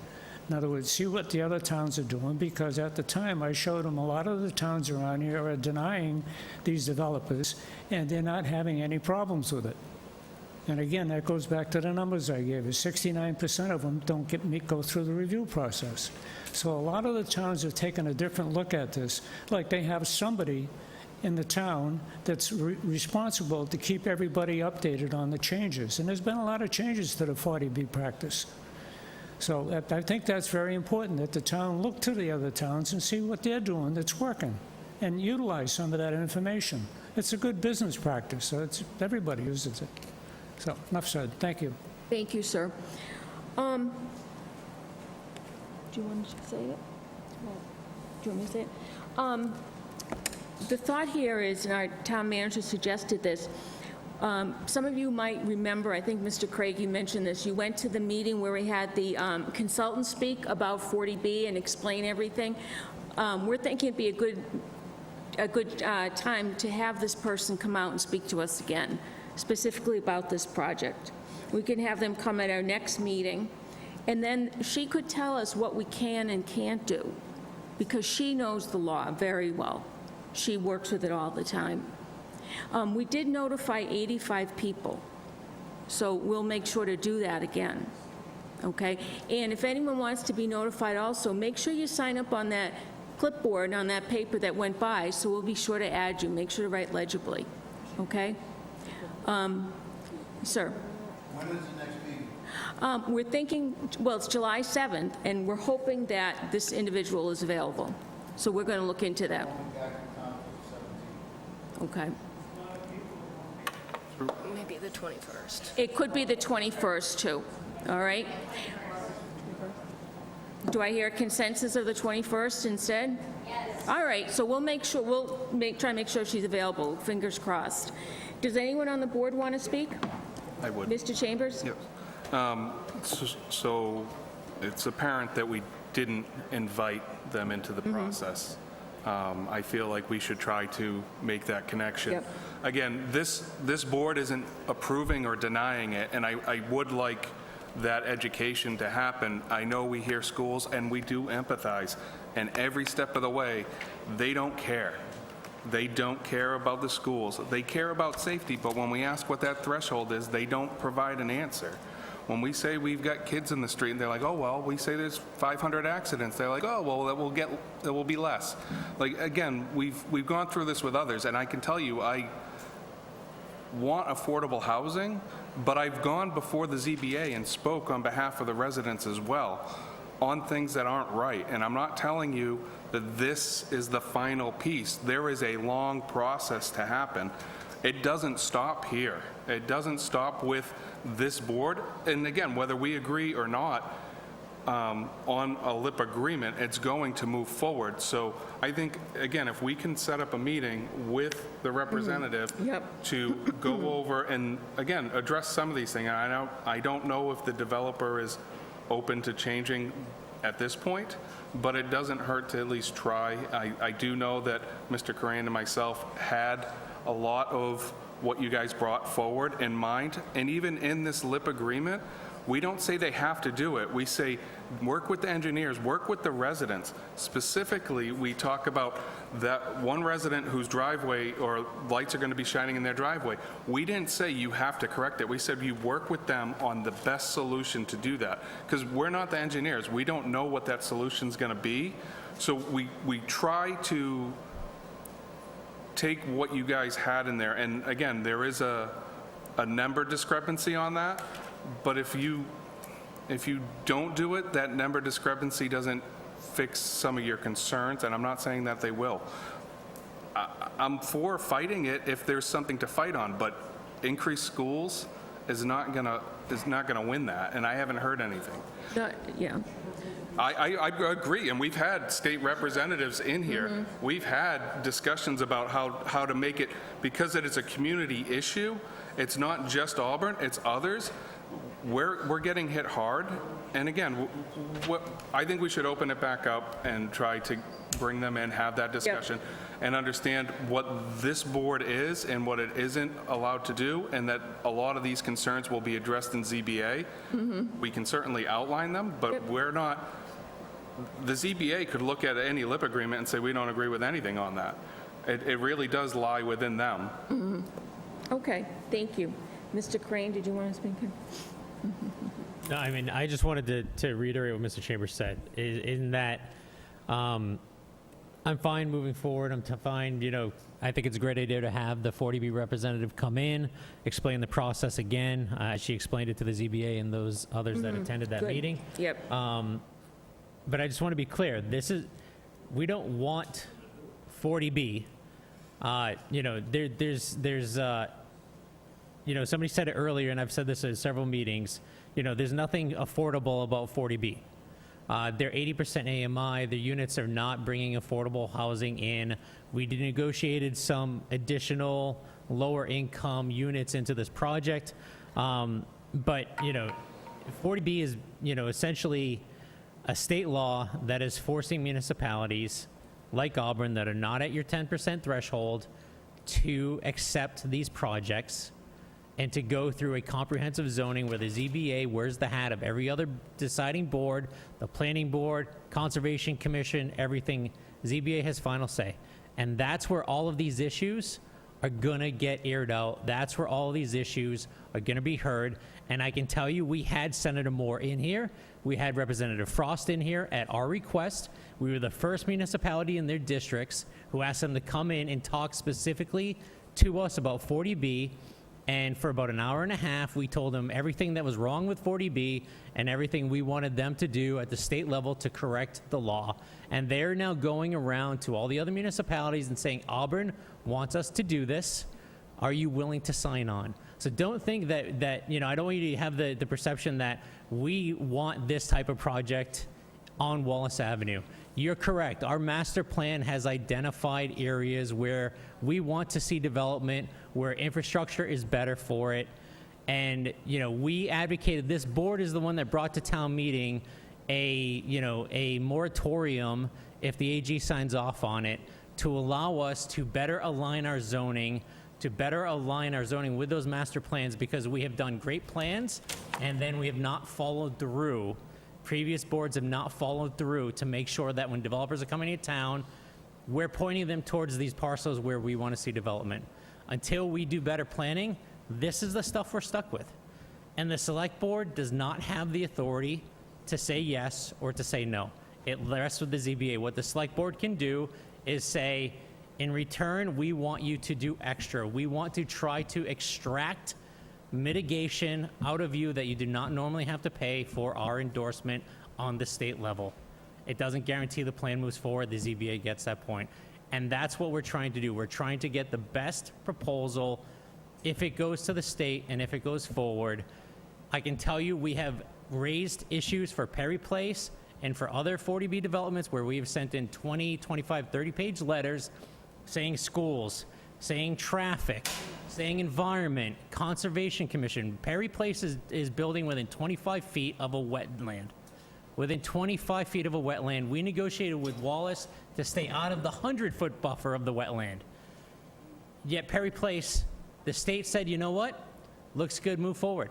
In other words, see what the other towns are doing, because at the time I showed them a lot of the towns around here are denying these developers, and they're not having any problems with it. And again, that goes back to the numbers I gave you. 69% of them don't go through the review process. So a lot of the towns have taken a different look at this. Like they have somebody in the town that's responsible to keep everybody updated on the changes. And there's been a lot of changes to the 40B practice. So I think that's very important, that the town look to the other towns and see what they're doing that's working and utilize some of that information. It's a good business practice, so everybody uses it. So enough said. Thank you. Thank you, sir. Do you want to say it? Do you want me to say it? The thought here is, and our town manager suggested this, some of you might remember, I think Mr. Craig, you mentioned this, you went to the meeting where we had the consultant speak about 40B and explain everything. We're thinking it'd be a good time to have this person come out and speak to us again, specifically about this project. We can have them come at our next meeting, and then she could tell us what we can and can't do, because she knows the law very well. She works with it all the time. We did notify 85 people, so we'll make sure to do that again, okay? And if anyone wants to be notified also, make sure you sign up on that clipboard, on that paper that went by, so we'll be sure to add you. Make sure to write legibly, okay? Sir? When is the next meeting? We're thinking, well, it's July 7th, and we're hoping that this individual is available. So we're going to look into that. Okay. Maybe the 21st. It could be the 21st, too, all right? Do I hear a consensus of the 21st instead? Yes. All right, so we'll make sure, try and make sure she's available, fingers crossed. Does anyone on the board want to speak? I would. Mr. Chambers? Yes. So it's apparent that we didn't invite them into the process. I feel like we should try to make that connection. Yep. Again, this board isn't approving or denying it, and I would like that education to happen. I know we hear schools, and we do empathize, and every step of the way, they don't care. They don't care about the schools. They care about safety, but when we ask what that threshold is, they don't provide an answer. When we say we've got kids in the street, and they're like, oh, well, we say there's 500 accidents. They're like, oh, well, that will be less. Like, again, we've gone through this with others, and I can tell you, I want affordable housing, but I've gone before the ZBA and spoke on behalf of the residents as well on things that aren't right. And I'm not telling you that this is the final piece. There is a long process to happen. It doesn't stop here. It doesn't stop with this board. And again, whether we agree or not on a LIP agreement, it's going to move forward. So I think, again, if we can set up a meeting with the representative to go over and, again, address some of these things. And I don't know if the developer is open to changing at this point, but it doesn't hurt to at least try. I do know that Mr. Coran and myself had a lot of what you guys brought forward in mind. And even in this LIP agreement, we don't say they have to do it. We say work with the engineers, work with the residents. Specifically, we talk about that one resident whose driveway or lights are going to be shining in their driveway. We didn't say you have to correct it. We said you work with them on the best solution to do that, because we're not the engineers. We don't know what that solution is going to be. So we try to take what you guys had in there. And again, there is a number discrepancy on that. But if you don't do it, that number discrepancy doesn't fix some of your concerns, and I'm not saying that they will. I'm for fighting it if there's something to fight on, but increased schools is not gonna win that, and I haven't heard anything. Yeah. I agree, and we've had state representatives in here. We've had discussions about how to make it, because it is a community issue. It's not just Auburn, it's others. We're getting hit hard, and again, I think we should open it back up and try to bring them in, have that discussion, and understand what this board is and what it isn't allowed to do, and that a lot of these concerns will be addressed in ZBA. We can certainly outline them, but we're not. The ZBA could look at any LIP agreement and say we don't agree with anything on that. It really does lie within them. Okay, thank you. Mr. Crane, did you want to speak? No, I mean, I just wanted to reiterate what Mr. Chambers said, in that I'm fine moving forward. I'm fine, I think it's a great idea to have the 40B representative come in, explain the process again. She explained it to the ZBA and those others that attended that meeting. Yep. But I just want to be clear, we don't want 40B. Somebody said it earlier, and I've said this at several meetings, there's nothing affordable about 40B. They're 80% AMI. The units are not bringing affordable housing in. We negotiated some additional lower income units into this project. But 40B is, essentially a state law that is forcing municipalities like Auburn that are not at your 10% threshold to accept these projects and to go through a comprehensive zoning where the ZBA wears the hat of every other deciding board, the planning board, conservation commission, everything. ZBA has final say. And that's where all of these issues are gonna get aired out. That's where all of these issues are gonna be heard. And I can tell you, we had Senator Moore in here. We had Representative Frost in here at our request. We were the first municipality in their districts who asked them to come in and talk specifically to us about 40B. And for about an hour and a half, we told them everything that was wrong with 40B and everything we wanted them to do at the state level to correct the law. And they're now going around to all the other municipalities and saying, Auburn wants us to do this. Are you willing to sign on? So don't think that you know, I don't want you to have the perception that we want this type of project on Wallace Avenue. You're correct. Our master plan has identified areas where we want to see development, where infrastructure is better for it. And, you know, we advocated, this board is the one that brought to town meeting a moratorium, if the AG signs off on it, to allow us to better align our zoning, with those master plans, because we have done great plans and then we have not followed through. Previous boards have not followed through to make sure that when developers are coming to town, we're pointing them towards these parcels where we want to see development. Until we do better planning, this is the stuff we're stuck with. And the select board does not have the authority to say yes or to say no. It rests with the ZBA. What the select board can do is say, in return, we want you to do extra. We want to try to extract mitigation out of you that you do not normally have to pay for our endorsement on the state level. It doesn't guarantee the plan moves forward. The ZBA gets that point. And that's what we're trying to do. We're trying to get the best proposal if it goes to the state and if it goes forward. I can tell you we have raised issues for Perry Place and for other 40B developments where we have sent in 20, 25, 30-page letters saying schools, saying traffic, saying environment, Conservation Commission. Perry Place is building within 25 feet of a wetland. Within 25 feet of a wetland. We negotiated with Wallace to stay out of the 100-foot buffer of the wetland. Yet Perry Place, the state said, you know what? Looks good, move forward.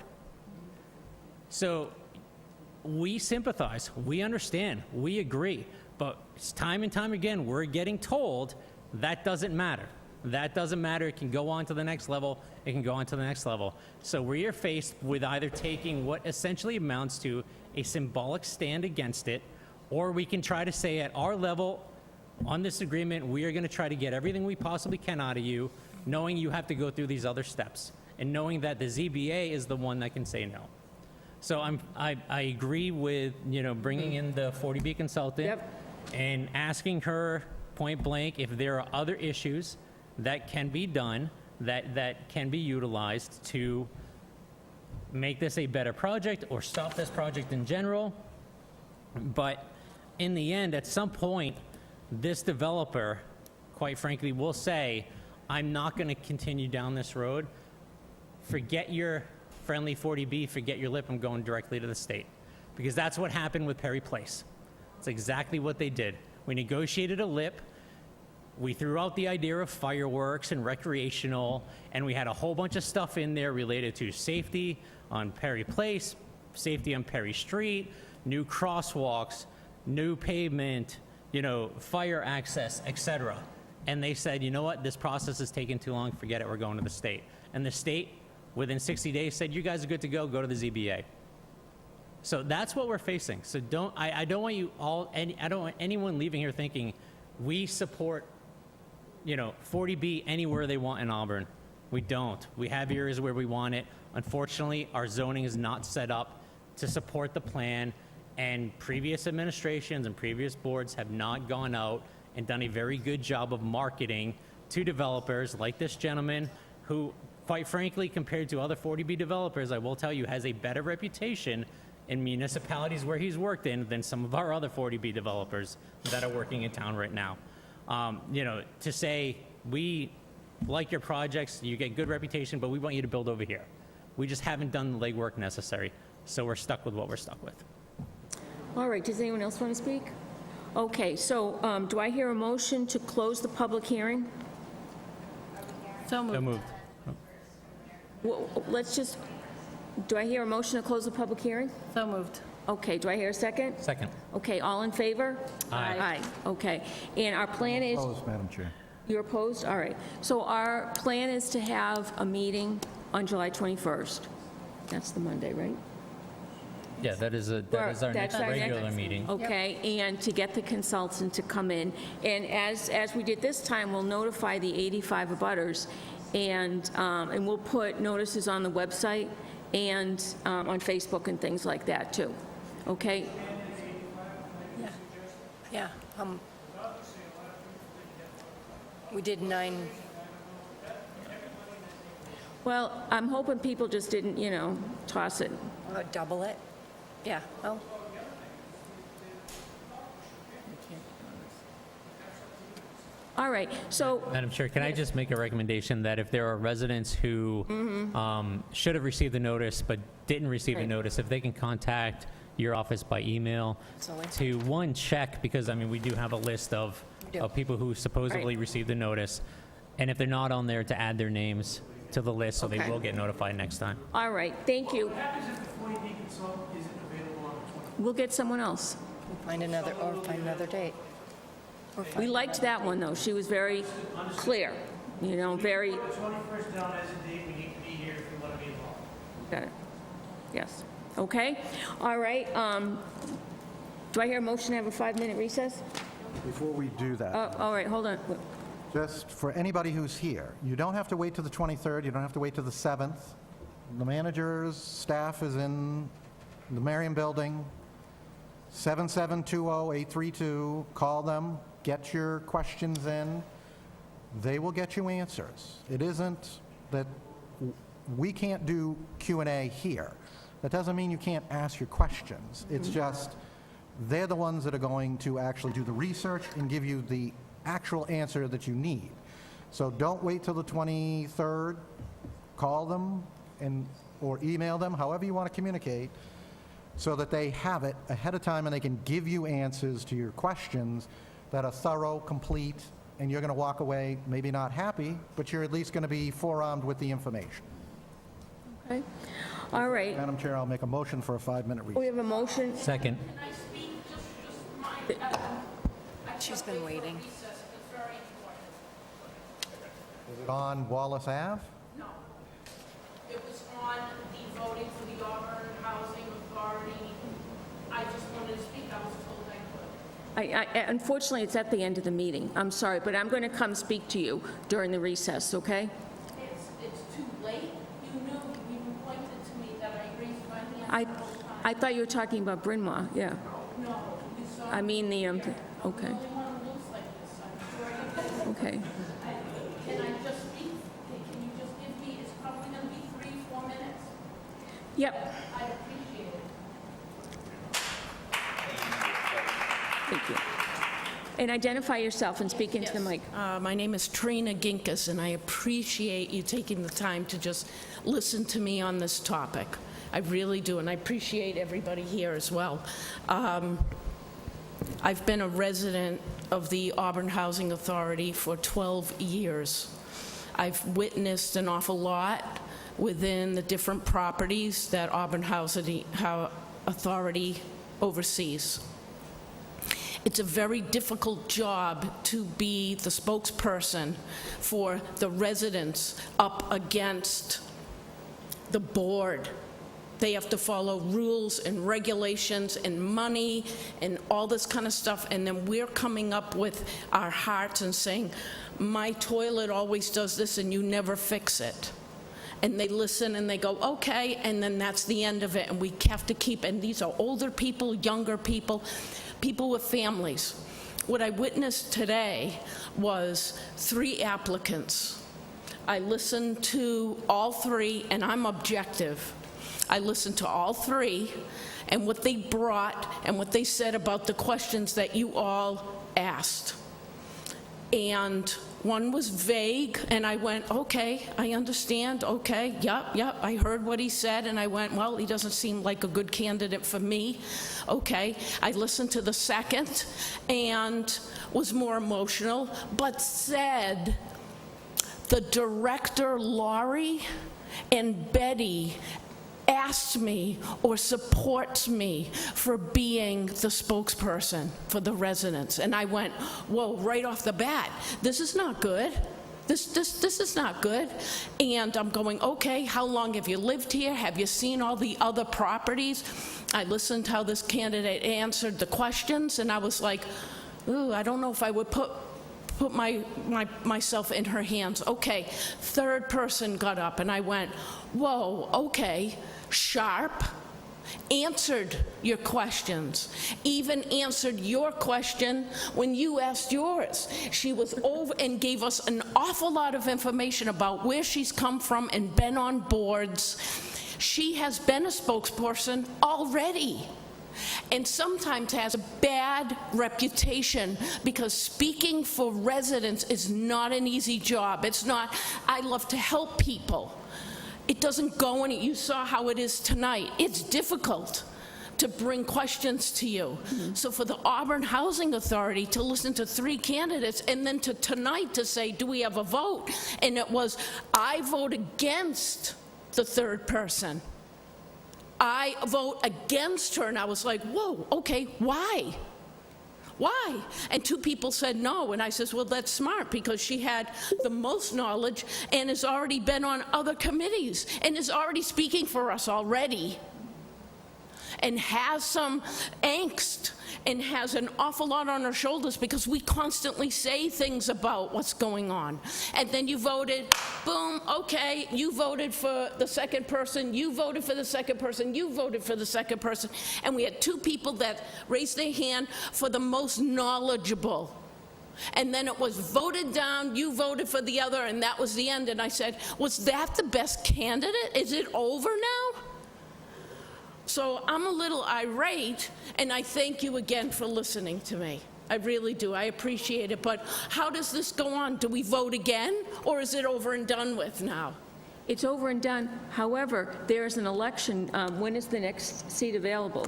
So we sympathize, we understand, we agree, but time and time again, we're getting told that doesn't matter. That doesn't matter. It can go on to the next level. It can go on to the next level. So we're faced with either taking what essentially amounts to a symbolic stand against it, or we can try to say at our level on this agreement, we are going to try to get everything we possibly can out of you, knowing you have to go through these other steps, and knowing that the ZBA is the one that can say no. So I agree with, you know, bringing in the 40B consultant and asking her point blank if there are other issues that can be done, that can be utilized to make this a better project or stop this project in general. But in the end, at some point, this developer, quite frankly, will say, I'm not going to continue down this road. Forget your friendly 40B, forget your lip, I'm going directly to the state. Because that's what happened with Perry Place. It's exactly what they did. We negotiated a lip, we threw out the idea of fireworks and recreational, and we had a whole bunch of stuff in there related to safety on Perry Place, safety on Perry Street, new crosswalks, new pavement, you know, fire access, etc. And they said, you know what, this process is taking too long, forget it, we're going to the state. And the state, within 60 days, said, you guys are good to go to the ZBA. So that's what we're facing. So I don't want you all, I don't want anyone leaving here thinking we support, you know, 40B anywhere they want in Auburn. We don't. We have areas where we want it. Unfortunately, our zoning is not set up to support the plan, and previous administrations and previous boards have not gone out and done a very good job of marketing to developers like this gentleman who, quite frankly, compared to other 40B developers, I will tell you, has a better reputation in municipalities where he's worked in than some of our other 40B developers that are working in town right now. You know, to say, we like your projects, you get good reputation, but we want you to build over here. We just haven't done the legwork necessary, so we're stuck with what we're stuck with. All right, does anyone else want to speak? Okay, so do I hear a motion to close the public hearing? So moved. Well, let's just, do I hear a motion to close the public hearing? So moved. Okay, do I hear a second? Second. Okay, all in favor? Aye. Aye, okay. And our plan is... Opposed, Madam Chair. You're opposed? All right. So our plan is to have a meeting on July 21st. That's the Monday, right? Yeah, that is our That's next our regular next- meeting. Okay, and to get the consultant to come in. And as we did this time, we'll notify the 85 abutters, and we'll put notices on the website and on Facebook and things like that, too. Okay? Yeah. We did 9. Well, I'm hoping people just didn't, toss it. Double it? Yeah, well. All right, so, Madam Chair, can I just make a recommendation that if there are residents who should have received the notice but didn't receive the Right. notice, if they can contact your office by email to, one, check, because, I mean, we do have a list of people who supposedly Right. received the notice, and if they're not on there, to add their names to the list so they Okay. will get notified next time. all right, thank you. What happens if the 40B consultant isn't available on the 20th? We'll get someone else. Find another date. We liked that one, though. She was very clear, very, The 21st down as a date, we need to be here if we want to be involved. got it. Yes. Okay, all right. Do I hear a motion to have a 5-minute recess? Before we do that, All right, hold on. just for anybody who's here, you don't have to wait till the 23rd, you don't have to wait till the 7th. The manager's staff is in the Marion Building, 7720-832. Call them, get your questions in. They will get you answers. It isn't that we can't do Q&A here. That doesn't mean you can't ask your questions. It's just they're the ones that are going to actually do the research and give you the actual answer that you need. So don't wait till the 23rd. Call them or email them, however you want to communicate, so that they have it ahead of time and they can give you answers to your questions that are thorough, complete, and you're going to walk away maybe not happy, but you're at least going to be forearmed with the information. Okay, all right. Madam Chair, I'll make a motion for a 5-minute recess. We have a motion. Second. She's been waiting. Is it on Wallace Ave? No. It was on the voting for the Auburn Housing Authority. I just wanted to speak. I was told I could. Unfortunately, it's at the end of the meeting. I'm sorry, but I'm going to come speak to you during the recess, okay? It's too late. You knew, you pointed to me that I raised my hand. I thought you were talking about Bryn Mawr, yeah. No, you saw. I mean the, okay, The only one who looks like this. I'm sure you did. okay. Can I just speak? Can you just give me, it's probably going to be 3-4 minutes. Yep, I appreciate it. thank you. And identify yourself and speak into the mic. My name is Trina Ginkus, and I appreciate you taking the time to just listen to me on this topic. I really do, and I appreciate everybody here as well. I've been a resident of the Auburn Housing Authority for 12 years. I've witnessed an awful lot within the different properties that Auburn Housing Authority oversees. It's a very difficult job to be the spokesperson for the residents up against the board. They have to follow rules and regulations and money and all this kind of stuff, and then we're coming up with our hearts and saying, my toilet always does this and you never fix it. And they listen and they go, okay, and then that's the end of it, and we have to keep, and these are older people, younger people, people with families. What I witnessed today was 3 applicants. I listened to all 3, and I'm objective. I listened to all 3 and what they brought and what they said about the questions that you all asked. And one was vague, and I went, okay, I understand, okay, yep, I heard what he said, and I went, well, he doesn't seem like a good candidate for me, okay. I listened to the second and was more emotional, but said, the director, Laurie, and Betty asked me or supports me for being the spokesperson for the residents. And I went, whoa, right off the bat, this is not good. This is not good. And I'm going, okay, how long have you lived here? Have you seen all the other properties? I listened to how this candidate answered the questions, and I was like, ooh, I don't know if I would put myself in her hands. Okay, third person got up, and I went, whoa, okay, sharp, answered your questions, even answered your question when you asked yours. She was over and gave us an awful lot of information about where she's come from and been on boards. She has been a spokesperson already, and sometimes has a bad reputation because speaking for residents is not an easy job. It's not. I love to help people. It doesn't go any. You saw how it is tonight. It's difficult to bring questions to you. So for the Auburn Housing Authority to listen to 3 candidates and then to tonight to say, do we have a vote? And it was, I vote against the third person. I vote against her, and I was like, whoa, okay, why? Why? And 2 people said no, and I says, well, that's smart, because she had the most knowledge and has already been on other committees and is already speaking for us already, and has some angst and has an awful lot on her shoulders because we constantly say things about what's going on. And then you voted, boom, okay, you voted for the second person, you voted for the second person, you voted for the second person, and we had 2 people that raised their hand for the most knowledgeable. And then it was voted down, you voted for the other, and that was the end. And I said, was that the best candidate? Is it over now? So I'm a little irate, and I thank you again for listening to me. I really do. I appreciate it. But how does this go on? Do we vote again, or is it over and done with now? It's over and done. However, there is an election. When is the next seat available?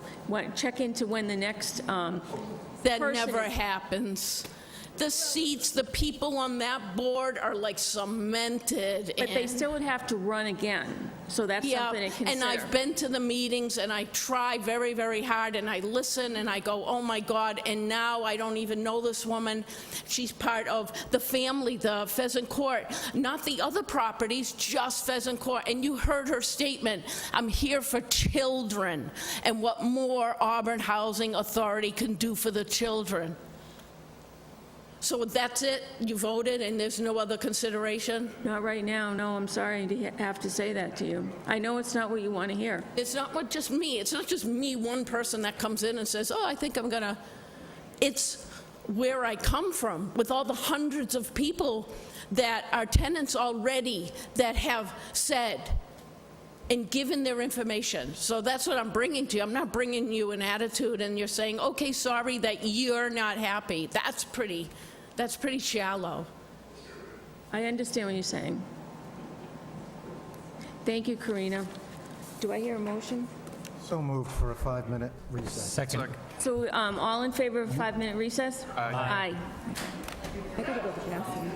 Check into when the next That person never is. happens. The seats, the people on that board are like cemented. But they still would have to run again. So that's something to consider. And I've been to the meetings, and I try very, very hard, and I listen, and I go, oh my God, and now I don't even know this woman. She's part of the family, the Pheasant Court, not the other properties, just Pheasant Court. And you heard her statement, I'm here for children, and what more Auburn Housing Authority can do for the children. So that's it? You voted and there's no other consideration? Not right now, no, I'm sorry to have to say that to you. I know it's not what you want to hear. It's not what just me. It's not just me, one person that comes in and says, oh, I think I'm gonna. It's where I come from, with all the hundreds of people that are tenants already that have said and given their information. So that's what I'm bringing to you. I'm not bringing you an attitude and you're saying, okay, sorry that you're not happy. That's pretty shallow. I understand what you're saying. Thank you, Karina. Do I hear a motion? So moved for a 5-minute recess. Second. So all in favor of a 5-minute recess? Aye. Aye. I gotta go to the bathroom.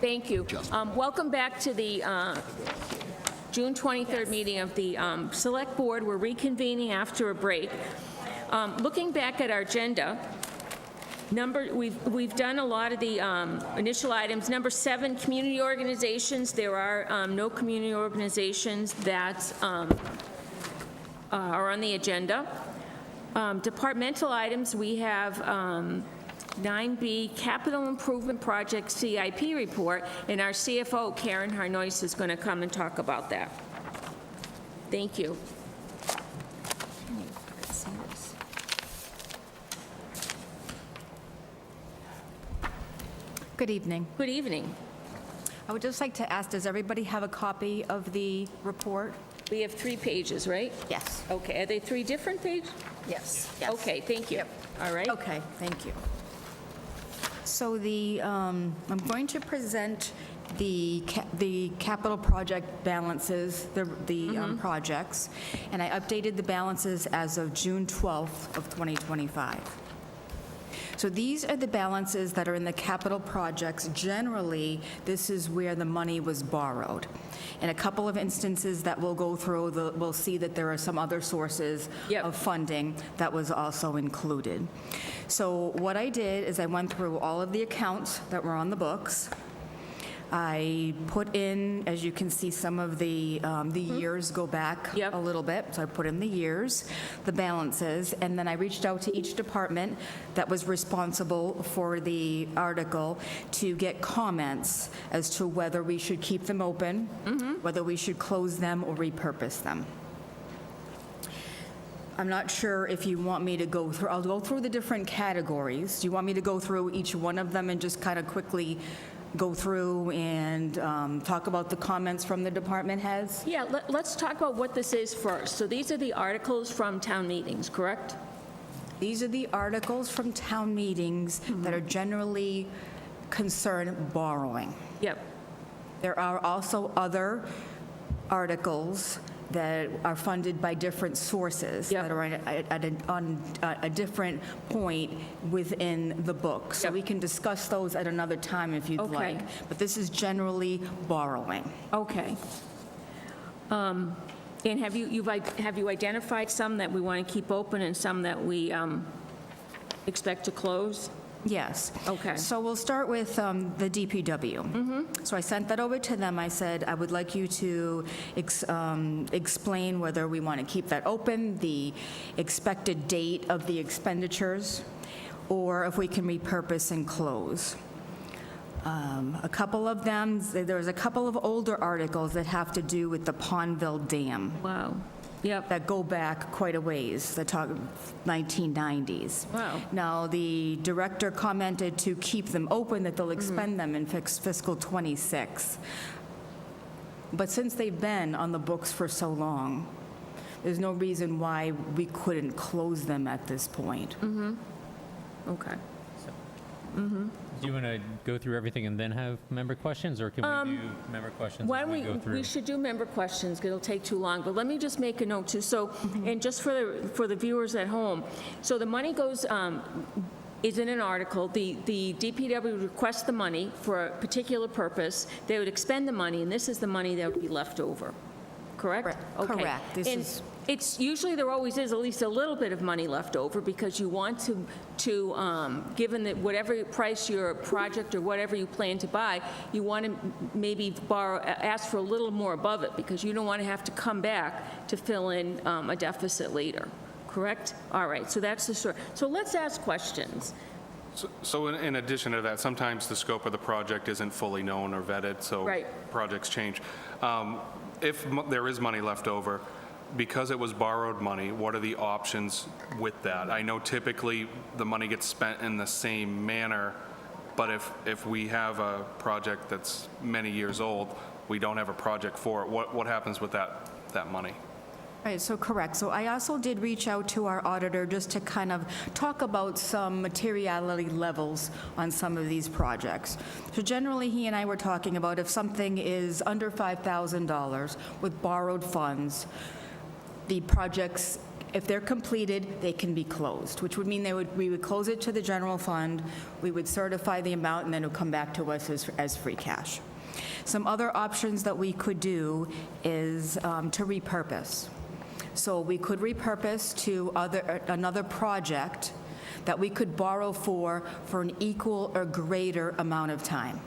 Thank you. Welcome back to the June 23rd meeting of the Select Board. We're reconvening after a break. Looking back at our agenda, we've done a lot of the initial items. Number 7, community organizations. There are no community organizations that are on the agenda. Departmental items, we have 9B, Capital Improvement Project CIP report, and our CFO, Karen Harnois, is going to come and talk about that. Thank you. Good evening. Good evening. I would just like to ask, does everybody have a copy of the report? We have 3 pages, right? Yes. Okay, are they 3 different pages? Yes. Okay, thank you. All right. Okay, thank you. So I'm going to present the capital project balances, the projects, and I updated the balances as of June 12th of 2025. So these are the balances that are in the capital projects. Generally, this is where the money was borrowed. In a couple of instances that we'll go through, we'll see that there are some other sources of funding that was also included. So what I did is I went through all of the accounts that were on the books. I put in, as you can see, some of the years go back a little bit. So I put in the years, the balances, and then I reached out to each department that was responsible for the article to get comments as to whether we should keep them open, whether we should close them or repurpose them. I'm not sure if you want me to go through, I'll go through the different categories. Do you want me to go through each one of them and just kind of quickly go through and talk about the comments from the department heads? Yeah, let's talk about what this is first. So these are the articles from town meetings, correct? These are the articles from town meetings that are generally concern borrowing. Yep. There are also other articles that are funded by different sources that are on a different point within the book. So we can discuss those at another time if you'd like. But this is generally borrowing. Okay. And have you identified some that we want to keep open and some that we expect to close? Yes. Okay. So we'll start with the DPW. So I sent that over to them. I said, I would like you to explain whether we want to keep that open, the expected date of the expenditures, or if we can repurpose and close. A couple of them, there's a couple of older articles that have to do with the Pondville Dam. Wow. Yep. That go back quite a ways, that talk 1990s. Wow. Now, the director commented to keep them open, that they'll expend them in fiscal '26. But since they've been on the books for so long, there's no reason why we couldn't close them at this point. Okay. Do you want to go through everything and then have member questions, or can we do member questions Why as don't we go through? we should do member questions, because it'll take too long, but let me just make a note too. So, and just for the viewers at home, so the money goes, is in an article, the DPW requests the money for a particular purpose, they would expend the money, and this is the money that would be left over, correct? Okay. Correct. This And is- it's usually, there always is at least a little bit of money left over, because you want to given that whatever price your project or whatever you plan to buy, you want to maybe ask for a little more above it, because you don't want to have to come back to fill in a deficit later, correct? All right, so that's the story. So let's ask questions. So in addition to that, sometimes the scope of the project isn't fully known or vetted, so projects change. If there is money left over, because it was borrowed money, what are the options with that? I know typically the money gets spent in the same manner, but if we have a project that's many years old, we don't have a project for it, what happens with that money? Right, so correct. So I also did reach out to our auditor just to kind of talk about some materiality levels on some of these projects. So generally, he and I were talking about if something is under $5,000 with borrowed funds, the projects if they're completed, they can be closed, which would mean we would close it to the general fund, we would certify the amount, and then it would come back to us as free cash. Some other options that we could do is to repurpose. So we could repurpose to another project that we could borrow for an equal or greater amount of time.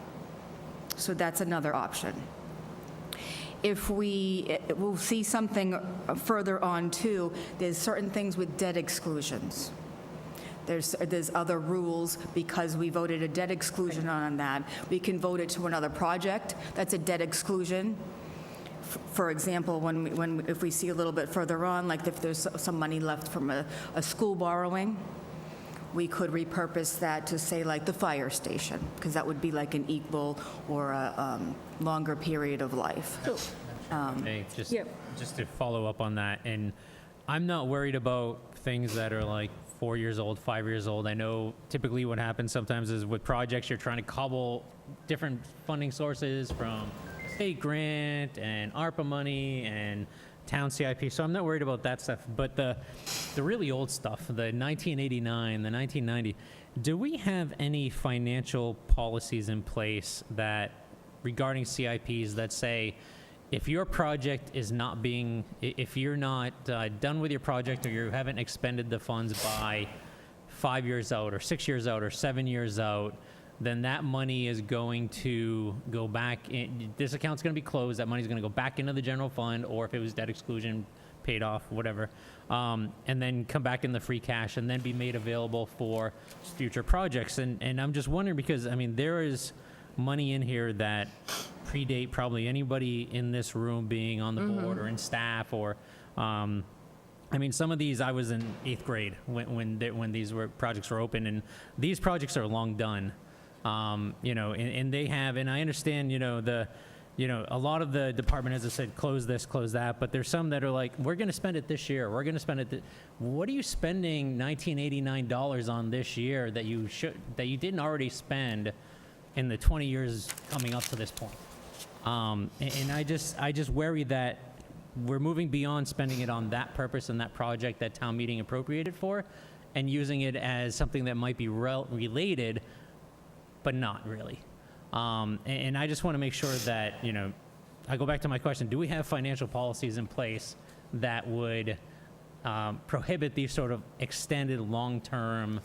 So that's another option. If we'll see something further on too, there's certain things with debt exclusions. There's other rules because we voted a debt exclusion on that. We can vote it to another project. That's a debt exclusion. For example, if we see a little bit further on, like if there's some money left from a school borrowing, we could repurpose that to say like the fire station, because that would be like an equal or a longer period of life. Hey, just to follow up on that, and I'm not worried about things that are like 4 years old, 5 years old. I know typically what happens sometimes is with projects, you're trying to cobble different funding sources from state grant and ARPA money and town CIP, so I'm not worried about that stuff. But the really old stuff, the 1989, the 1990, do we have any financial policies in place that, regarding CIPs, that say, if your project is not being, if you're not done with your project or you haven't expended the funds by 5 years out or 6 years out or 7 years out, then that money is going to go back in, this account's going to be closed, that money's going to go back into the general fund, or if it was debt exclusion, paid off, whatever, and then come back in the free cash and then be made available for future projects. And I'm just wondering, because, I mean, there is money in here that predate probably anybody in this room being on the board or in staff, or, I mean, some of these, I was in 8th grade when these projects were open, and these projects are long done. You know, and they have, and I understand, a lot of the department heads have said, close this, close that, but there's some that are like, we're going to spend it this year, we're going to spend it. What are you spending $1989 on this year that you didn't already spend in the 20 years coming up to this point? And I just worry that we're moving beyond spending it on that purpose and that project that town meeting appropriated for, and using it as something that might be related, but not really. And I just want to make sure that, I go back to my question, do we have financial policies in place that would prohibit these sort of extended long-term,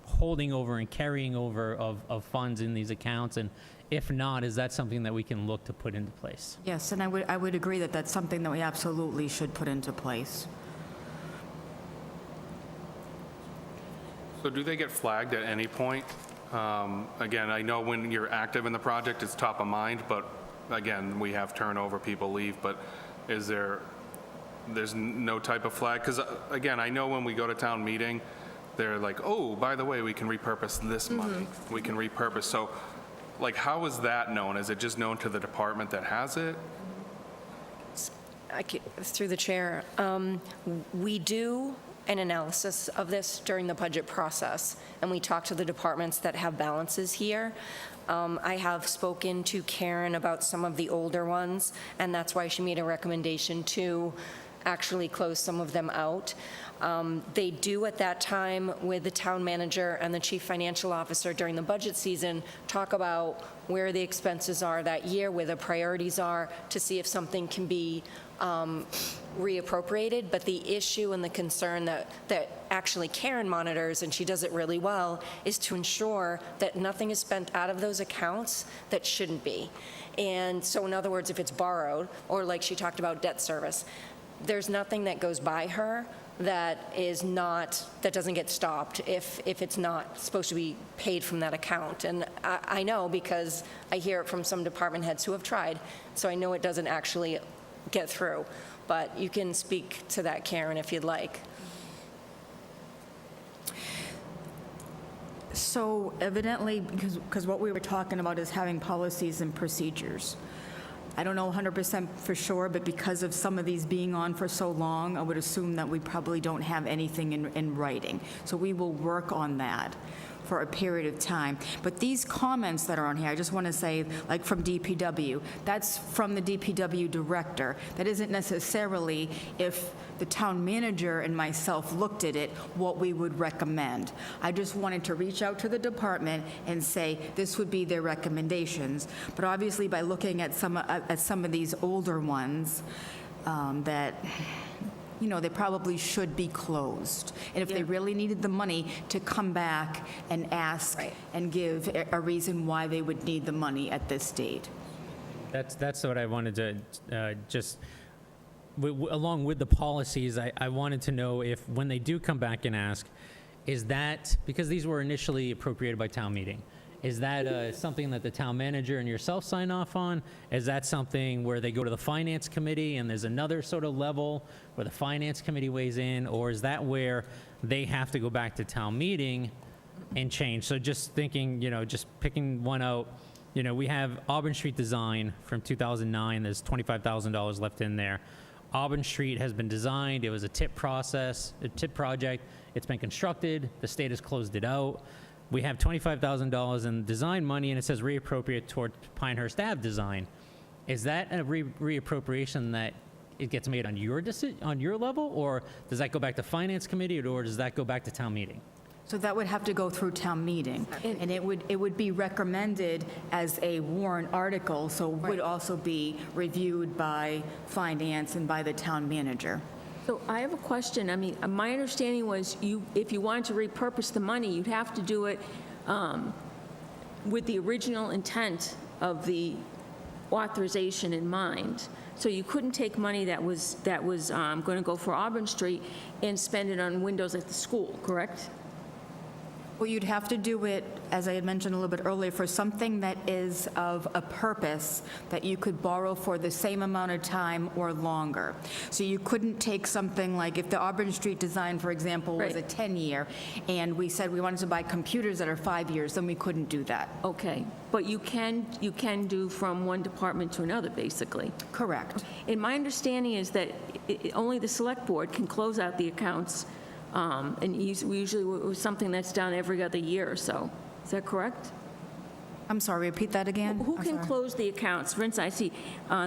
holding over and carrying over of funds in these accounts? And if not, is that something that we can look to put into place? Yes, and I would agree that that's something that we absolutely should put into place. So do they get flagged at any point? Again, I know when you're active in the project, it's top of mind, but again, we have turnover, people leave, but there's no type of flag? Because again, I know when we go to town meeting, they're like, oh, by the way, we can repurpose this money. We can repurpose. So like, how is that known? Is it just known to the department that has it? Through the chair, we do an analysis of this during the budget process, and we talk to the departments that have balances here. I have spoken to Karen about some of the older ones, and that's why she made a recommendation to actually close some of them out. They do at that time with the town manager and the chief financial officer during the budget season talk about where the expenses are that year, where the priorities are, to see if something can be reappropriated. But the issue and the concern that actually Karen monitors, and she does it really well, is to ensure that nothing is spent out of those accounts that shouldn't be. And so in other words, if it's borrowed, or like she talked about debt service, there's nothing that goes by her that doesn't get stopped if it's not supposed to be paid from that account. And I know because I hear it from some department heads who have tried, so I know it doesn't actually get through. But you can speak to that, Karen, if you'd like. So evidently, because what we were talking about is having policies and procedures. I don't know 100% for sure, but because of some of these being on for so long, I would assume that we probably don't have anything in writing. So we will work on that for a period of time. But these comments that are on here, I just want to say, like from DPW, that's from the DPW director. That isn't necessarily, if the town manager and myself looked at it, what we would recommend. I just wanted to reach out to the department and say, this would be their recommendations. But obviously, by looking at some of these older ones, that, you know, they probably should be closed. And if they really needed the money, to come back and ask and give a reason why they would need the money at this date. That's what I wanted to just, along with the policies, I wanted to know if, when they do come back and ask, is that, because these were initially appropriated by town meeting, is that something that the town manager and yourself sign off on? Is that something where they go to the finance committee and there's another sort of level where the finance committee weighs in? Or is that where they have to go back to town meeting and change? So just thinking, you know, just picking one out, you know, we have Auburn Street design from 2009. There's $25,000 left in there. Auburn Street has been designed. It was a TIP process, a TIP project. It's been constructed. The state has closed it out. We have $25,000 in design money, and it says reappropriate toward Pinehurst Ave design. Is that a reappropriation that it gets made on your level, or does that go back to finance committee, or does that go back to town meeting? So that would have to go through town meeting, and it would be recommended as a warrant article, so would also be reviewed by finance and by the town manager. So I have a question. I mean, my understanding was if you wanted to repurpose the money, you'd have to do it with the original intent of the authorization in mind. So you couldn't take money that was going to go for Auburn Street and spend it on windows at the school, correct? Well, you'd have to do it, as I had mentioned a little bit earlier, for something that is of a purpose that you could borrow for the same amount of time or longer. So you couldn't take something like, if the Auburn Street design, for example, was a 10-year, and we said we wanted to buy computers that are 5 years, then we couldn't do that. Okay, but you can do from one department to another, basically. Correct. And my understanding is that only the select board can close out the accounts, and usually something that's done every other year or so. Is that correct? I'm sorry, repeat that again? Who can close the accounts? For instance, I see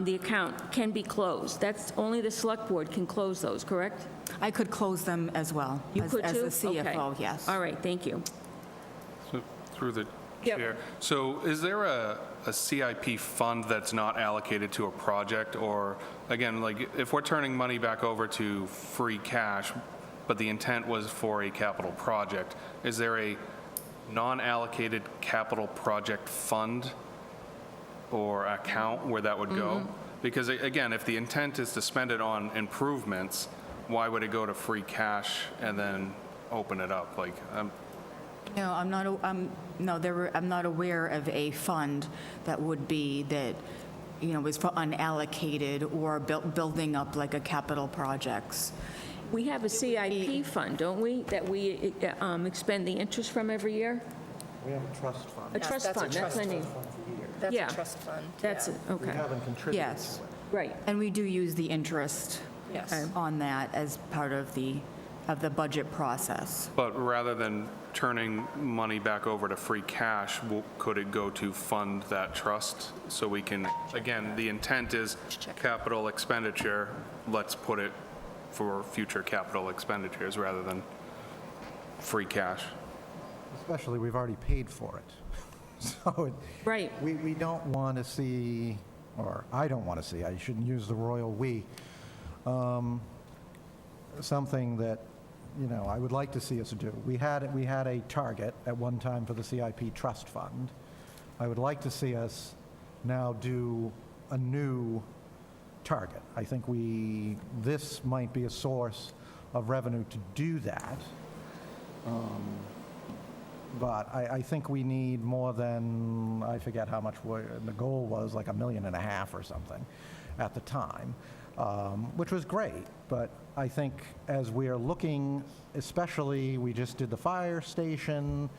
the account can be closed. That's only the select board can close those, correct? I could close them as well. You could too? As the CFO, Okay. yes. All right, thank you. So, through the Yep. chair. So is there a CIP fund that's not allocated to a project? Or, again, like, if we're turning money back over to free cash, but the intent was for a capital project, is there a non-allocated capital project fund or account where that would go? Because, again, if the intent is to spend it on improvements, why would it go to free cash and then open it up? Like, No, I'm not aware of a fund that would be that, you know, is for unallocated or building up like a capital projects. We have a CIP fund, don't we, that we expend the interest from every year? We have a trust fund. A trust fund, that's my name. That's Yeah. a trust fund. That's it, We okay. haven't contributed Yes. to it. Right. And we do use the interest Yes. on that as part of the budget process. but rather than turning money back over to free cash, could it go to fund that trust? So we can, again, the intent is capital expenditure, let's put it for future capital expenditures rather than free cash. Especially, we've already paid for it. So Right. we don't want to see, or I don't want to see, I shouldn't use the royal we, something that, you know, I would like to see us do. We had a target at one time for the CIP trust fund. I would like to see us now do a new target. I think this might be a source of revenue to do that. But I think we need more than, I forget how much the goal was, like $1.5 million or something at the time, which was great. But I think as we are looking, especially, we just did the fire station,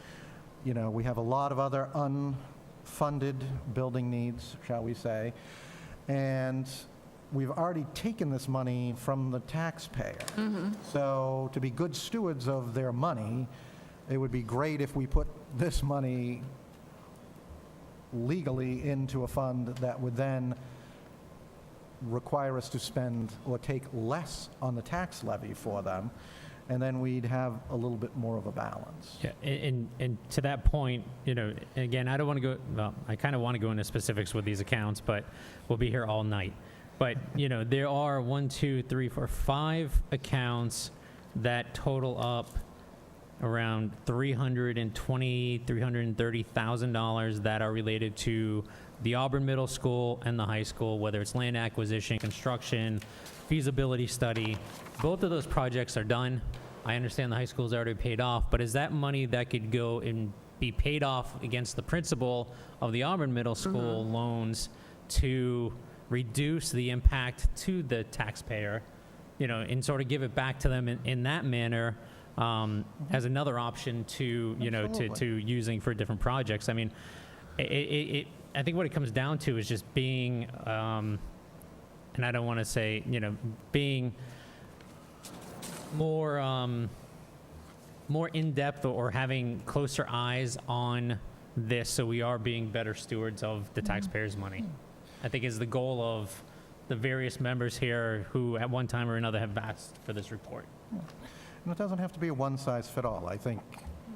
you know, we have a lot of other unfunded building needs, shall we say, and we've already taken this money from the taxpayer. So to be good stewards of their money, it would be great if we put this money legally into a fund that would then require us to spend or take less on the tax levy for them, and then we'd have a little bit more of a balance. Yeah, and to that point, you know, again, I don't want to go, well, I kind of want to go into specifics with these accounts, but we'll be here all night. But, you know, there are 5 accounts that total up around $330,000 that are related to the Auburn Middle School and the high school, whether it's land acquisition, construction, feasibility study. Both of those projects are done. I understand the high school's already paid off, but is that money that could go and be paid off against the principal of the Auburn Middle School loans to reduce the impact to the taxpayer, you know, and sort of give it back to them in that manner, as another option to, you know, to using for different projects? I mean, I think what it comes down to is just being, and I don't want to say, you know, being more in-depth or having closer eyes on this, so we are being better stewards of the taxpayers' money, I think is the goal of the various members here who at one time or another have asked for this report. And it doesn't have to be a one-size-fit-all. I think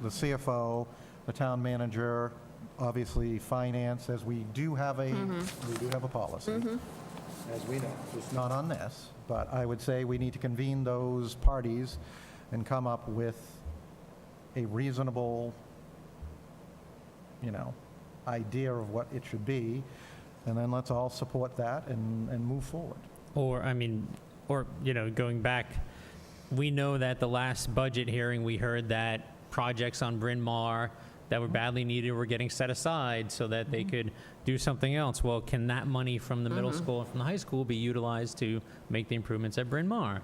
the CFO, the town manager, obviously finance, as we do have a policy, as we know. It's not on this, but I would say we need to convene those parties and come up with a reasonable, you know, idea of what it should be, and then let's all support that and move forward. Or, I mean, or, you know, going back, we know that the last budget hearing, we heard that projects on Bryn Mawr that were badly needed were getting set aside so that they could do something else. Well, can that money from the middle school and from the high school be utilized to make the improvements at Bryn Mawr?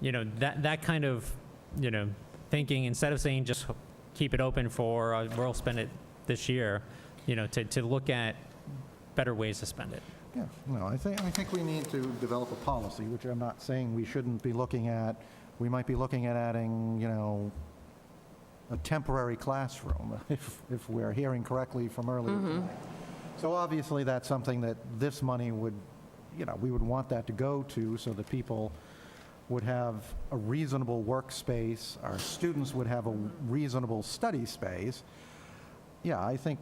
You know, that kind of, you know, thinking, instead of saying just keep it open for, we'll spend it this year, you know, to look at better ways to spend it. Yeah, no, I think we need to develop a policy, which I'm not saying we shouldn't be looking at. We might be looking at adding, you know, a temporary classroom, if we're hearing correctly from earlier tonight. So obviously, that's something that this money would, you know, we would want that to go to so that people would have a reasonable workspace, our students would have a reasonable study space. Yeah, I think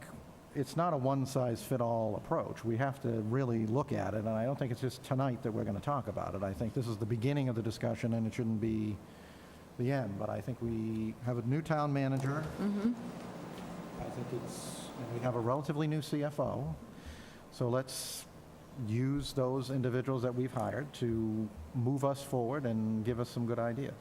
it's not a one-size-fit-all approach. We have to really look at it, and I don't think it's just tonight that we're going to talk about it. I think this is the beginning of the discussion, and it shouldn't be the end. But I think we have a new town manager. I think and we have a relatively new CFO. So let's use those individuals that we've hired to move us forward and give us some good ideas.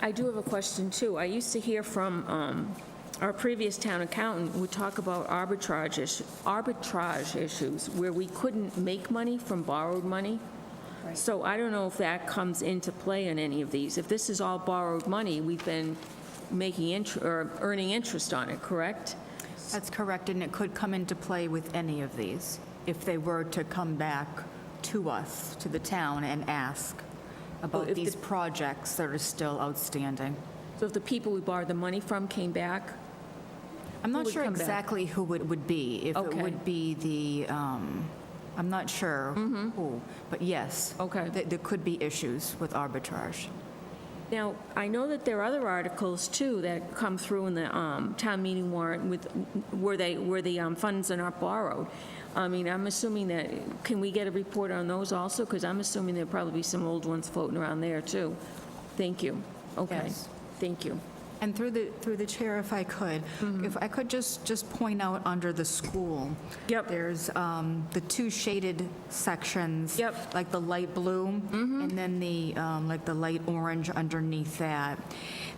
I do have a question, too. I used to hear from our previous town accountant would talk about arbitrage issues where we couldn't make money from borrowed money. So I don't know if that comes into play in any of these. If this is all borrowed money, we've been making earning interest on it, correct? That's correct, and it could come into play with any of these if they were to come back to us, to the town, and ask about these projects that are still outstanding. So if the people we borrowed the money from came back? I'm not would sure come back? exactly who it would be. If it would be the, I'm not sure who, but yes. Okay. There could be issues with arbitrage. Now, I know that there are other articles, too, that come through in the town meeting warrant with, where the funds are not borrowed. I mean, I'm assuming that, can we get a report on those also? Because I'm assuming there'll probably be some old ones floating around there, too. Thank you. Okay. Yes. Thank you. And through the chair, if I could, if I could just point out under the school. Yep. There's the two shaded sections. Yep. Like the light blue, and then the, like the light orange underneath that.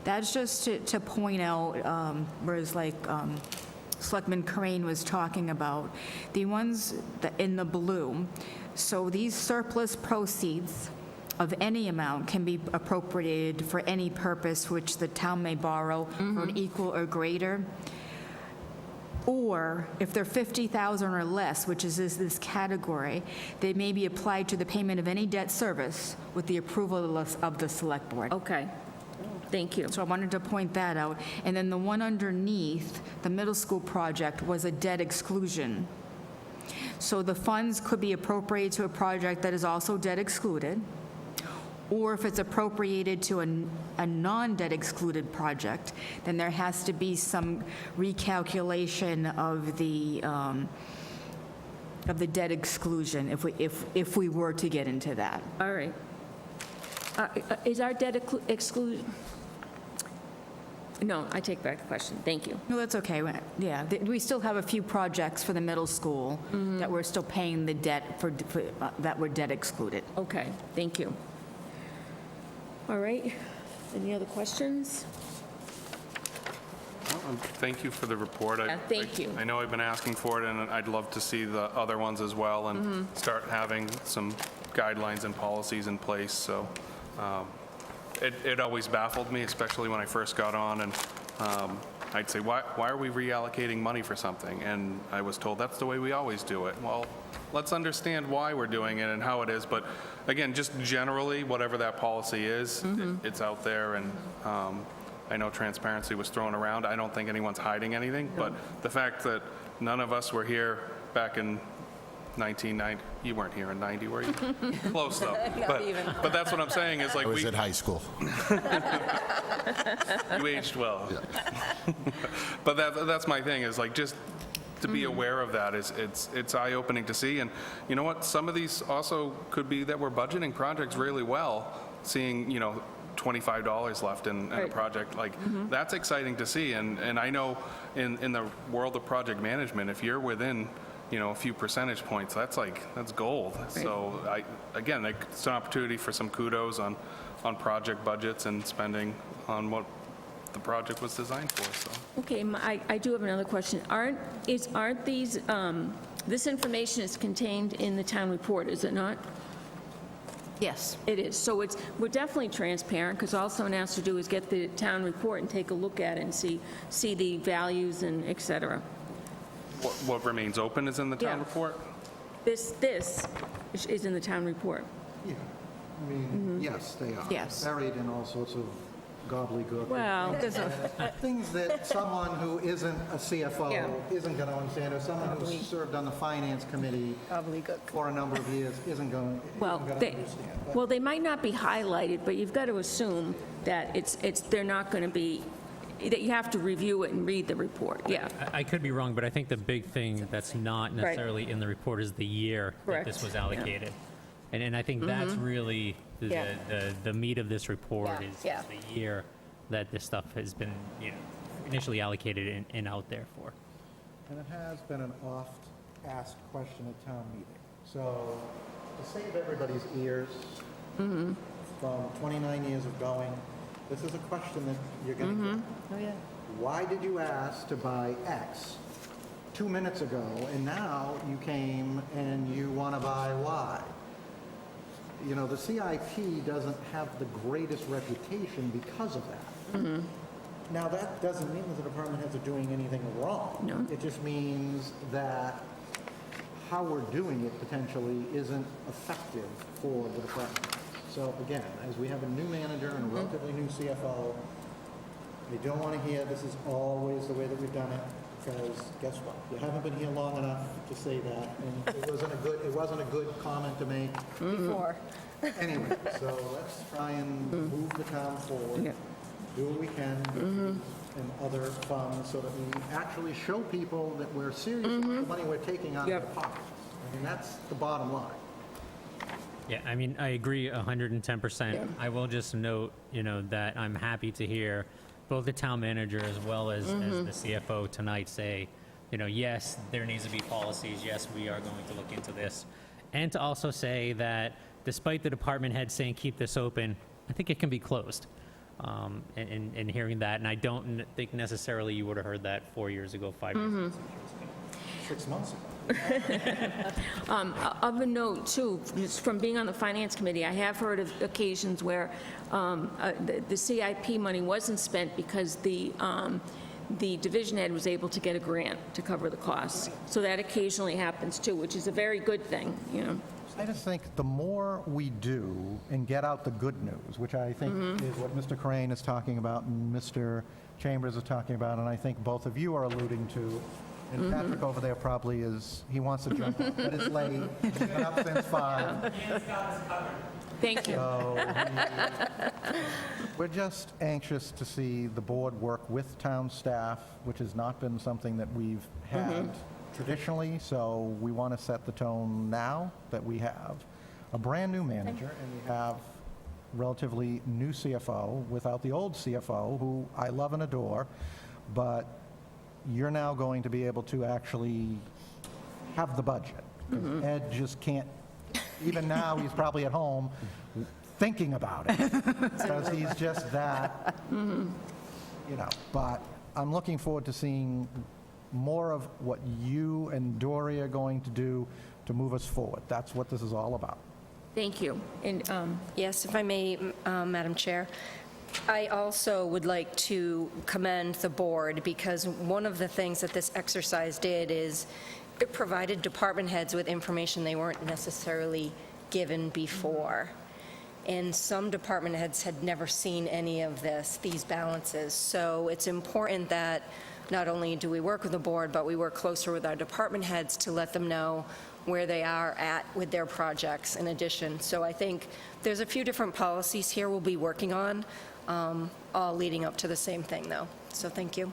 That's just to point out, whereas like Selectman Crane was talking about, the ones that in the blue. So these surplus proceeds of any amount can be appropriated for any purpose which the town may borrow for an equal or greater. Or if they're 50,000 or less, which is this category, they may be applied to the payment of any debt service with the approval of the select board. Okay. thank you. So I wanted to point that out. And then the one underneath, the middle school project, was a debt exclusion. So the funds could be appropriated to a project that is also debt excluded, or if it's appropriated to a non-debt excluded project, then there has to be some recalculation of the debt exclusion if we were to get into that. All right. Is our debt exclusion? No, I take back the question. Thank you. No, that's okay. Yeah, we still have a few projects for the middle school that we're still paying the debt for that were debt excluded. Okay, thank you. All right. Any other questions? Thank you for the report. Thank you. I know I've been asking for it, and I'd love to see the other ones as well, and start having some guidelines and policies in place. So it always baffled me, especially when I first got on, and I'd say, why are we reallocating money for something? And I was told that's the way we always do it. Well, let's understand why we're doing it and how it is. But again, just generally, whatever that policy is, it's out there, and I know transparency was thrown around. I don't think anyone's hiding anything, but the fact that none of us were here back in 1990, you weren't here in 90, were you? Close though. But that's what I'm saying is like I was at high school. You aged well. But that's my thing is like just to be aware of that is it's eye-opening to see. And you know what? Some of these also could be that we're budgeting projects really well, seeing, you know, $25 left in a project. Like, that's exciting to see. And I know in the world of project management, if you're within, you know, a few percentage points, that's gold. Right. So again, it's an opportunity for some kudos on project budgets and spending on what the project was designed for. So. Okay, I do have another question. Aren't these, this information is contained in the town report, is it not? Yes. It is. So we're definitely transparent, because all someone has to do is get the town report and take a look at it and see the values and et cetera. What remains open is in the town report? This is in the town report. Yeah, I mean, yes, they are. Yes. Buried in all sorts of gobbledygook. Well, Things that someone who isn't a CFO isn't going to understand, or someone who's served on the finance committee for a number of years isn't going to understand. Well, they might not be highlighted, but you've got to assume that they're not going to be, that you have to review it and read the report, yeah. I could be wrong, but I think the big thing that's not necessarily in the report is the year that this was allocated. And I think that's really the meat of this report is the year that this stuff has been, you know, initially allocated and out there for. And it has been an oft-asked question at town meeting. So to save everybody's ears, from 29 years of going, this is a question that you're going to get. Oh, yeah. Why did you ask to buy X 2 minutes ago, and now you came and you want to buy Y? You know, the CIP doesn't have the greatest reputation because of that. Now, that doesn't mean that the department heads are doing anything wrong. No. It just means that how we're doing it potentially isn't effective for the department. So again, as we have a new manager and a relatively new CFO, they don't want to hear this is always the way that we've done it, because guess what? You haven't been here long enough to say that, and it wasn't a good comment to make before. Anyway, so let's try and move the town forward, do what we can and other funds so that we actually show people that we're serious about the money we're taking out of their pockets. I mean, that's the bottom line. Yeah, I mean, I agree 110%. I will just note, you know, that I'm happy to hear both the town manager as well as the CFO tonight say, you know, yes, there needs to be policies. Yes, we are going to look into this. And to also say that despite the department head saying keep this open, I think it can be closed. And hearing that, and I don't think necessarily you would have heard that 4 years ago, 5 years ago. 6 months ago. Of a note, too, just from being on the Finance Committee, I have heard of occasions where the CIP money wasn't spent because the the division head was able to get a grant to cover the costs. So that occasionally happens too, which is a very good thing, you know. I just think the more we do and get out the good news, which I think is what Mr. Crane is talking about and Mr. Chambers is talking about, and I think both of you are alluding to, and Patrick over there probably is, he wants to jump up, but it's late. He's been up since 5. Thank you. We're just anxious to see the board work with town staff, which has not been something that we've had traditionally, so we want to set the tone now that we have a brand-new manager, and we have relatively new CFO without the old CFO, who I love and adore, but you're now going to be able to actually have the budget. 'Cause Ed just can't, even now, he's probably at home thinking about it, because he's just that, you know, but I'm looking forward to seeing more of what you and Dory are going to do to move us forward. That's what this is all about. Thank you. And Yes, if I may, Madam Chair, I also would like to commend the board, because one of the things that this exercise did is it provided department heads with information they weren't necessarily given before. And some department heads had never seen any of these balances. So it's important that not only do we work with the board, but we work closer with our department heads to let them know where they are at with their projects in addition. So I think there's a few different policies here we'll be working on, all leading up to the same thing, though. So thank you.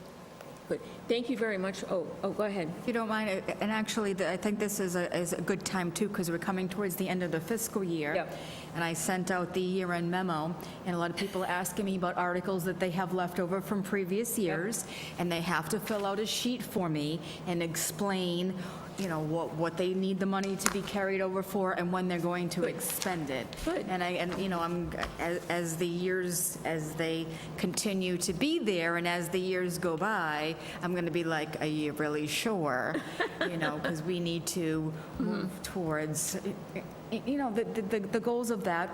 Good. Thank you very much. Oh, go ahead. If you don't mind, and actually, I think this is a good time, too, because we're coming towards the end of the fiscal year. Yep. And I sent out the year-end memo, and a lot of people are asking me about articles that they have left over from previous years, and they have to fill out a sheet for me and explain, you know, what they need the money to be carried over for and when they're going to expend it. Good. And you know, as the years, as they continue to be there and as the years go by, I'm going to be like, are you really sure? You know, because we need to move towards, you know, the goals of that,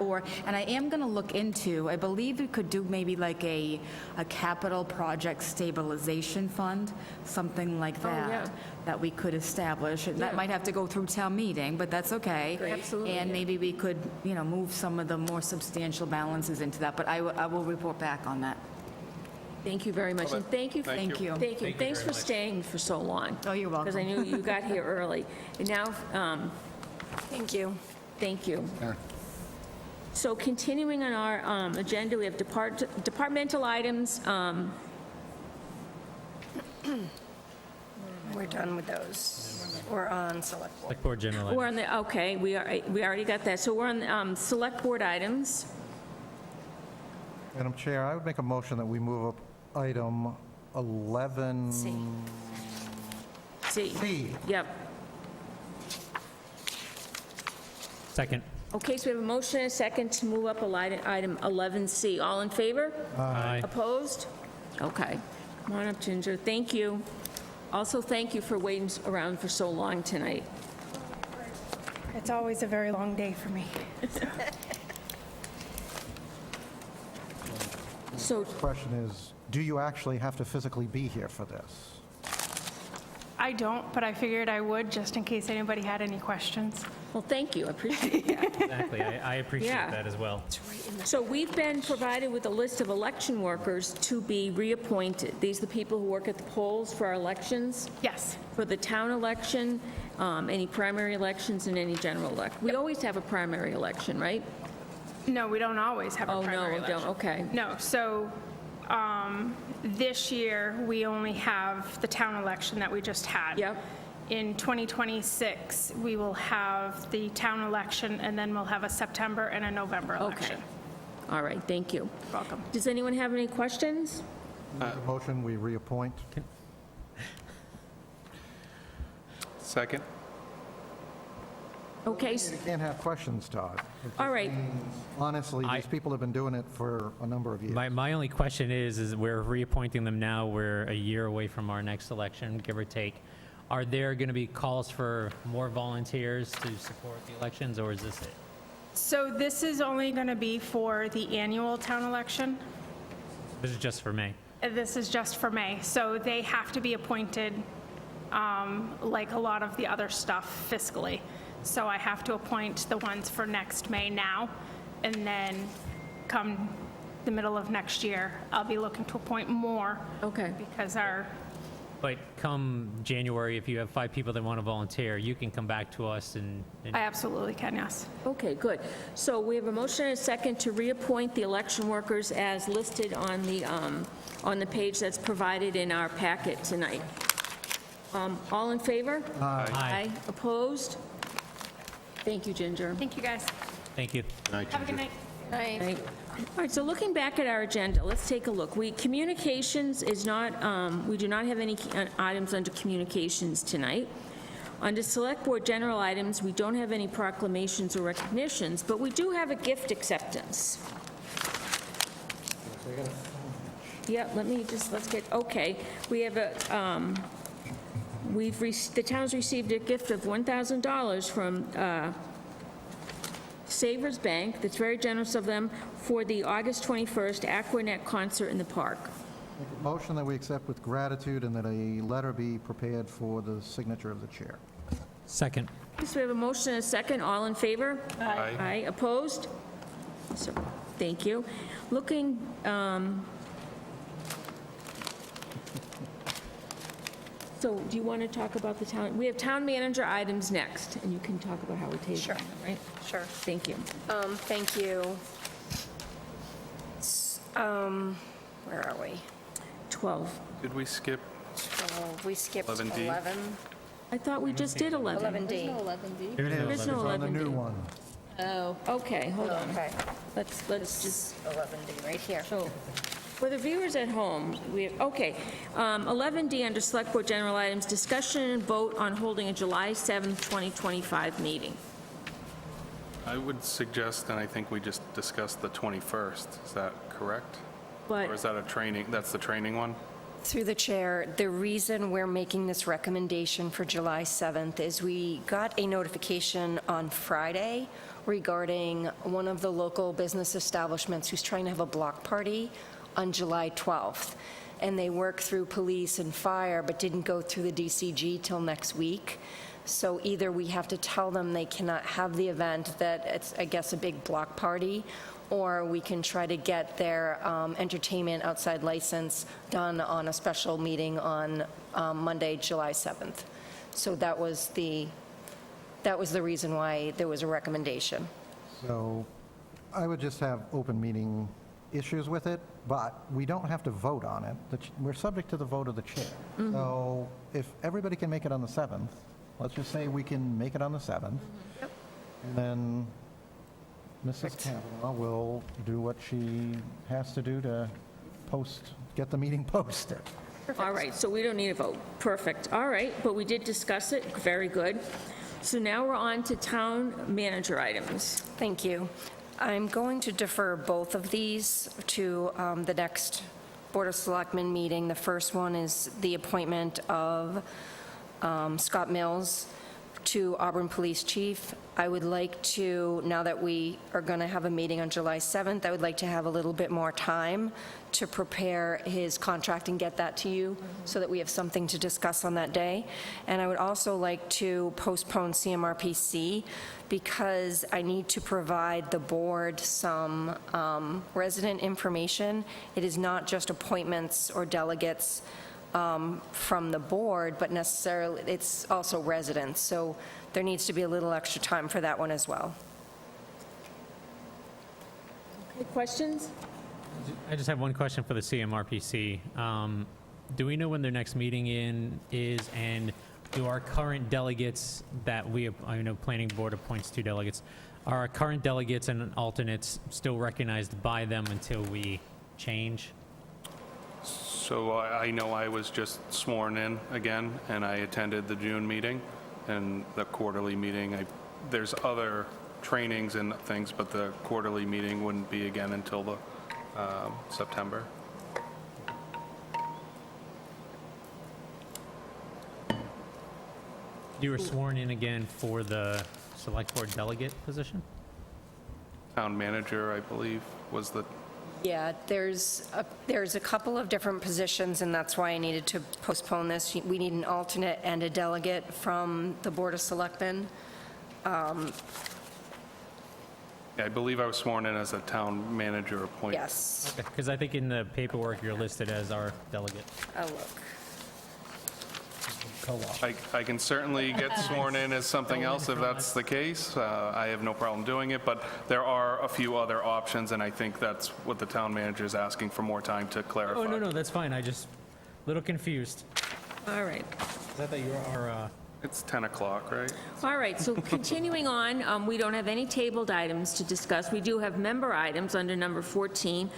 and I am going to look into, I believe we could do maybe like a capital project stabilization fund, something like that. yeah. That we could establish. And that might have to go through town meeting, but that's okay. Absolutely, And yeah. maybe we could, you know, move some of the more substantial balances into that, but I will report back on that. Thank you very much. And thank you. Thank you. Thank you. Thanks for staying for so long. Oh, you're welcome. Because I knew you got here early. And now, Thank you. thank you. So continuing on our agenda, we have departmental items. We're done with those. We're on select board. Select Board General. We're on the, okay, we already got that. So we're on select board items. Madam Chair, I would make a motion that we move up item 11. C. C. Yep. Second. Okay, so we have a motion and a second to move up item 11C. All in favor? Aye. Opposed? Okay. Come on up, Ginger. Thank you. Also, thank you for waiting around for so long tonight. It's always a very long day for me. So, Question is, do you actually have to physically be here for this? I don't, but I figured I would just in case anybody had any questions. well, thank you. I appreciate that. Exactly. I appreciate Yeah. that as well. So we've been provided with a list of election workers to be reappointed. These are the people who work at the polls for our elections, Yes. for the town election, any primary elections, and any general election. We always have a primary election, right? No, we don't always have a primary Oh, no, we election. don't. Okay. No, so this year, we only have the town election that we just had. Yep. In 2026, we will have the town election, and then we'll have a September and a November Okay. election. All right, thank you. Welcome. Does anyone have any questions? Motion, we reappoint. Second? Okay, You can't have questions, Todd. It just all right. means, honestly, these people have been doing it for a number of years. My only question is we're reappointing them now. We're a year away from our next election, give or take. Are there going to be calls for more volunteers to support the elections, or is this it? So this is only going to be for the annual town election. This is just for me. this is just for May, so they have to be appointed like a lot of the other stuff fiscally. So I have to appoint the ones for next May now, and then come the middle of next year, I'll be looking to appoint more. Okay. Because our, But come January, if you have 5 people that want to volunteer, you can come back to us and I absolutely can, yes. Okay, good. So we have a motion and a second to reappoint the election workers as listed on the page that's provided in our packet tonight. All in favor? Aye. Aye. Opposed? Thank you, Ginger. Thank you, guys. Thank you. Have a good night. Right. All right, so looking back at our agenda, let's take a look. Communications is not, we do not have any items under communications tonight. Under Select Board general items, we don't have any proclamations or recognitions, but we do have a gift acceptance. Yeah, let's get, okay. We have the town's received a gift of $1,000 from Savers Bank, that's very generous of them, for the August 21st Aquanet concert in the park. Make a motion that we accept with gratitude and that a letter be prepared for the signature of the chair. Second. So we have a motion and a second. All in favor? Aye. Aye. Opposed? So, thank you. Looking, so do you want to talk about the town? We have town manager items next, and you can talk about how we table them, right? Sure. Thank you. Thank you. Where are we? 12. Did we skip? We skipped 11D. 11. I thought we just did 11. 11D. There it There is no It's on the 11D. new one. Oh. Okay, hold on. Okay. Let's just, 11D, right here. so, for the viewers at home, we have, okay, 11D under Select Board General Items, discussion and vote on holding a July 7th, 2025 meeting. I would suggest, and I think we just discussed the 21st. Is that correct? But Or is that a training, that's the training one? Through the chair, the reason we're making this recommendation for July 7th is we got a notification on Friday regarding one of the local business establishments who's trying to have a block party on July 12th. And they worked through police and fire, but didn't go through the DCG till next week. So either we have to tell them they cannot have the event, that it's, I guess, a big block party, or we can try to get their entertainment outside license done on a special meeting on Monday, July 7th. So that was the reason why there was a recommendation. So I would just have open meeting issues with it, but we don't have to vote on it. We're subject to the vote of the chair. So if everybody can make it on the 7th, let's just say we can make it on the 7th. And then Mrs. Kavanaugh will do what she has to do to get the meeting posted. All right, so we don't need a vote. Perfect. All right, but we did discuss it. Very good. So now we're on to town manager items. Thank you. I'm going to defer both of these to the next Board of Selectmen meeting. The first one is the appointment of Scott Mills to Auburn Police Chief. I would like to, now that we are going to have a meeting on July 7th, I would like to have a little bit more time to prepare his contract and get that to you so that we have something to discuss on that day. And I would also like to postpone CMRPC because I need to provide the board some resident information. It is not just appointments or delegates from the board, but necessarily, it's also residents. So there needs to be a little extra time for that one as well. Okay, questions? I just have one question for the CMRPC. Do we know when their next meeting is, and do our current delegates that I know Planning Board appoints 2 delegates, are our current delegates and alternates still recognized by them until we change? So I know I was just sworn in again, and I attended the June meeting and the quarterly meeting. There's other trainings and things, but the quarterly meeting wouldn't be again until the September. You were sworn in again for the Select Board delegate position? Town manager, I believe, was the Yeah, there's a couple of different positions, and that's why I needed to postpone this. We need an alternate and a delegate from the Board of Selectmen. I believe I was sworn in as a town manager appointee. Yes. Because I think in the paperwork, you're listed as our delegate. I'll look. I can certainly get sworn in as something else if that's the case. I have no problem doing it, but there are a few other options, and I think that's what the town manager is asking for more time to clarify. Oh, no, that's fine. I just, a little confused. All right. Is that you're our, It's 10 o'clock, right? All right, so continuing on, we don't have any tabled items to discuss. We do have member items under number 14.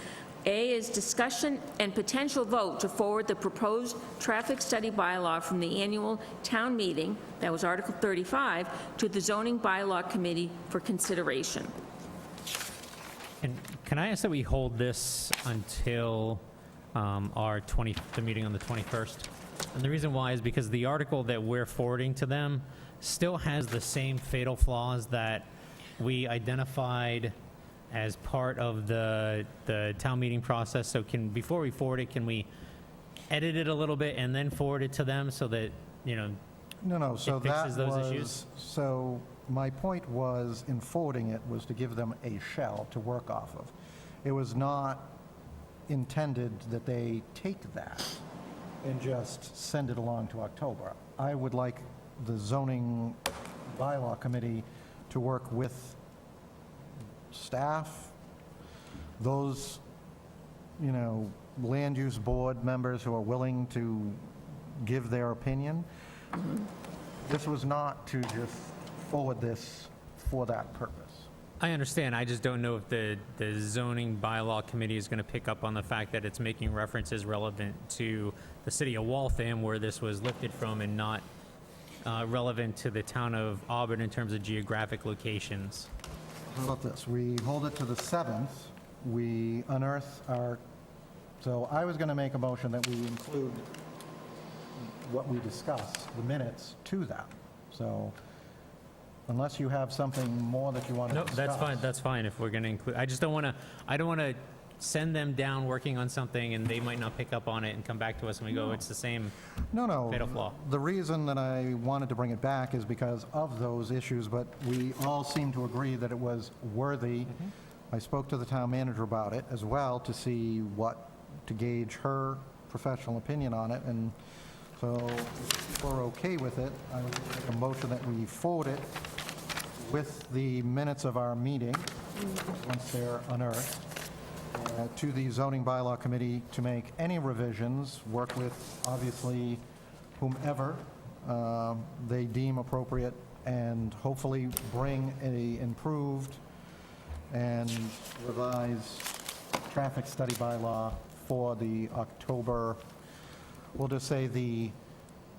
A is discussion and potential vote to forward the proposed traffic study bylaw from the annual town meeting, that was Article 35, to the zoning bylaw committee for consideration. and can I ask that we hold this until the meeting on the 21st? And the reason why is because the article that we're forwarding to them still has the same fatal flaws that we identified as part of the town meeting process. So before we forward it, can we edit it a little bit and then forward it to them so that, No, so it that fixes those was, issues? so my point was, in forwarding it, was to give them a shell to work off of. It was not intended that they take that and just send it along to October. I would like the zoning bylaw committee to work with staff, those, land use board members who are willing to give their opinion. This was not to just forward this for that purpose. I understand. I just don't know if the zoning bylaw committee is going to pick up on the fact that it's making references relevant to the city of Waltham, where this was lifted from, and not relevant to the town of Auburn in terms of geographic locations. How about this? We hold it to the 7th. We unearth so I was going to make a motion that we include what we discussed, the minutes, to that. So unless you have something more that you want to No, discuss. that's fine if we're going to include, I don't want to send them down working on something and they might not pick up on it and come back to us and we go, it's the same No. fatal flaw. The reason that I wanted to bring it back is because of those issues, but we all seem to agree that it was worthy. I spoke to the town manager about it as well to see to gauge her professional opinion on it, and so if we're okay with it, I would make a motion that we forward it with the minutes of our meeting, once they're unearthed, to the zoning bylaw committee to make any revisions, work with, obviously, whomever they deem appropriate, and hopefully bring a improved and revised traffic study bylaw for the October, we'll just say the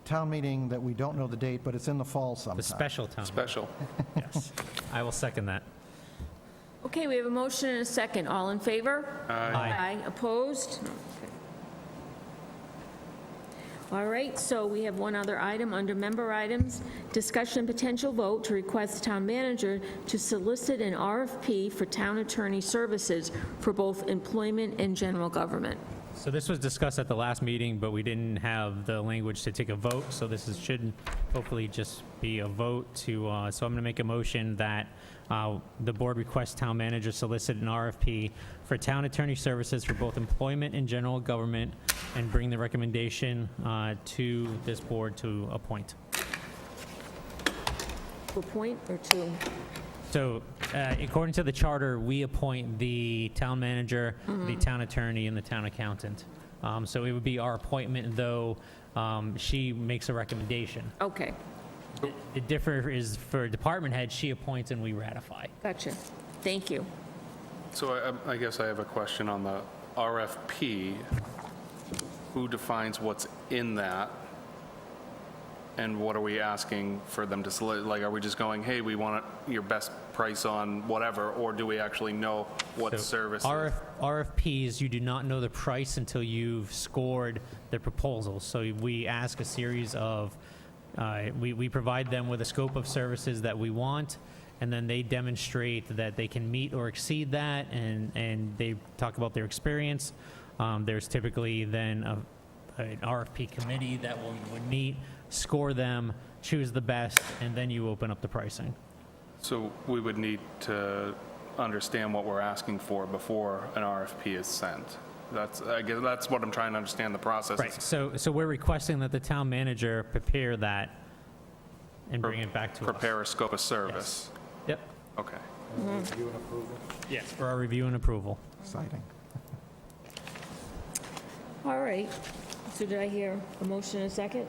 town meeting that we don't know the date, but it's in the fall sometime. The special town. Special. Yes. I will second that. Okay, we have a motion and a second. All in favor? Aye. Opposed? Okay. All right, so we have one other item under member items. Discussion potential vote to request the town manager to solicit an RFP for town attorney services for both employment and general government. So this was discussed at the last meeting, but we didn't have the language to take a vote, so should hopefully just be a vote to, so I'm going to make a motion that the board requests town manager solicit an RFP for town attorney services for both employment and general government, and bring the recommendation to this board to appoint. To appoint or to? So, according to the charter, we appoint the town manager, the town attorney, and the town accountant. So it would be our appointment, though she makes a recommendation. Okay, The differ is for department head, she appoints and we ratify. gotcha. Thank you. So I guess I have a question on the RFP. Who defines what's in that? And what are we asking for them to select? Like, are we just going, hey, we want your best price on whatever, or do we actually know what service? RFPs, you do not know the price until you've scored the proposals. So we ask a series of, we provide them with a scope of services that we want, and then they demonstrate that they can meet or exceed that, and they talk about their experience. There's typically then an RFP committee that would meet, score them, choose the best, and then you open up the pricing. So we would need to understand what we're asking for before an RFP is sent. I guess that's what I'm trying to understand the process. Right, so we're requesting that the town manager prepare that and bring it back to us. Prepare a scope of service. Yep. Okay. Review and approval. Yes. For our review and approval. Exciting. All right. So did I hear a motion and a second?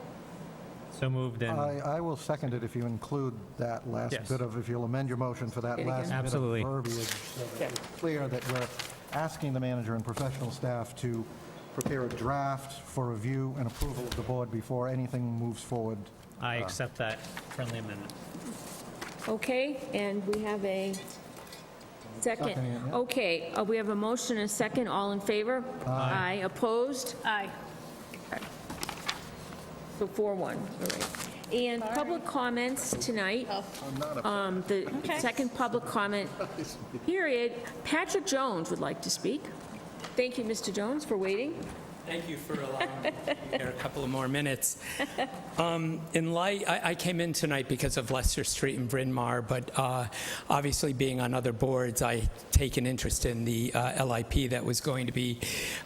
So moved and... I will second it if you include that last Yes. bit of, if you'll amend your motion for that Say it last again. bit Absolutely. of verbiage, so that it's clear that we're asking the manager and professional staff to prepare a draft for review and approval of the board before anything moves forward. I accept that friendly amendment. Okay, and we have a second. Seconding it, yeah. Okay, we have a motion and a second. All in favor? Aye. Opposed? Aye. So 4-1, all right. And public comments tonight. The second public comment period, Patrick Jones would like to speak. Thank you, Mr. Jones, for waiting. Thank you for allowing me to be here a couple of more minutes. In light, I came in tonight because of Leicester Street and Bryn Mawr, but obviously being on other boards, I take an interest in the LIP that was going to be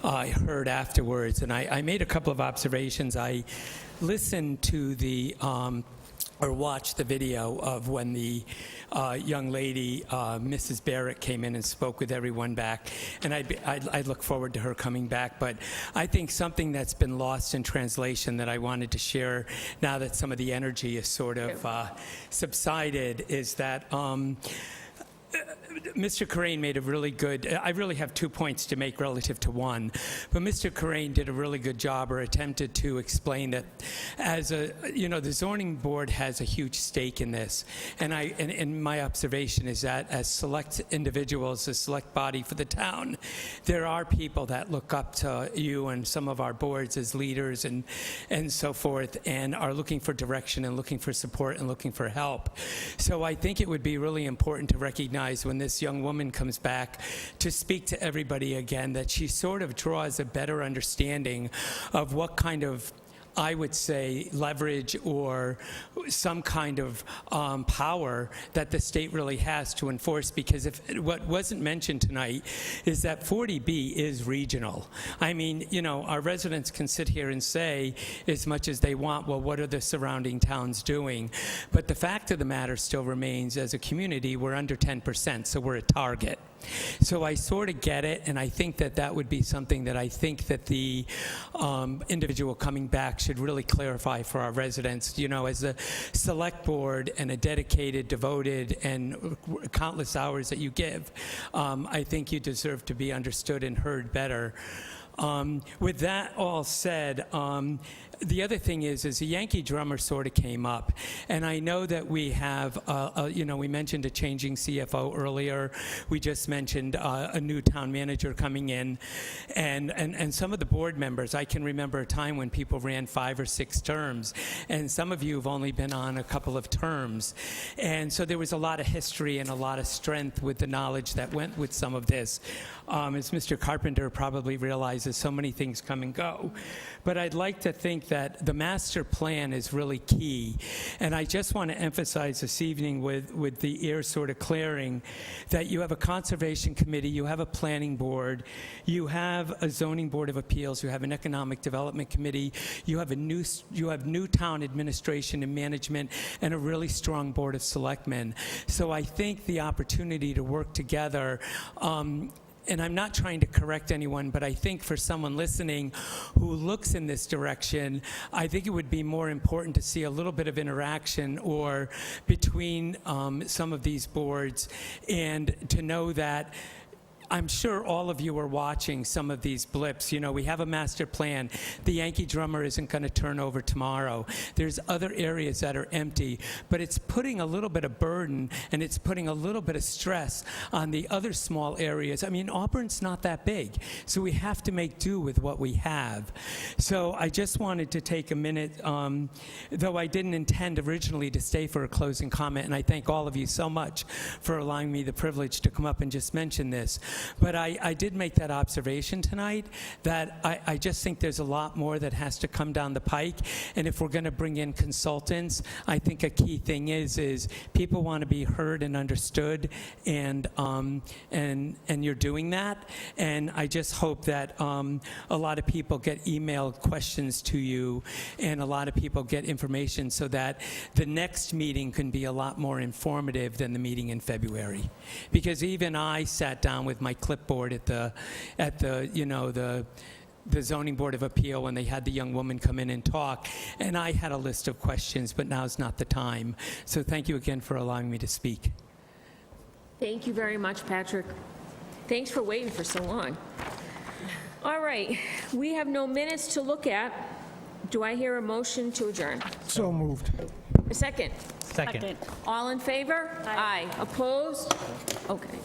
heard afterwards. And I made a couple of observations. I listened to the or watched the video of when the young lady, Mrs. Barrett, came in and spoke with everyone back, and I look forward to her coming back. But I think something that's been lost in translation that I wanted to share now that some of the energy is sort of subsided is that Mr. Corain made a really good, I really have 2 points to make relative to one, but Mr. Corain did a really good job or attempted to explain that as the zoning board has a huge stake in this. And my observation is that as select individuals, a select body for the town, there are people that look up to you and some of our boards as leaders and so forth, and are looking for direction and looking for support and looking for help. So I think it would be really important to recognize when this young woman comes back to speak to everybody again, that she sort of draws a better understanding of what kind of, I would say, leverage or some kind of power that the state really has to enforce. Because what wasn't mentioned tonight is that 40B is regional. I mean, our residents can sit here and say as much as they want, well, what are the surrounding towns doing? But the fact of the matter still remains, as a community, we're under 10%, so we're a target. So I sort of get it, and I think that would be something that I think that the individual coming back should really clarify for our residents. As a select board and a dedicated, devoted, and countless hours that you give, I think you deserve to be understood and heard better. With that all said, the other thing is a Yankee drummer sort of came up, and I know that we have, we mentioned a changing CFO earlier. We just mentioned a new town manager coming in, and some of the board members. I can remember a time when people ran 5 or 6 terms, and some of you have only been on a couple of terms, and so there was a lot of history and a lot of strength with the knowledge that went with some of this. As Mr. Carpenter probably realizes, so many things come and go. But I'd like to think that the master plan is really key. And I just want to emphasize this evening with the air sort of clearing that you have a conservation committee, you have a planning board, you have a zoning board of appeals, you have an economic development committee, you have new town administration and management, and a really strong board of selectmen. So I think the opportunity to work together, and I'm not trying to correct anyone, but I think for someone listening who looks in this direction, I think it would be more important to see a little bit of interaction or between some of these boards, and to know that I'm sure all of you are watching some of these blips. You know, we have a master plan. The Yankee drummer isn't going to turn over tomorrow. There's other areas that are empty, but it's putting a little bit of burden and it's putting a little bit of stress on the other small areas. I mean, Auburn's not that big, so we have to make do with what we have. So I just wanted to take a minute, though I didn't intend originally to stay for a closing comment, and I thank all of you so much for allowing me the privilege to come up and just mention this. But I did make that observation tonight, that I just think there's a lot more that has to come down the pike, and if we're going to bring in consultants, I think a key thing is people want to be heard and understood, and you're doing that, and I just hope that a lot of people get emailed questions to you, and a lot of people get information so that the next meeting can be a lot more informative than the meeting in February. Because even I sat down with my clipboard at the you know, the Zoning Board of Appeal when they had the young woman come in and talk, and I had a list of questions, but now's not the time. So thank you again for allowing me to speak. Thank you very much, Patrick. Thanks for waiting for so long. All right, we have no minutes to look at. Do I hear a motion to adjourn? So moved. A second? Second. All in favor? Aye. Opposed? Okay.